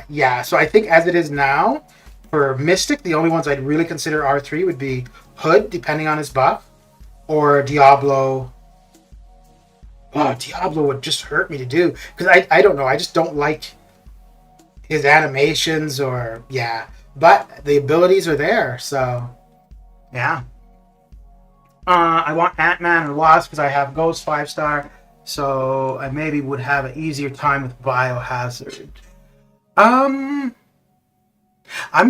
yeah, so I think as it is now, for Mystic, the only ones I'd really consider R3 would be Hood, depending on his buff, or Diablo. Oh, Diablo would just hurt me to do. Because I don't know, I just don't like his animations or, yeah. But the abilities are there, so, yeah. I want Ant-Man and Wasp because I have Ghost 5-star, so I maybe would have an easier time with Biohazard. I'm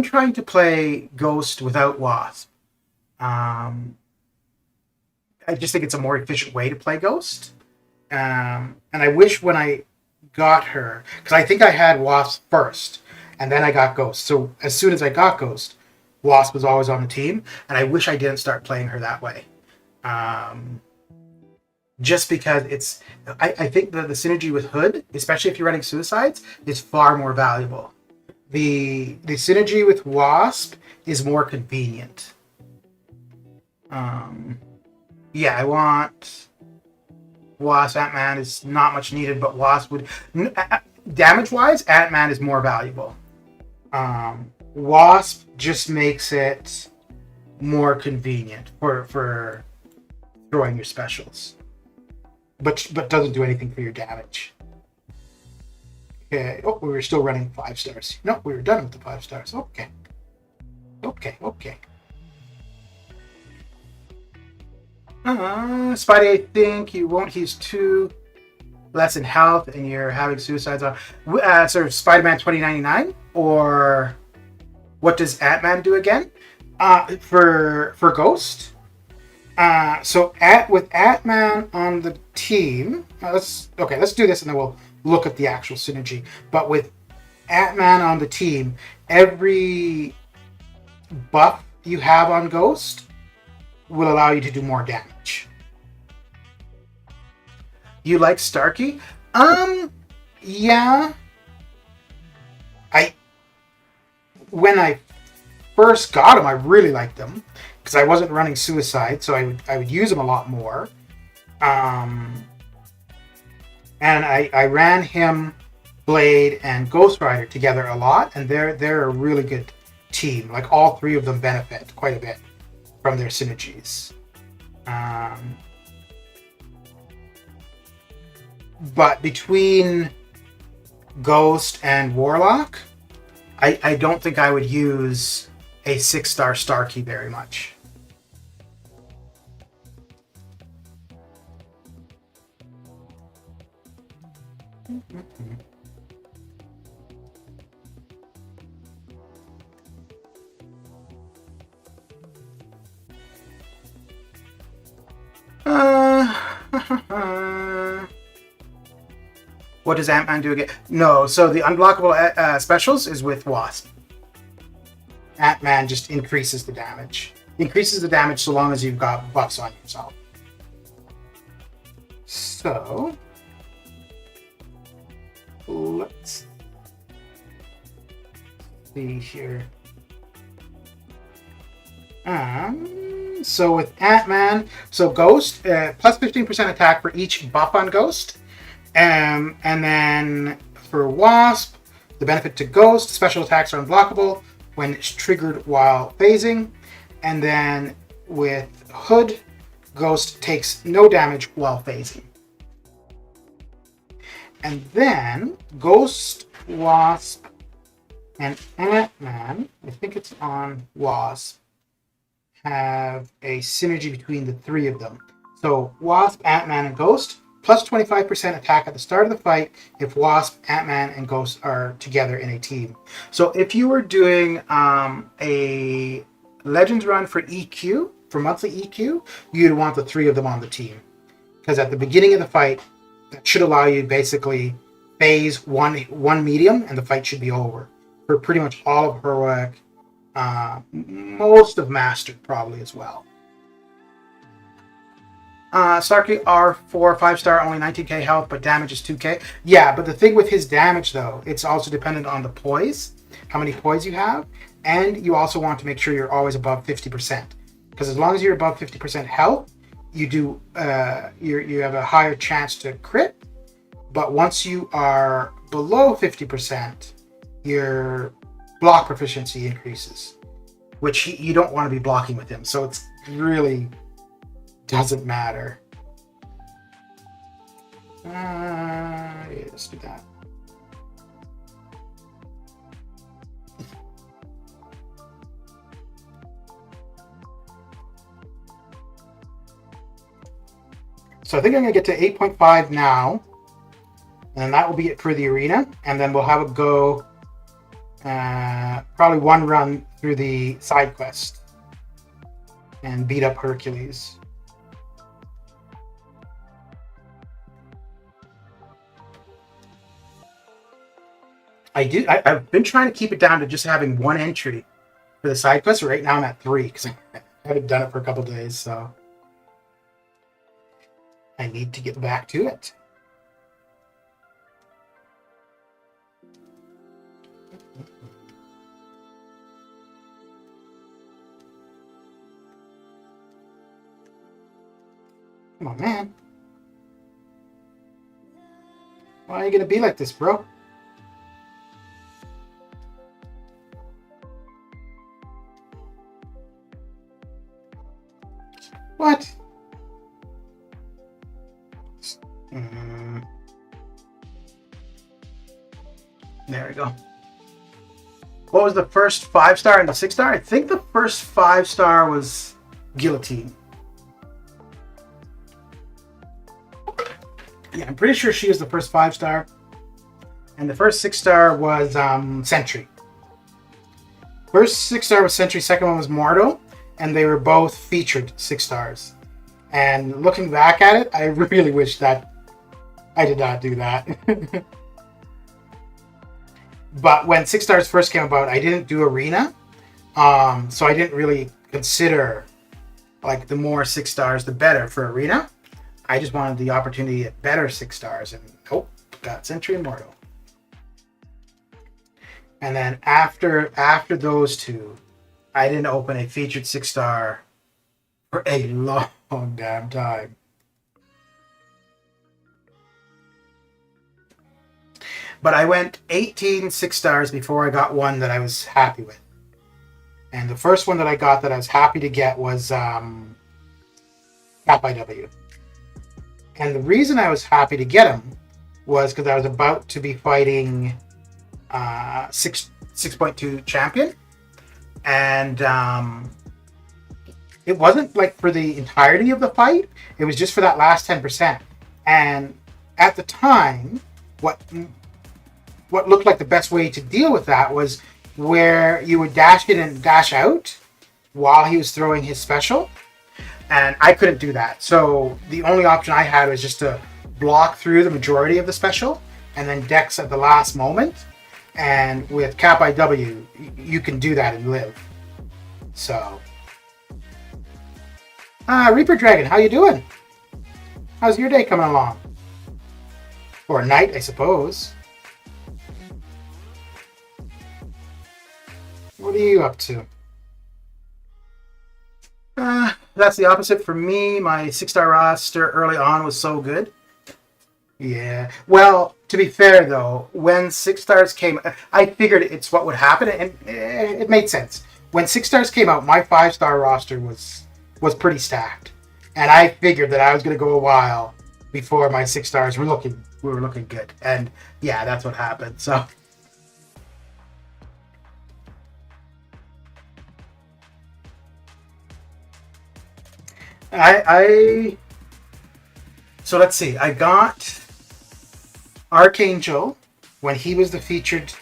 trying to play Ghost without Wasp. I just think it's a more efficient way to play Ghost. And I wish when I got her, because I think I had Wasp first, and then I got Ghost. So as soon as I got Ghost, Wasp was always on the team, and I wish I didn't start playing her that way. Just because I think the synergy with Hood, especially if you're running Suicides, is far more valuable. The synergy with Wasp is more convenient. Yeah, I want Wasp. Ant-Man is not much needed, but Wasp would... Damage-wise, Ant-Man is more valuable. Wasp just makes it more convenient for throwing your specials. But doesn't do anything for your damage. Okay. Oh, we were still running 5 stars. No, we were done with the 5 stars. Okay. Spidey, I think you won't. He's 2 less in health, and you're having suicides on. Sort of Spider-Man 2099, or what does Ant-Man do again? For Ghost. So with Ant-Man on the team, let's do this and then we'll look at the actual synergy. But with Ant-Man on the team, every buff you have on Ghost will allow you to do more damage. You like Starkey? Yeah. When I first got him, I really liked him because I wasn't running Suicide, so I would use him a lot more. And I ran him, Blade, and Ghost Rider together a lot, and they're a really good team. Like all three of them benefit quite a bit from their synergies. But between Ghost and Warlock, I don't think I would use a 6-star Starkey very much. What does Ant-Man do again? No, so the unblockable specials is with Wasp. Ant-Man just increases the damage. Increases the damage so long as you've got buffs on yourself. So let's see here. So with Ant-Man, so Ghost, plus 15% attack for each buff on Ghost. And then for Wasp, the benefit to Ghost, special attacks are unblockable when it's triggered while phasing. And then with Hood, Ghost takes no damage while phasing. And then Ghost, Wasp, and Ant-Man, I think it's on Wasp, have a synergy between the three of them. So Wasp, Ant-Man, and Ghost, plus 25% attack at the start of the fight if Wasp, Ant-Man, and Ghost are together in a team. So if you were doing a Legends run for EQ, for monthly EQ, you'd want the three of them on the team. Because at the beginning of the fight, that should allow you to basically phase one medium and the fight should be over. For pretty much all of Heroic, most of Mastered probably as well. Starkey R4 5-star, only 19k health, but damage is 2k. Yeah, but the thing with his damage though, it's also dependent on the poise, how many poise you have, and you also want to make sure you're always above 50%. Because as long as you're above 50% health, you do you have a higher chance to crit. But once you are below 50%, your block proficiency increases, which you don't want to be blocking with him. So it's really doesn't matter. Yeah, let's do that. So I think I'm going to get to 8.5 now, and that will be it for the arena, and then we'll have a go, probably one run through the side quest and beat up Hercules. I've been trying to keep it down to just having one entry for the side quest. Right now I'm at 3 because I haven't done it for a couple days, so I need to get back to it. Come on, man. Why are you gonna be like this, bro? What? There we go. What was the first 5-star and the 6-star? I think the first 5-star was Guillotine. Yeah, I'm pretty sure she was the first 5-star. And the first 6-star was Sentry. First 6-star was Sentry, second one was Mordo, and they were both featured 6 stars. And looking back at it, I really wish that I did not do that. But when 6 stars first came about, I didn't do Arena, so I didn't really consider like the more 6 stars, the better for Arena. I just wanted the opportunity to get better 6 stars, and got Sentry and Mordo. And then after those two, I didn't open a featured 6-star for a long damn time. But I went 18 6 stars before I got one that I was happy with. And the first one that I got that I was happy to get was Cap IW. And the reason I was happy to get him was because I was about to be fighting 6.2 champion. And it wasn't like for the entirety of the fight. It was just for that last 10%. And at the time, what looked like the best way to deal with that was where you would dash in and dash out while he was throwing his special. And I couldn't do that. So the only option I had was just to block through the majority of the special and then dex at the last moment. And with Cap IW, you can do that and live. So, Reaper Dragon, how you doing? How's your day coming along? Or night, I suppose. What are you up to? That's the opposite for me. My 6-star roster early on was so good. Yeah. Well, to be fair though, when 6 stars came, I figured it's what would happen, and it made sense. When 6 stars came out, my 5-star roster was pretty stacked, and I figured that I was going to go a while before my 6 stars were looking good, and yeah, that's what happened. So. So let's see. I got Archangel when he was the featured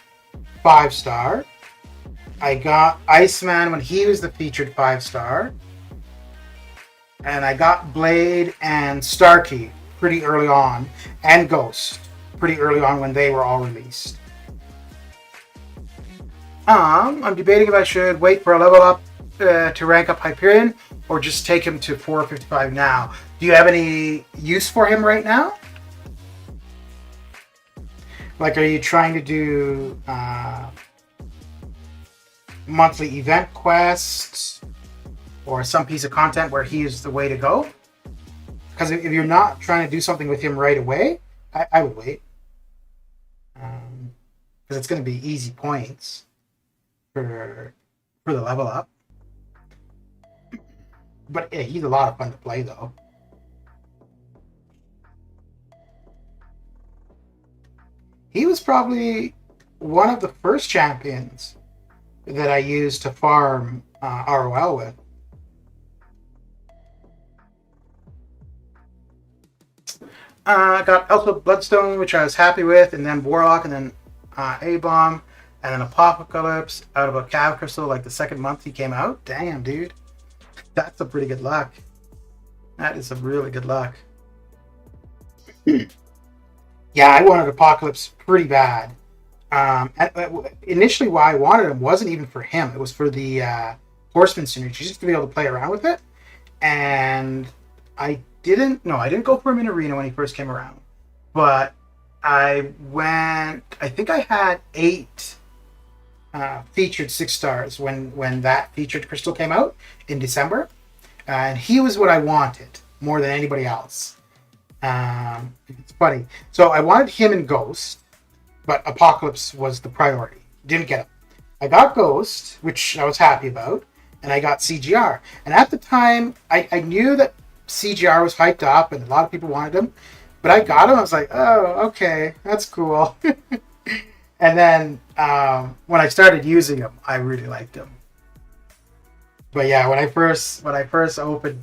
5-star. I got Iceman when he was the featured 5-star. And I got Blade and Starkey pretty early on, and Ghost pretty early on when they were all released. I'm debating if I should wait for a level up to rank up Hyperion, or just take him to 455 now. Do you have any use for him right now? Like, are you trying to do monthly event quests or some piece of content where he is the way to go? Because if you're not trying to do something with him right away, I would wait. Because it's going to be easy points for the level up. But yeah, he's a lot of fun to play, though. He was probably one of the first champions that I used to farm ROL with. I got Alpha Bloodstone, which I was happy with, and then Warlock, and then A-Bomb, and then Apocalypse out of a Cav Crystal like the second month he came out. Damn, dude. That's some pretty good luck. That is some really good luck. Yeah, I wanted Apocalypse pretty bad. Initially, why I wanted him wasn't even for him. It was for the Horseman synergy, just to be able to play around with it. And I didn't go for him in Arena when he first came around. But I think I had 8 featured 6 stars when that featured crystal came out in December, and he was what I wanted more than anybody else. It's funny. So I wanted him and Ghost, but Apocalypse was the priority. Didn't get him. I got Ghost, which I was happy about, and I got CGR. And at the time, I knew that CGR was hyped up and a lot of people wanted him, but I got him. I was like, oh, okay, that's cool. And then when I started using him, I really liked him. But yeah, when I first opened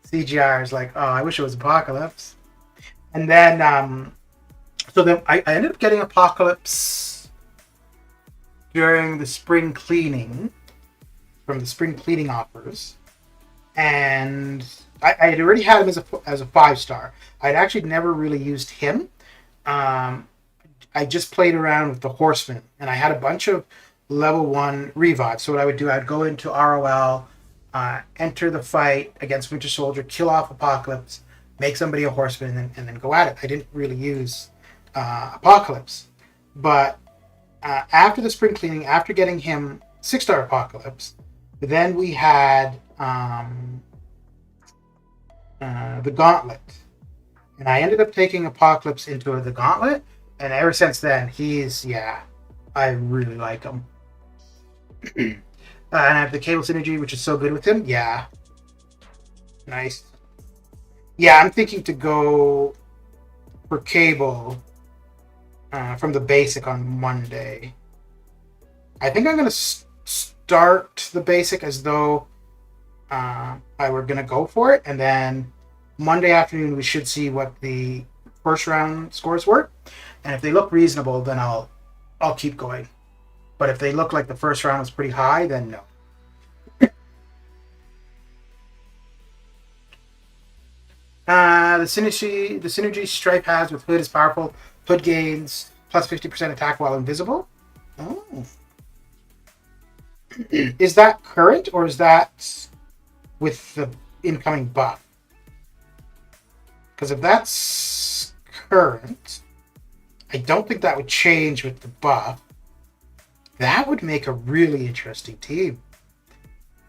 CGR, I was like, oh, I wish it was Apocalypse. And then I ended up getting Apocalypse during the spring cleaning, from the spring cleaning offers, and I had already had him as a 5-star. I'd actually never really used him. I just played around with the Horseman, and I had a bunch of level 1 revives. So what I would do, I'd go into ROL, enter the fight against Winter Soldier, kill off Apocalypse, make somebody a Horseman, and then go at it. I didn't really use Apocalypse. But after the spring cleaning, after getting him 6-star Apocalypse, then we had the Gauntlet. And I ended up taking Apocalypse into the Gauntlet, and ever since then, I really like him. And I have the Cable Synergy, which is so good with him. Yeah. Nice. Yeah, I'm thinking to go for Cable from the basic on Monday. I think I'm going to start the basic as though I were going to go for it, and then Monday afternoon we should see what the first round scores were, and if they look reasonable, then I'll keep going. But if they look like the first round was pretty high, then no. The synergy Stripe has with Hood is powerful. Hood gains plus 50% attack while invisible. Oh. Is that current, or is that with the incoming buff? Because if that's current, I don't think that would change with the buff. That would make a really interesting team.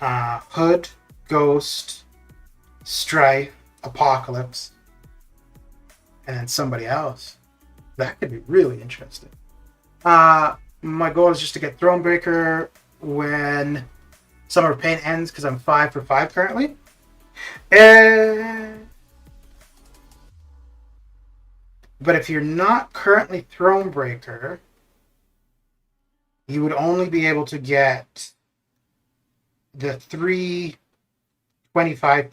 Hood, Ghost, Strife, Apocalypse, and then somebody else. That could be really interesting. My goal is just to get Thronebreaker when Summer of Pain ends, because I'm 5 for 5 currently. But if you're not currently Thronebreaker, you would only be able to get the 3 25%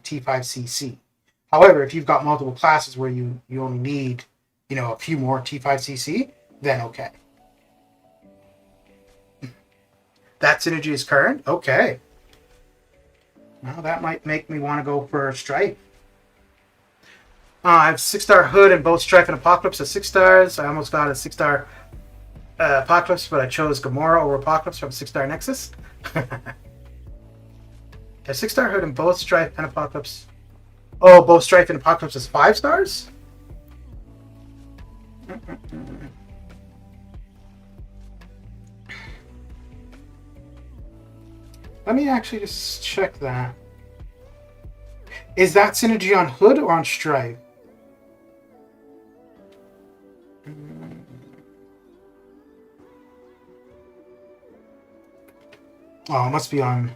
T5CC. However, if you've got multiple classes where you only need, a few more T5CC, then okay. That synergy is current? Okay. Well, that might make me want to go for Strife. I have 6-star Hood and both Strife and Apocalypse at 6 stars. I almost got a 6-star Apocalypse, but I chose Gamora over Apocalypse from 6-star Nexus. A 6-star Hood and both Strife and Apocalypse. Oh, both Strife and Apocalypse is 5 stars? Let me actually just check that. Is that synergy on Hood or on Strife? Oh, it must be on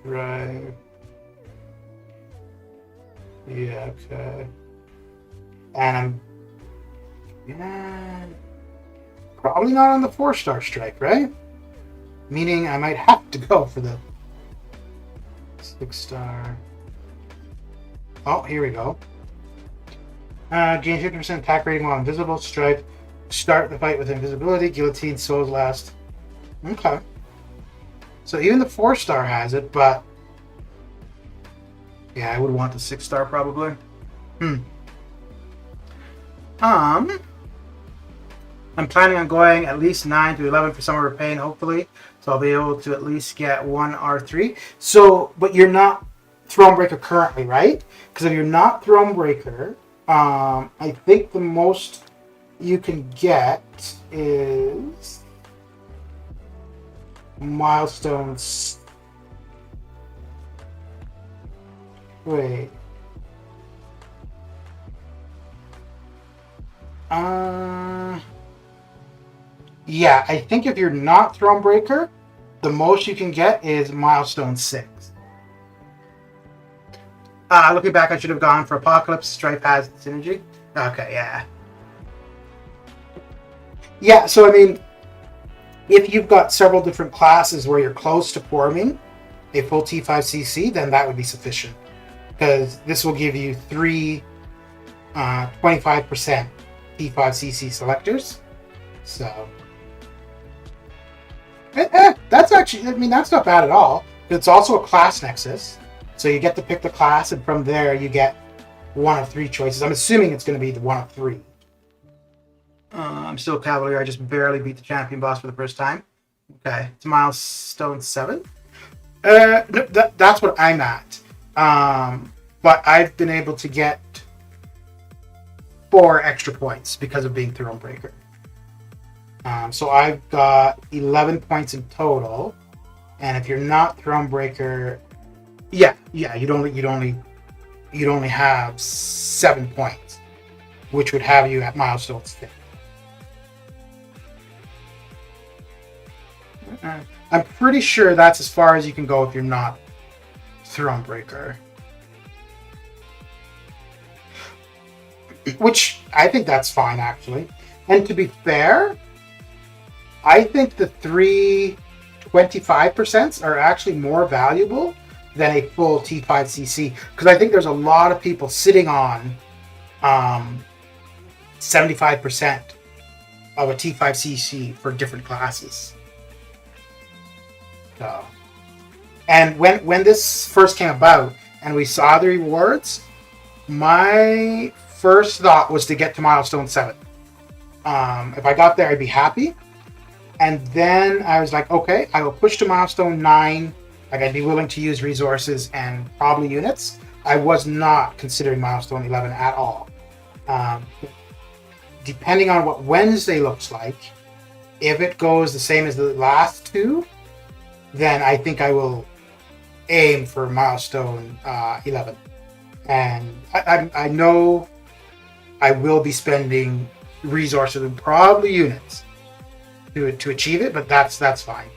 Strife. Yeah, okay. And I'm probably not on the 4-star Strife, right? Meaning I might have to go for the 6-star. Oh, here we go. Gain 50% attack rating while invisible. Stripe. Start the fight with invisibility. Guillotine. Souls last. Okay. So even the 4-star has it, but yeah, I would want the 6-star probably. I'm planning on going at least 9 to 11 for Summer of Pain, hopefully. So I'll be able to at least get 1 R3. So, but you're not Thronebreaker currently, right? Because if you're not Thronebreaker, I think the most you can get is milestones. Wait. Yeah, I think if you're not Thronebreaker, the most you can get is milestone 6. Looking back, I should have gone for Apocalypse. Stripe has synergy. Okay, yeah. Yeah, so I mean, if you've got several different classes where you're close to forming a full T5CC, then that would be sufficient. Because this will give you 3 25% T5CC selectors. So, That's actually, I mean, that's not bad at all. It's also a class nexus. So you get to pick the class, and from there you get one of three choices. I'm assuming it's going to be the one of three. I'm still Cavalier. I just barely beat the champion boss for the first time. Okay, it's milestone 7. No, that's what I'm at. But I've been able to get 4 extra points because of being Thronebreaker. So I've got 11 points in total, and if you're not Thronebreaker, yeah, you'd only have 7 points, which would have you at milestone 6. I'm pretty sure that's as far as you can go if you're not Thronebreaker. Which I think that's fine, actually. And to be fair, I think the 3 25% are actually more valuable than a full T5CC, because I think there's a lot of people sitting on 75% of a T5CC for different classes. So, and when this first came about and we saw the rewards, my first thought was to get to milestone 7. If I got there, I'd be happy. And then I was like, okay, I will push to milestone 9. Like, I'd be willing to use resources and probably units. I was not considering milestone 11 at all. Depending on what Wednesday looks like, if it goes the same as the last 2, then I think I will aim for milestone 11. And I know I will be spending resources and probably units to achieve it, but that's fine.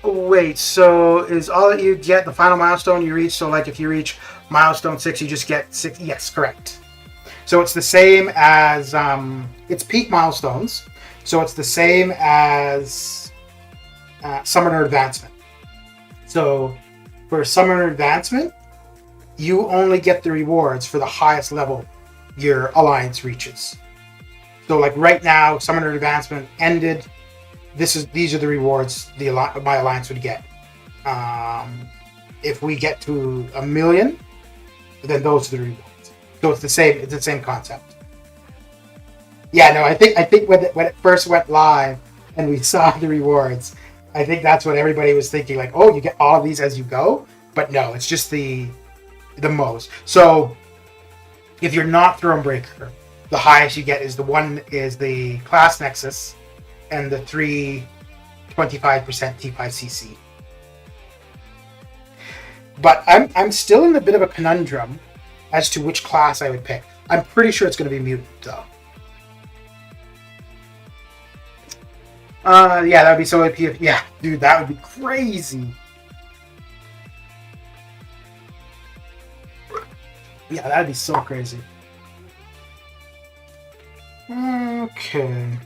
Wait, so is all that you get the final milestone you reach? So like if you reach milestone 6, you just get 6? Yes, correct. So it's the same as it's peak milestones. So it's the same as Summoner Advancement. So for Summoner Advancement, you only get the rewards for the highest level your alliance reaches. So like right now, Summoner Advancement ended. These are the rewards my alliance would get. If we get to 1 million, then those are the rewards. So it's the same concept. Yeah, no, I think when it first went live and we saw the rewards, I think that's what everybody was thinking, like, oh, you get all of these as you go. But no, it's just the most. So if you're not Thronebreaker, the highest you get is the class nexus and the 3 25% T5CC. But I'm still in a bit of a conundrum as to which class I would pick. I'm pretty sure it's going to be mutant though. Yeah, that would be so OP. Yeah, dude, that would be crazy. Yeah, that'd be so crazy. Okay.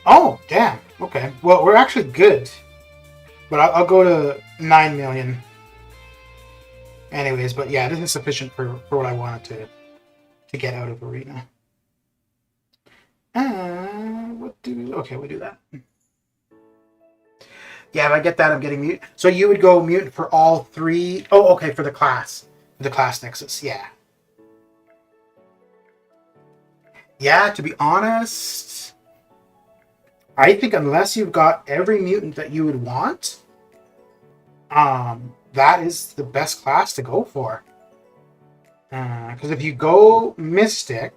Oh, damn. Okay. Well, we're actually good. But I'll go to 9 million. Anyways, but yeah, this is sufficient for what I wanted to get out of Arena. Okay, we'll do that. Yeah, if I get that, I'm getting mutant. So you would go mutant for all 3. Oh, okay, for the class. The class nexus, yeah. Yeah, to be honest, I think unless you've got every mutant that you would want, that is the best class to go for. Because if you go Mystic,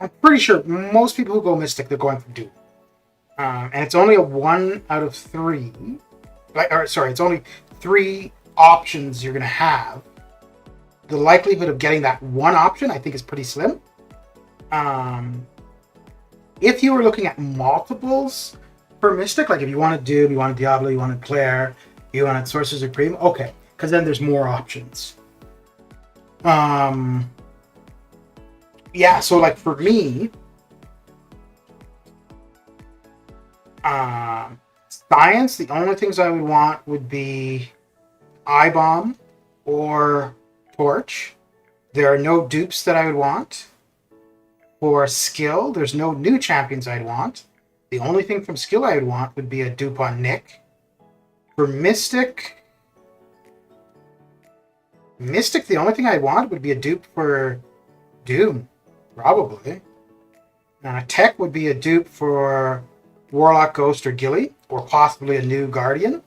I'm pretty sure most people who go Mystic, they're going for Doom. And it's only a 1 out of 3. It's only 3 options you're going to have. The likelihood of getting that one option, I think, is pretty slim. If you were looking at multiples for Mystic, like if you wanted Doom, you wanted Diablo, you wanted Claire, you wanted Sorcerer Supreme, okay, because then there's more options. Yeah, so like for me, Science, the only things I would want would be Eye Bomb or Torch. There are no dupes that I would want. For skill, there's no new champions I'd want. The only thing from skill I would want would be a dupe on Nick. For Mystic, the only thing I want would be a dupe for Doom, probably. Tech would be a dupe for Warlock, Ghost, or Gilly, or possibly a new Guardian.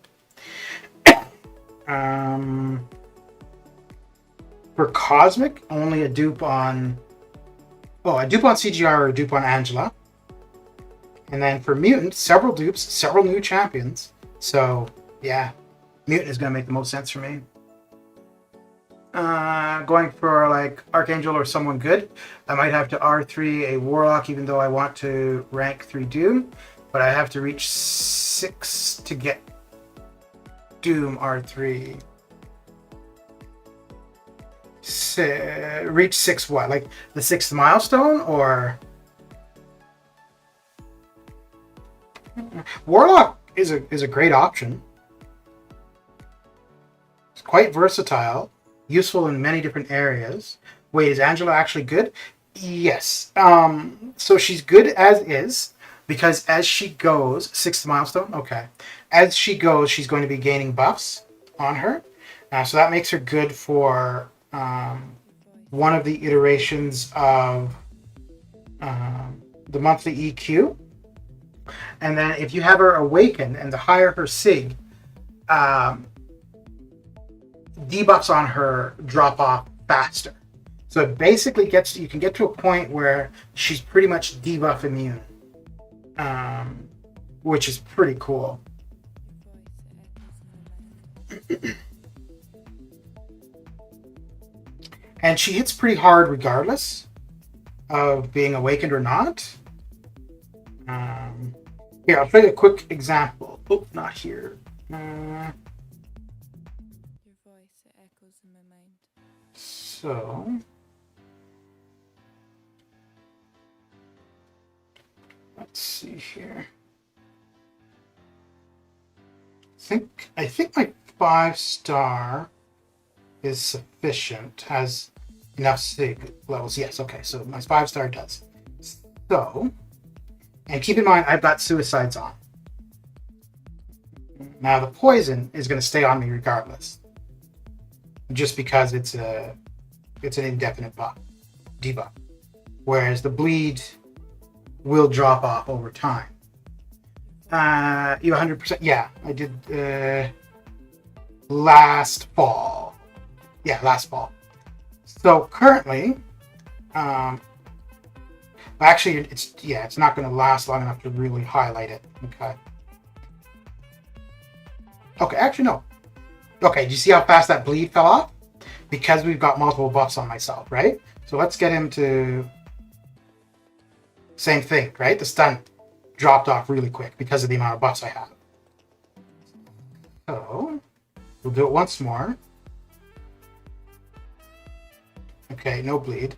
For Cosmic, only a dupe on CGR or a dupe on Angela. And then for Mutant, several dupes, several new champions. So, yeah, Mutant is going to make the most sense for me. Going for like Archangel or someone good, I might have to R3 a Warlock, even though I want to rank 3 Doom. But I have to reach 6 to get Doom R3. Reach 6 what? Like the 6th milestone, or Warlock is a great option. It's quite versatile, useful in many different areas. Wait, is Angela actually good? Yes. So she's good as is, because as she goes, 6th milestone. Okay. As she goes, she's going to be gaining buffs on her. So that makes her good for one of the iterations of the monthly EQ. And then if you have her awakened and the higher her sig, debuffs on her drop off faster. So it basically you can get to a point where she's pretty much debuff immune, which is pretty cool. And she hits pretty hard regardless of being awakened or not. Here, I'll show you a quick example. Oh, not here. Your voice, it echoes in my mind. So, let's see here. I think my 5-star is sufficient, has enough sig levels. Yes, okay, so my 5-star does. So, and keep in mind, I've got suicides on. Now the poison is going to stay on me regardless, just because it's an indefinite debuff, whereas the bleed will drop off over time. You 100%? Yeah, I did last fall. Yeah, last fall. So currently, actually, it's not going to last long enough to really highlight it. Okay, actually, no. Okay, do you see how fast that bleed fell off? Because we've got multiple buffs on myself, right? So let's get him to... Same thing, right? The stun dropped off really quick because of the amount of buffs I have. So, we'll do it once more. Okay, no bleed.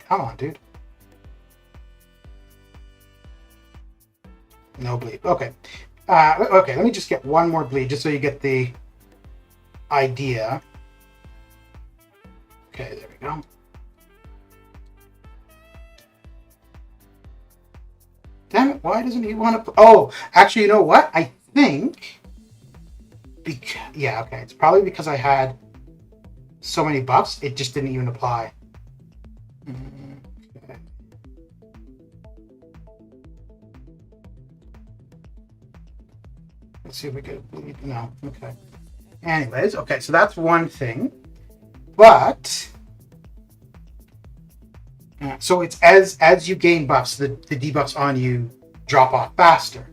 Come on, dude. No bleed. Okay. Okay, let me just get one more bleed just so you get the idea. Okay, there we go. Damn it, why doesn't he want to... Oh, actually, you know what? I think... Yeah, okay. It's probably because I had so many buffs, it just didn't even apply. Okay. Let's see if we get bleed. No, okay. Anyways, okay, so that's one thing. But... so it's as you gain buffs, the debuffs on you drop off faster.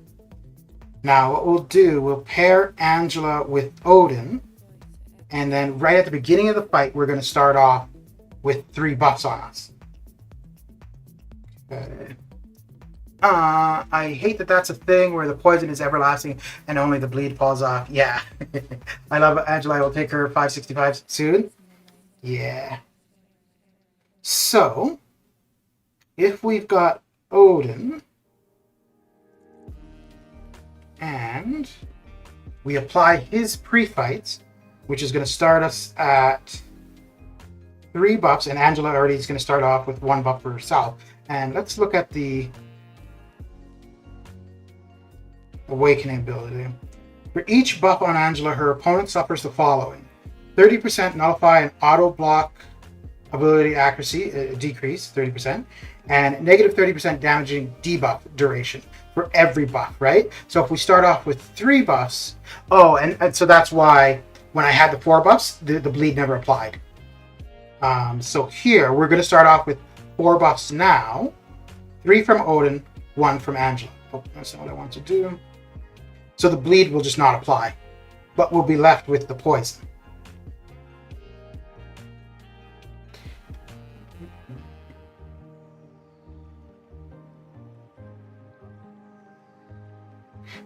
Now what we'll do, we'll pair Angela with Odin, and then right at the beginning of the fight, we're going to start off with 3 buffs on us. Okay. I hate that that's a thing where the poison is everlasting and only the bleed falls off. Yeah. I love Angela. I will take her 565 soon. Yeah. So, if we've got Odin, and we apply his pre-fights, which is going to start us at 3 buffs, and Angela already is going to start off with 1 buff for herself. And let's look at the awakening ability. For each buff on Angela, her opponent suffers the following: 30% nullify and auto block ability accuracy, decrease 30%, and negative 30% damaging debuff duration for every buff, right? So if we start off with 3 buffs, and so that's why when I had the 4 buffs, the bleed never applied. So here, we're going to start off with 4 buffs now, 3 from Odin, 1 from Angela. Oh, that's not what I want to do. So the bleed will just not apply, but we'll be left with the poison.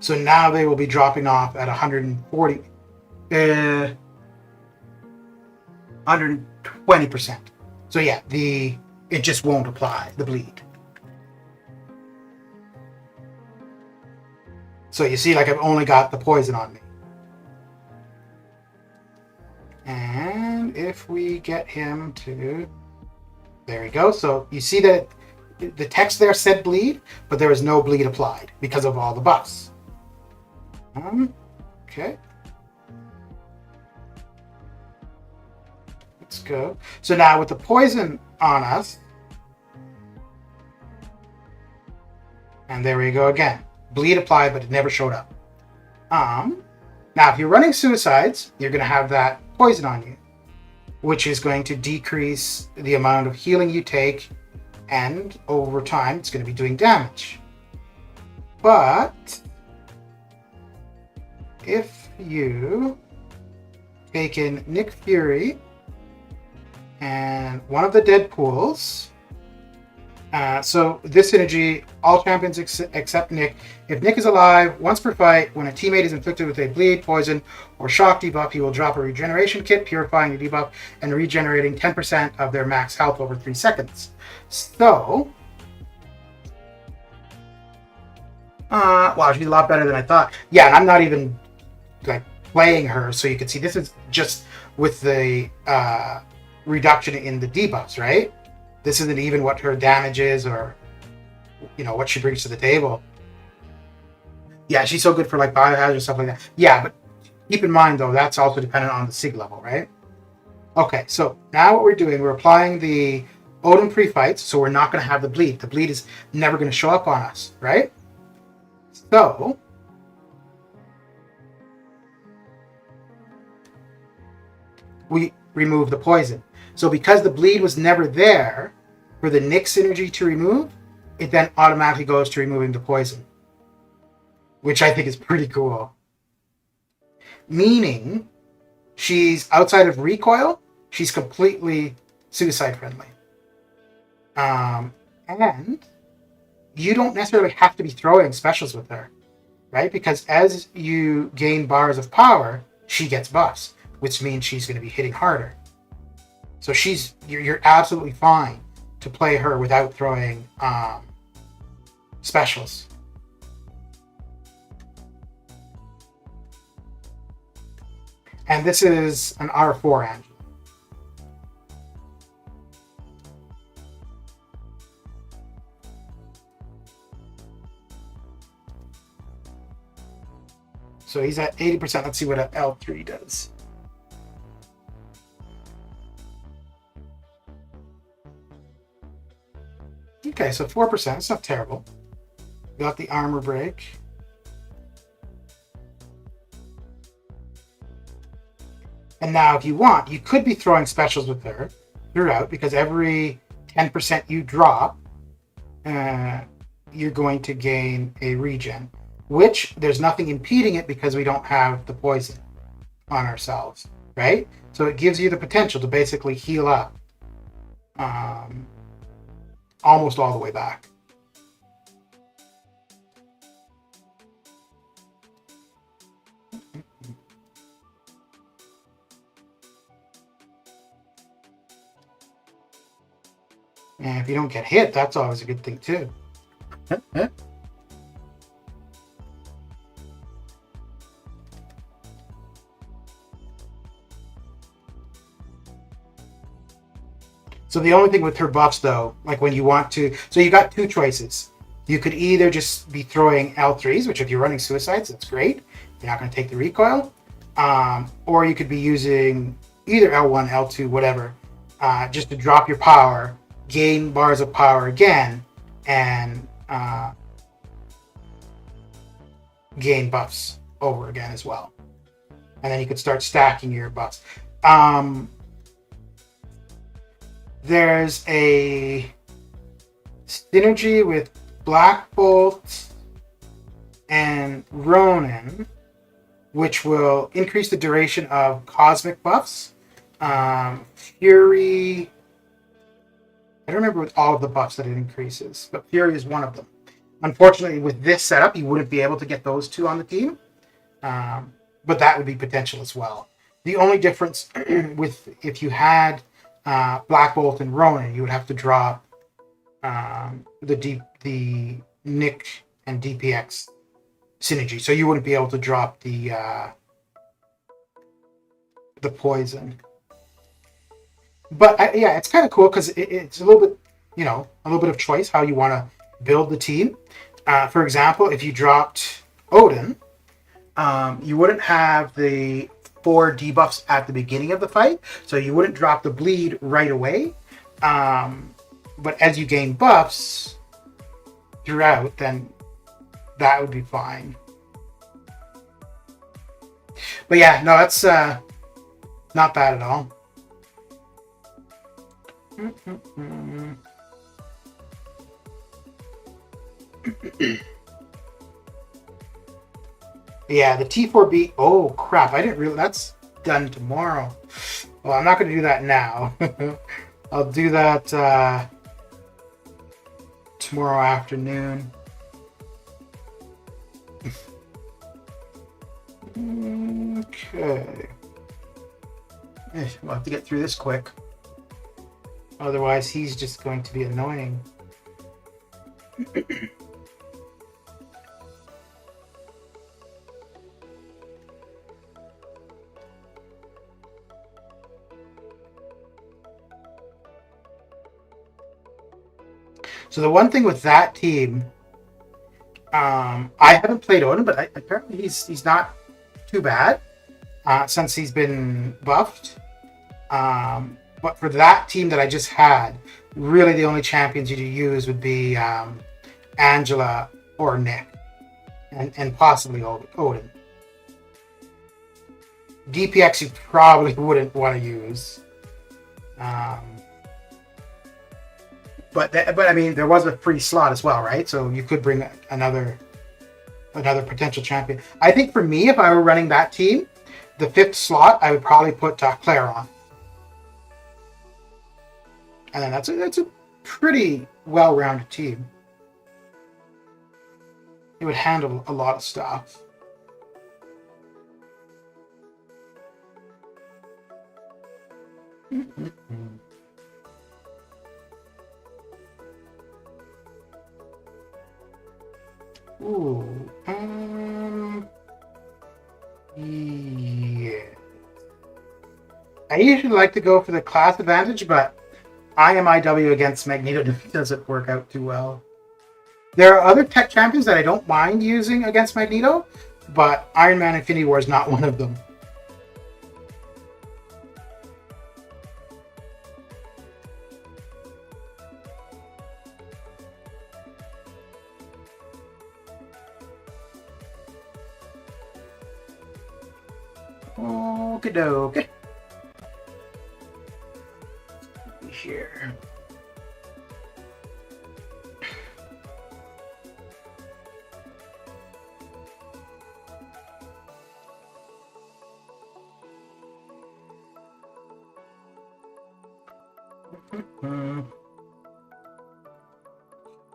So now they will be dropping off at 140, 120%. So yeah, it just won't apply, the bleed. So you see, like, I've only got the poison on me. And if we get him to, there we go. So you see that the text there said bleed, but there was no bleed applied because of all the buffs. Okay. Let's go. So now with the poison on us, and there we go again. Bleed applied, but it never showed up. Now, if you're running suicides, you're going to have that poison on you, which is going to decrease the amount of healing you take, and over time, it's going to be doing damage. But if you take in Nick Fury and one of the Deadpools, so this synergy, all champions except Nick. If Nick is alive, once per fight, when a teammate is inflicted with a bleed, poison, or shock debuff, he will drop a regeneration kit, purifying the debuff and regenerating 10% of their max health over 3 seconds. So, wow, she's a lot better than I thought. Yeah, and I'm not even like playing her, so you can see this is just with the reduction in the debuffs, right? This isn't even what her damage is, or what she brings to the table. Yeah, she's so good for like biohazard and stuff like that. Yeah, but keep in mind though, that's also dependent on the sig level, right? Okay, so now what we're doing, we're applying the Odin pre-fights, so we're not going to have the bleed. The bleed is never going to show up on us, right? So we remove the poison. So because the bleed was never there for the Nick synergy to remove, it then automatically goes to removing the poison, which I think is pretty cool. Meaning, she's outside of recoil, she's completely suicide friendly. And you don't necessarily have to be throwing specials with her, right? Because as you gain bars of power, she gets buffs, which means she's going to be hitting harder. So you're absolutely fine to play her without throwing specials. And this is an R4 Angela. So he's at 80%. Let's see what an L3 does. Okay, so 4%. It's not terrible. Got the armor break. And now if you want, you could be throwing specials with her throughout, because every 10% you drop, you're going to gain a regen, which there's nothing impeding it because we don't have the poison on ourselves, right? So it gives you the potential to basically heal up almost all the way back. And if you don't get hit, that's always a good thing too. So the only thing with her buffs, though, like when you want to, so you got two choices. You could either just be throwing L3s, which if you're running suicides, that's great. You're not going to take the recoil. Or you could be using either L1, L2, whatever, just to drop your power, gain bars of power again, and gain buffs over again as well. And then you could start stacking your buffs. There's a synergy with Black Bolt and Ronin, which will increase the duration of cosmic buffs. Fury, I don't remember with all of the buffs that it increases, but Fury is one of them. Unfortunately, with this setup, you wouldn't be able to get those two on the team, but that would be potential as well. The only difference with if you had Black Bolt and Ronin, you would have to drop the Nick and DPX synergy, so you wouldn't be able to drop the poison. But yeah, it's kind of cool because it's a little bit, a little bit of choice how you want to build the team. For example, if you dropped Odin, you wouldn't have the 4 debuffs at the beginning of the fight, so you wouldn't drop the bleed right away. But as you gain buffs throughout, then that would be fine. But yeah, no, that's not bad at all. Yeah, the T4B. Oh crap! I didn't realize that's done tomorrow. Well, I'm not going to do that now. I'll do that tomorrow afternoon. Okay. We'll have to get through this quick. Otherwise, he's just going to be annoying. So the one thing with that team, I haven't played Odin, but apparently he's not too bad since he's been buffed. But for that team that I just had, really the only champions you use would be Angela or Nick, and possibly Odin. DPX you probably wouldn't want to use. But I mean, there was a free slot as well, right? So you could bring another potential champion. I think for me, if I were running that team, the 5th slot, I would probably put Claire on. And then that's a pretty well-rounded team. It would handle a lot of stuff. Ooh, yeah. I usually like to go for the class advantage, but IMIW against Magneto doesn't work out too well. There are other tech champions that I don't mind using against Magneto, but Iron Man Infinity War is not one of them. Okie dokie. Here.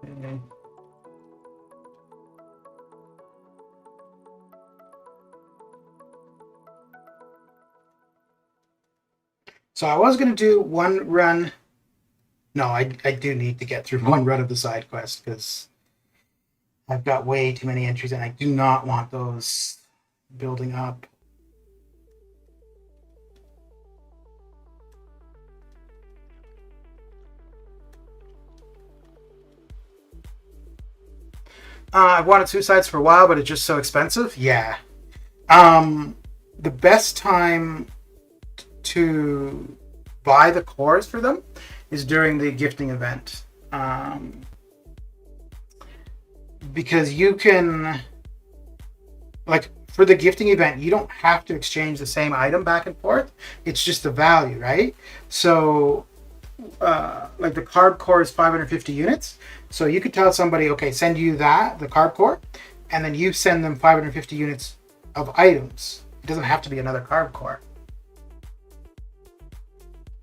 Okay. So I was going to do one run. No, I do need to get through one run of the side quest because I've got way too many entries and I do not want those building up. I've wanted suicides for a while, but it's just so expensive. Yeah. The best time to buy the cores for them is during the gifting event. Because you can, like, for the gifting event, you don't have to exchange the same item back and forth. It's just the value, right? So, like the card core is 550 units. So you could tell somebody, okay, send you the card core, and then you send them 550 units of items. It doesn't have to be another card core.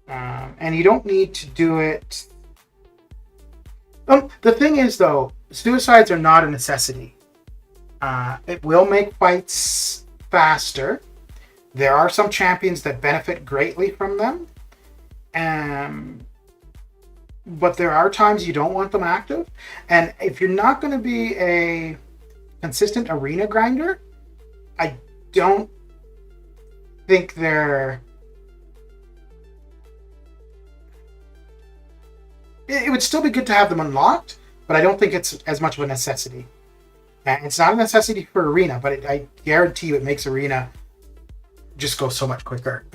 And you don't need to do it. The thing is, though, suicides are not a necessity. It will make fights faster. There are some champions that benefit greatly from them. But there are times you don't want them active. And if you're not going to be a consistent arena grinder, I don't think they're... It would still be good to have them unlocked, but I don't think it's as much of a necessity. And it's not a necessity for arena, but I guarantee you it makes arena just go so much quicker.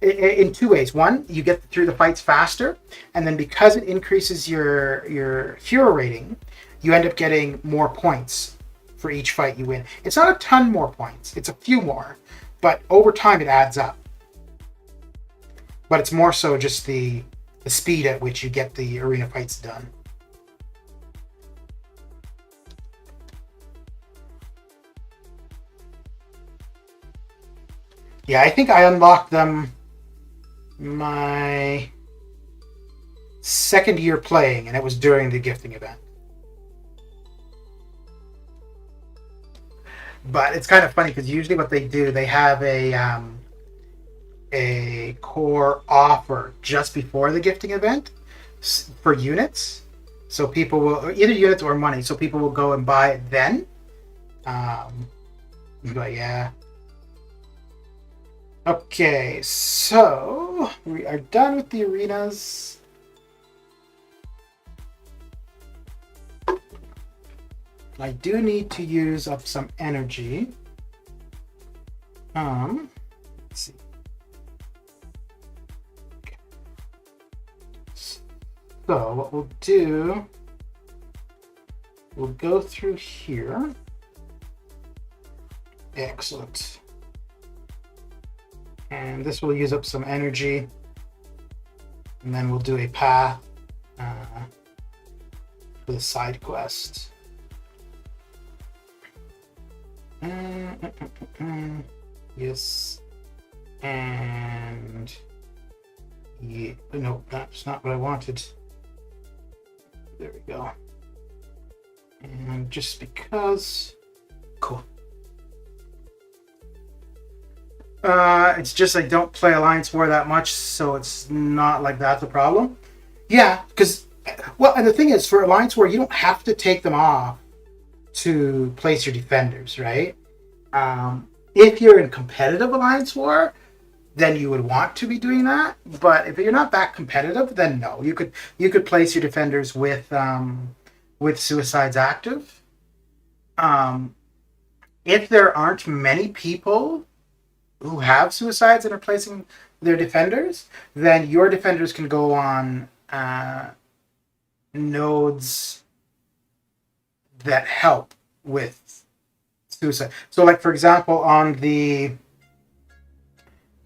In two ways. One, you get through the fights faster, and then because it increases your hero rating, you end up getting more points for each fight you win. It's not a ton more points, it's a few more, but over time it adds up. But it's more so just the speed at which you get the arena fights done. Yeah, I think I unlocked them my second year playing, and it was during the gifting event. But it's kind of funny because usually what they do, they have a core offer just before the gifting event for units. So people will, either units or money, so people will go and buy it then. But yeah. Okay, so we are done with the arenas. I do need to use up some energy. Let's see. So what we'll do, we'll go through here. Excellent. And this will use up some energy. And then we'll do a path for the side quest. Yes. And yeah, no, that's not what I wanted. There we go. And just because, cool. It's just I don't play Alliance War that much, so it's not like that's a problem. Yeah, because, well, and the thing is, for Alliance War, you don't have to take them off to place your defenders, right? If you're in competitive Alliance War, then you would want to be doing that. But if you're not that competitive, then no. You could place your defenders with suicides active. If there aren't many people who have suicides and are placing their defenders, then your defenders can go on nodes that help with suicide. So, like, for example, on the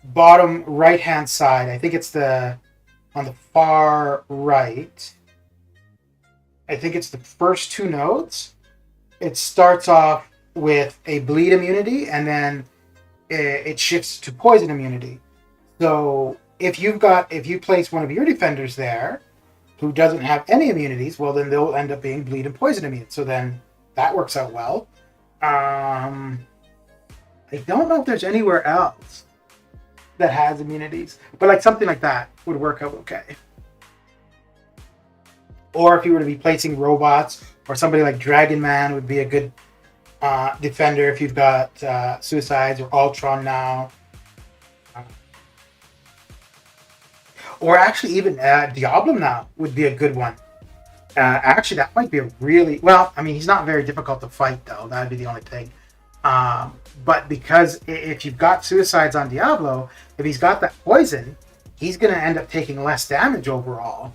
bottom right hand side, I think it's on the far right, I think it's the first two nodes. It starts off with a bleed immunity, and then it shifts to poison immunity. So if you place one of your defenders there who doesn't have any immunities, well, then they'll end up being bleed and poison immune. So then that works out well. I don't know if there's anywhere else that has immunities, but like something like that would work out okay. Or if you were to be placing robots, or somebody like Dragon Man would be a good defender if you've got suicides, or Ultron now. Or actually even Diablo now would be a good one. Actually, that might be a really well. I mean, he's not very difficult to fight, though. That'd be the only thing. But because if you've got suicides on Diablo, if he's got that poison, he's going to end up taking less damage overall.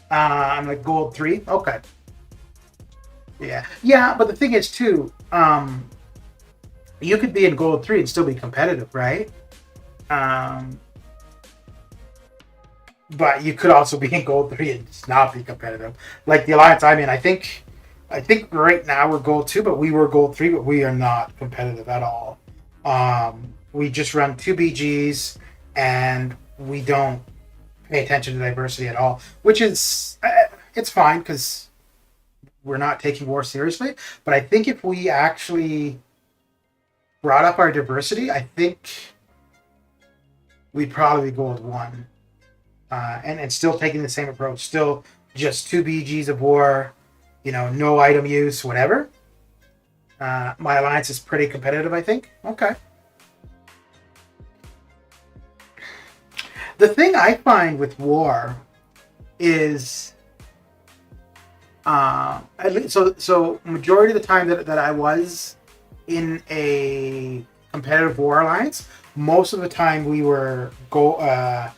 I'm like gold 3. Okay. Yeah. But the thing is, too, you could be in gold 3 and still be competitive, right? But you could also be in gold 3 and just not be competitive. Like the alliance I'm in, I think right now we're gold 2, but we were gold 3, but we are not competitive at all. We just run 2 BGs and we don't pay attention to diversity at all, which is it's fine because we're not taking war seriously. But I think if we actually brought up our diversity, I think we'd probably be gold 1. And still taking the same approach, still just 2 BGs of war, no item use, whatever. My alliance is pretty competitive, I think. Okay. The thing I find with war is, so majority of the time that I was in a competitive war alliance, most of the time we were plat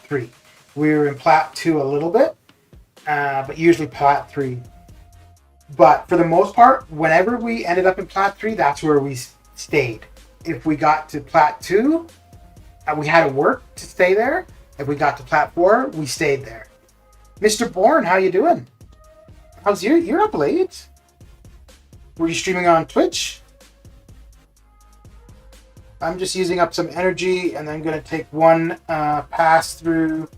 3. We were in plat 2 a little bit, but usually plat 3. But for the most part, whenever we ended up in plat 3, that's where we stayed. If we got to plat 2, we had to work to stay there. If we got to plat 4, we stayed there. Mr. Bourne, how you doing? How's you're up late? Were you streaming on Twitch? I'm just using up some energy and then going to take one pass through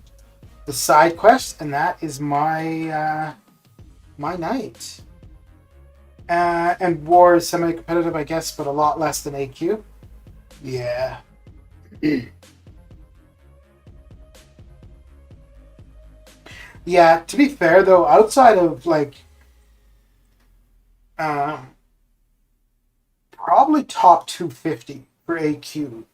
the side quest, and that is my my night. And war is semi-competitive, I guess, but a lot less than AQ. Yeah. Yeah, to be fair though, outside of like probably top 250 for AQ.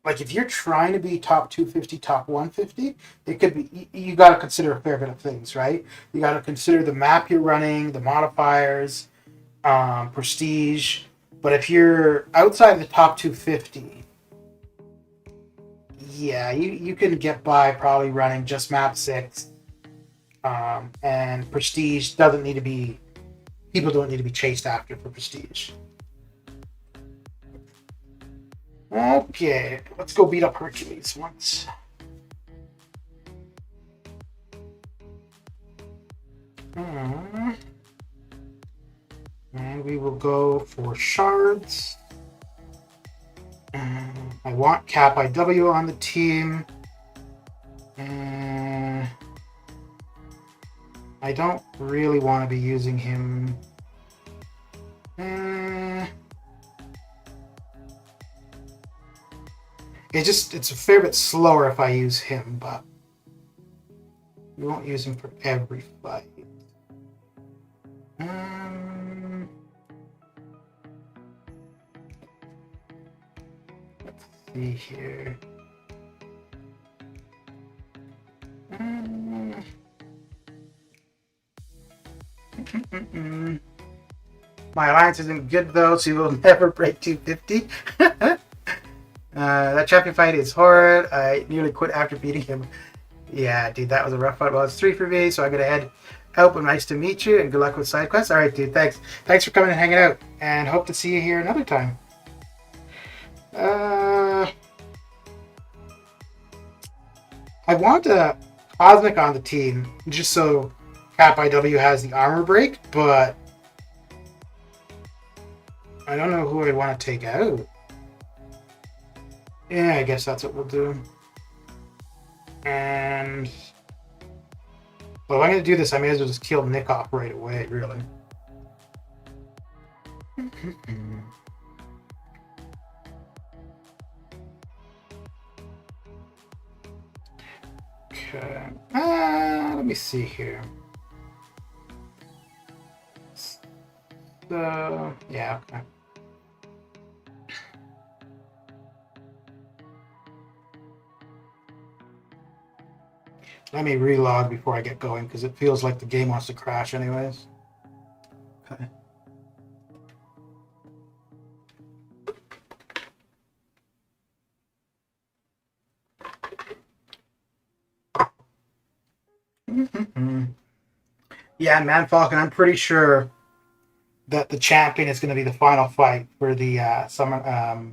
Like if you're trying to be top 250, top 150, it could be you got to consider a fair bit of things, right? You got to consider the map you're running, the modifiers, prestige. But if you're outside of the top 250, yeah, you can get by probably running just map 6. And prestige doesn't need to be, people don't need to be chased after for prestige. Okay, let's go beat up Hercules once. And we will go for shards. I want Cap IW on the team. I don't really want to be using him. It's a fair bit slower if I use him, but we won't use him for every fight. Let's see here. My alliance isn't good though, so he will never break 250. That champion fight is horrid. I nearly quit after beating him. Yeah, dude, that was a rough fight. Well, it's 3 for me, so I'm gonna head out. But nice to meet you, and good luck with side quests. All right, dude, thanks. Thanks for coming and hanging out, and hope to see you here another time. I want a Cosmic on the team, just so Cap IW has the armor break, but I don't know who I want to take out. Yeah, I guess that's what we'll do. And well, if I'm going to do this, I may as well just kill Nick off right away, really. Okay. Let me see here. So, yeah, okay. Let me relog before I get going because it feels like the game wants to crash anyways. Okay. Yeah, Man Falcon, I'm pretty sure that the champion is going to be the final fight for the summer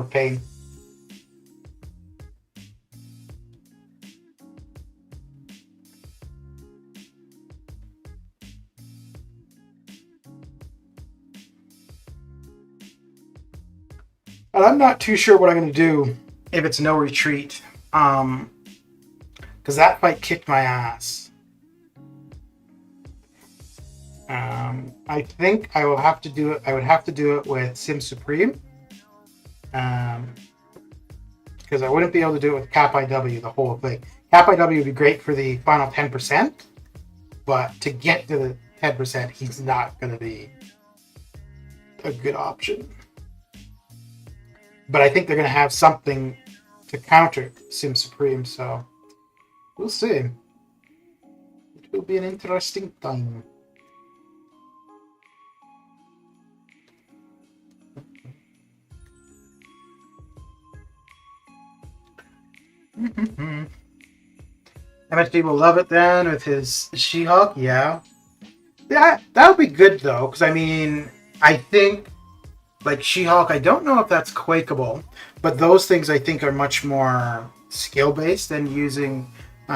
pain. And I'm not too sure what I'm going to do if it's no retreat, because that fight kicked my ass. I think I will have to do it. I would have to do it with Sim Supreme, because I wouldn't be able to do it with Cap IW the whole thing. Cap IW would be great for the final 10%, but to get to the 10%, he's not going to be a good option. But I think they're going to have something to counter Sim Supreme, so we'll see. It will be an interesting time. MSD will love it then with his She-Hulk, yeah. Yeah, that would be good though, because I mean, I think like She-Hulk, I don't know if that's Quakeable, but those things I think are much more skill based than using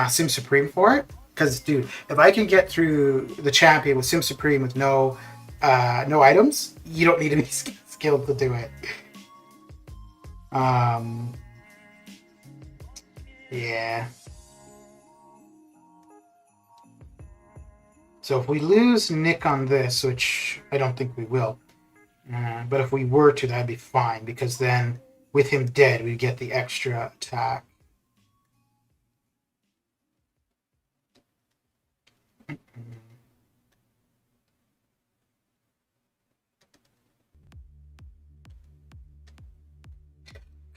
Sim Supreme for it. Because dude, if I can get through the champion with Sim Supreme with no items, you don't need to be skilled to do it. Yeah. So if we lose Nick on this, which I don't think we will, but if we were to, that'd be fine, because then with him dead, we get the extra attack.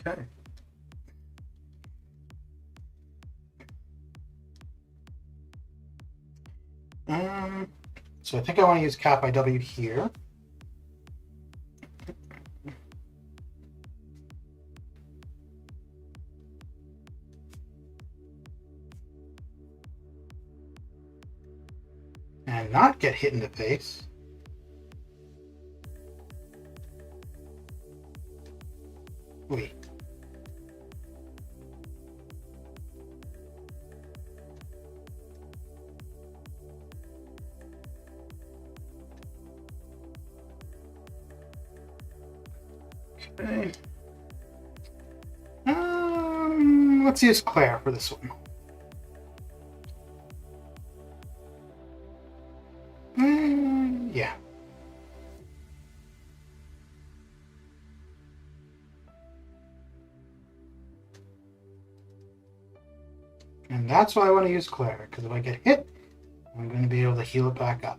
Okay. So I think I want to use Cap IW here. And not get hit in the face. Wait. Okay. Let's use Claire for this one. Yeah. And that's why I want to use Claire, because if I get hit, I'm going to be able to heal it back up.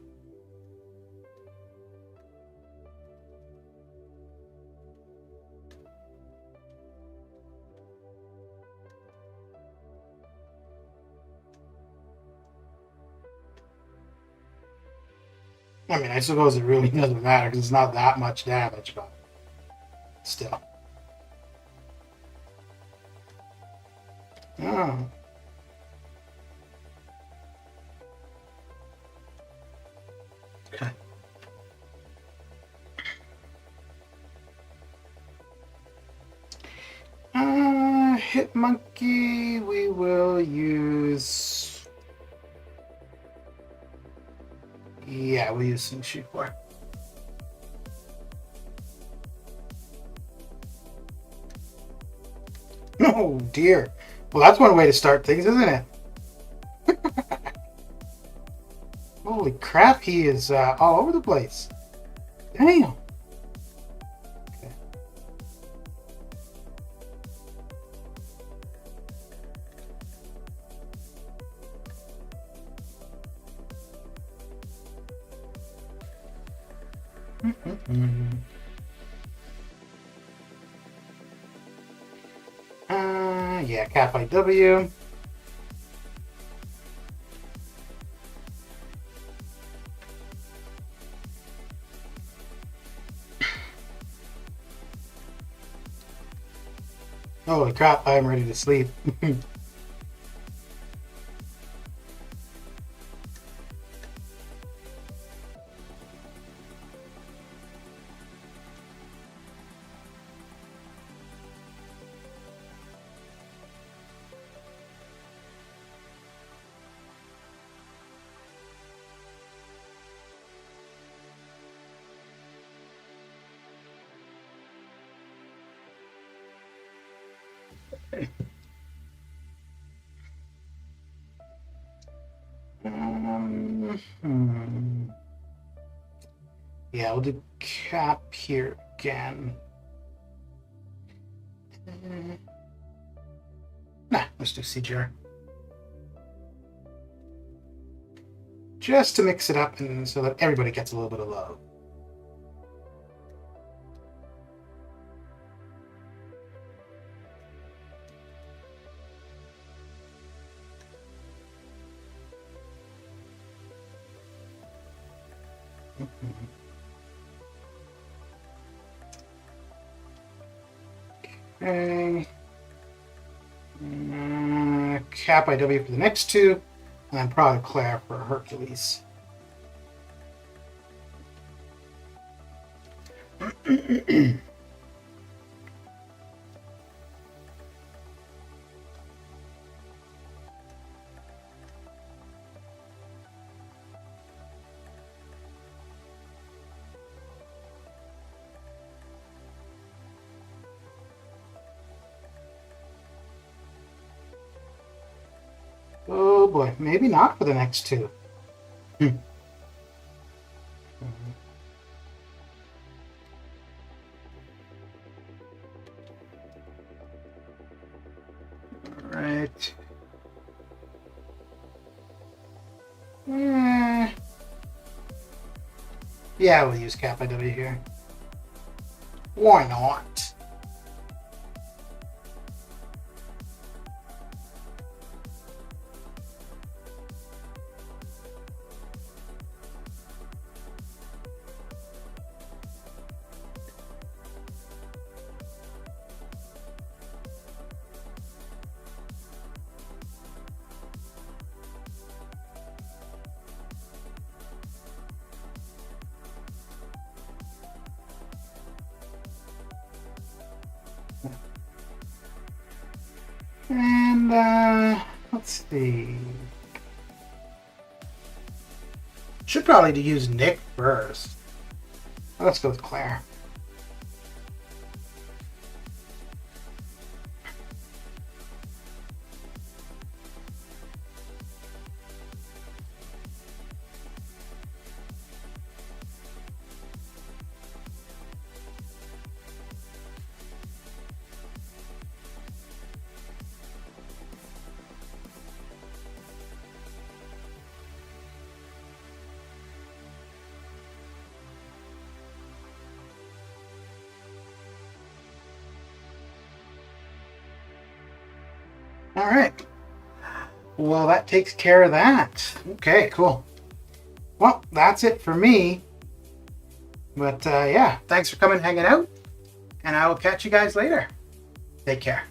I mean, I suppose it really doesn't matter because it's not that much damage, but still. Oh. Okay. Hit monkey, we will use. Yeah, we'll use some shoot for. Oh dear. Well, that's one way to start things, isn't it? Holy crap, he is all over the place. Damn. Okay. Yeah, Cap IW. Holy crap, I'm ready to sleep. Hmm. Yeah, we'll do cap here again. Nah, let's do CGR. Just to mix it up and so that everybody gets a little bit of love. Okay. Cap IW for the next two, and then Product Claire for Hercules. Oh boy, maybe not for the next two. Alright. Yeah, we'll use Cap IW here. Why not? And let's see. Should probably use Nick first. Let's go with Claire. All right. Well, that takes care of that. Okay, cool. Well, that's it for me. But yeah, thanks for coming and hanging out. And I will catch you guys later. Take care.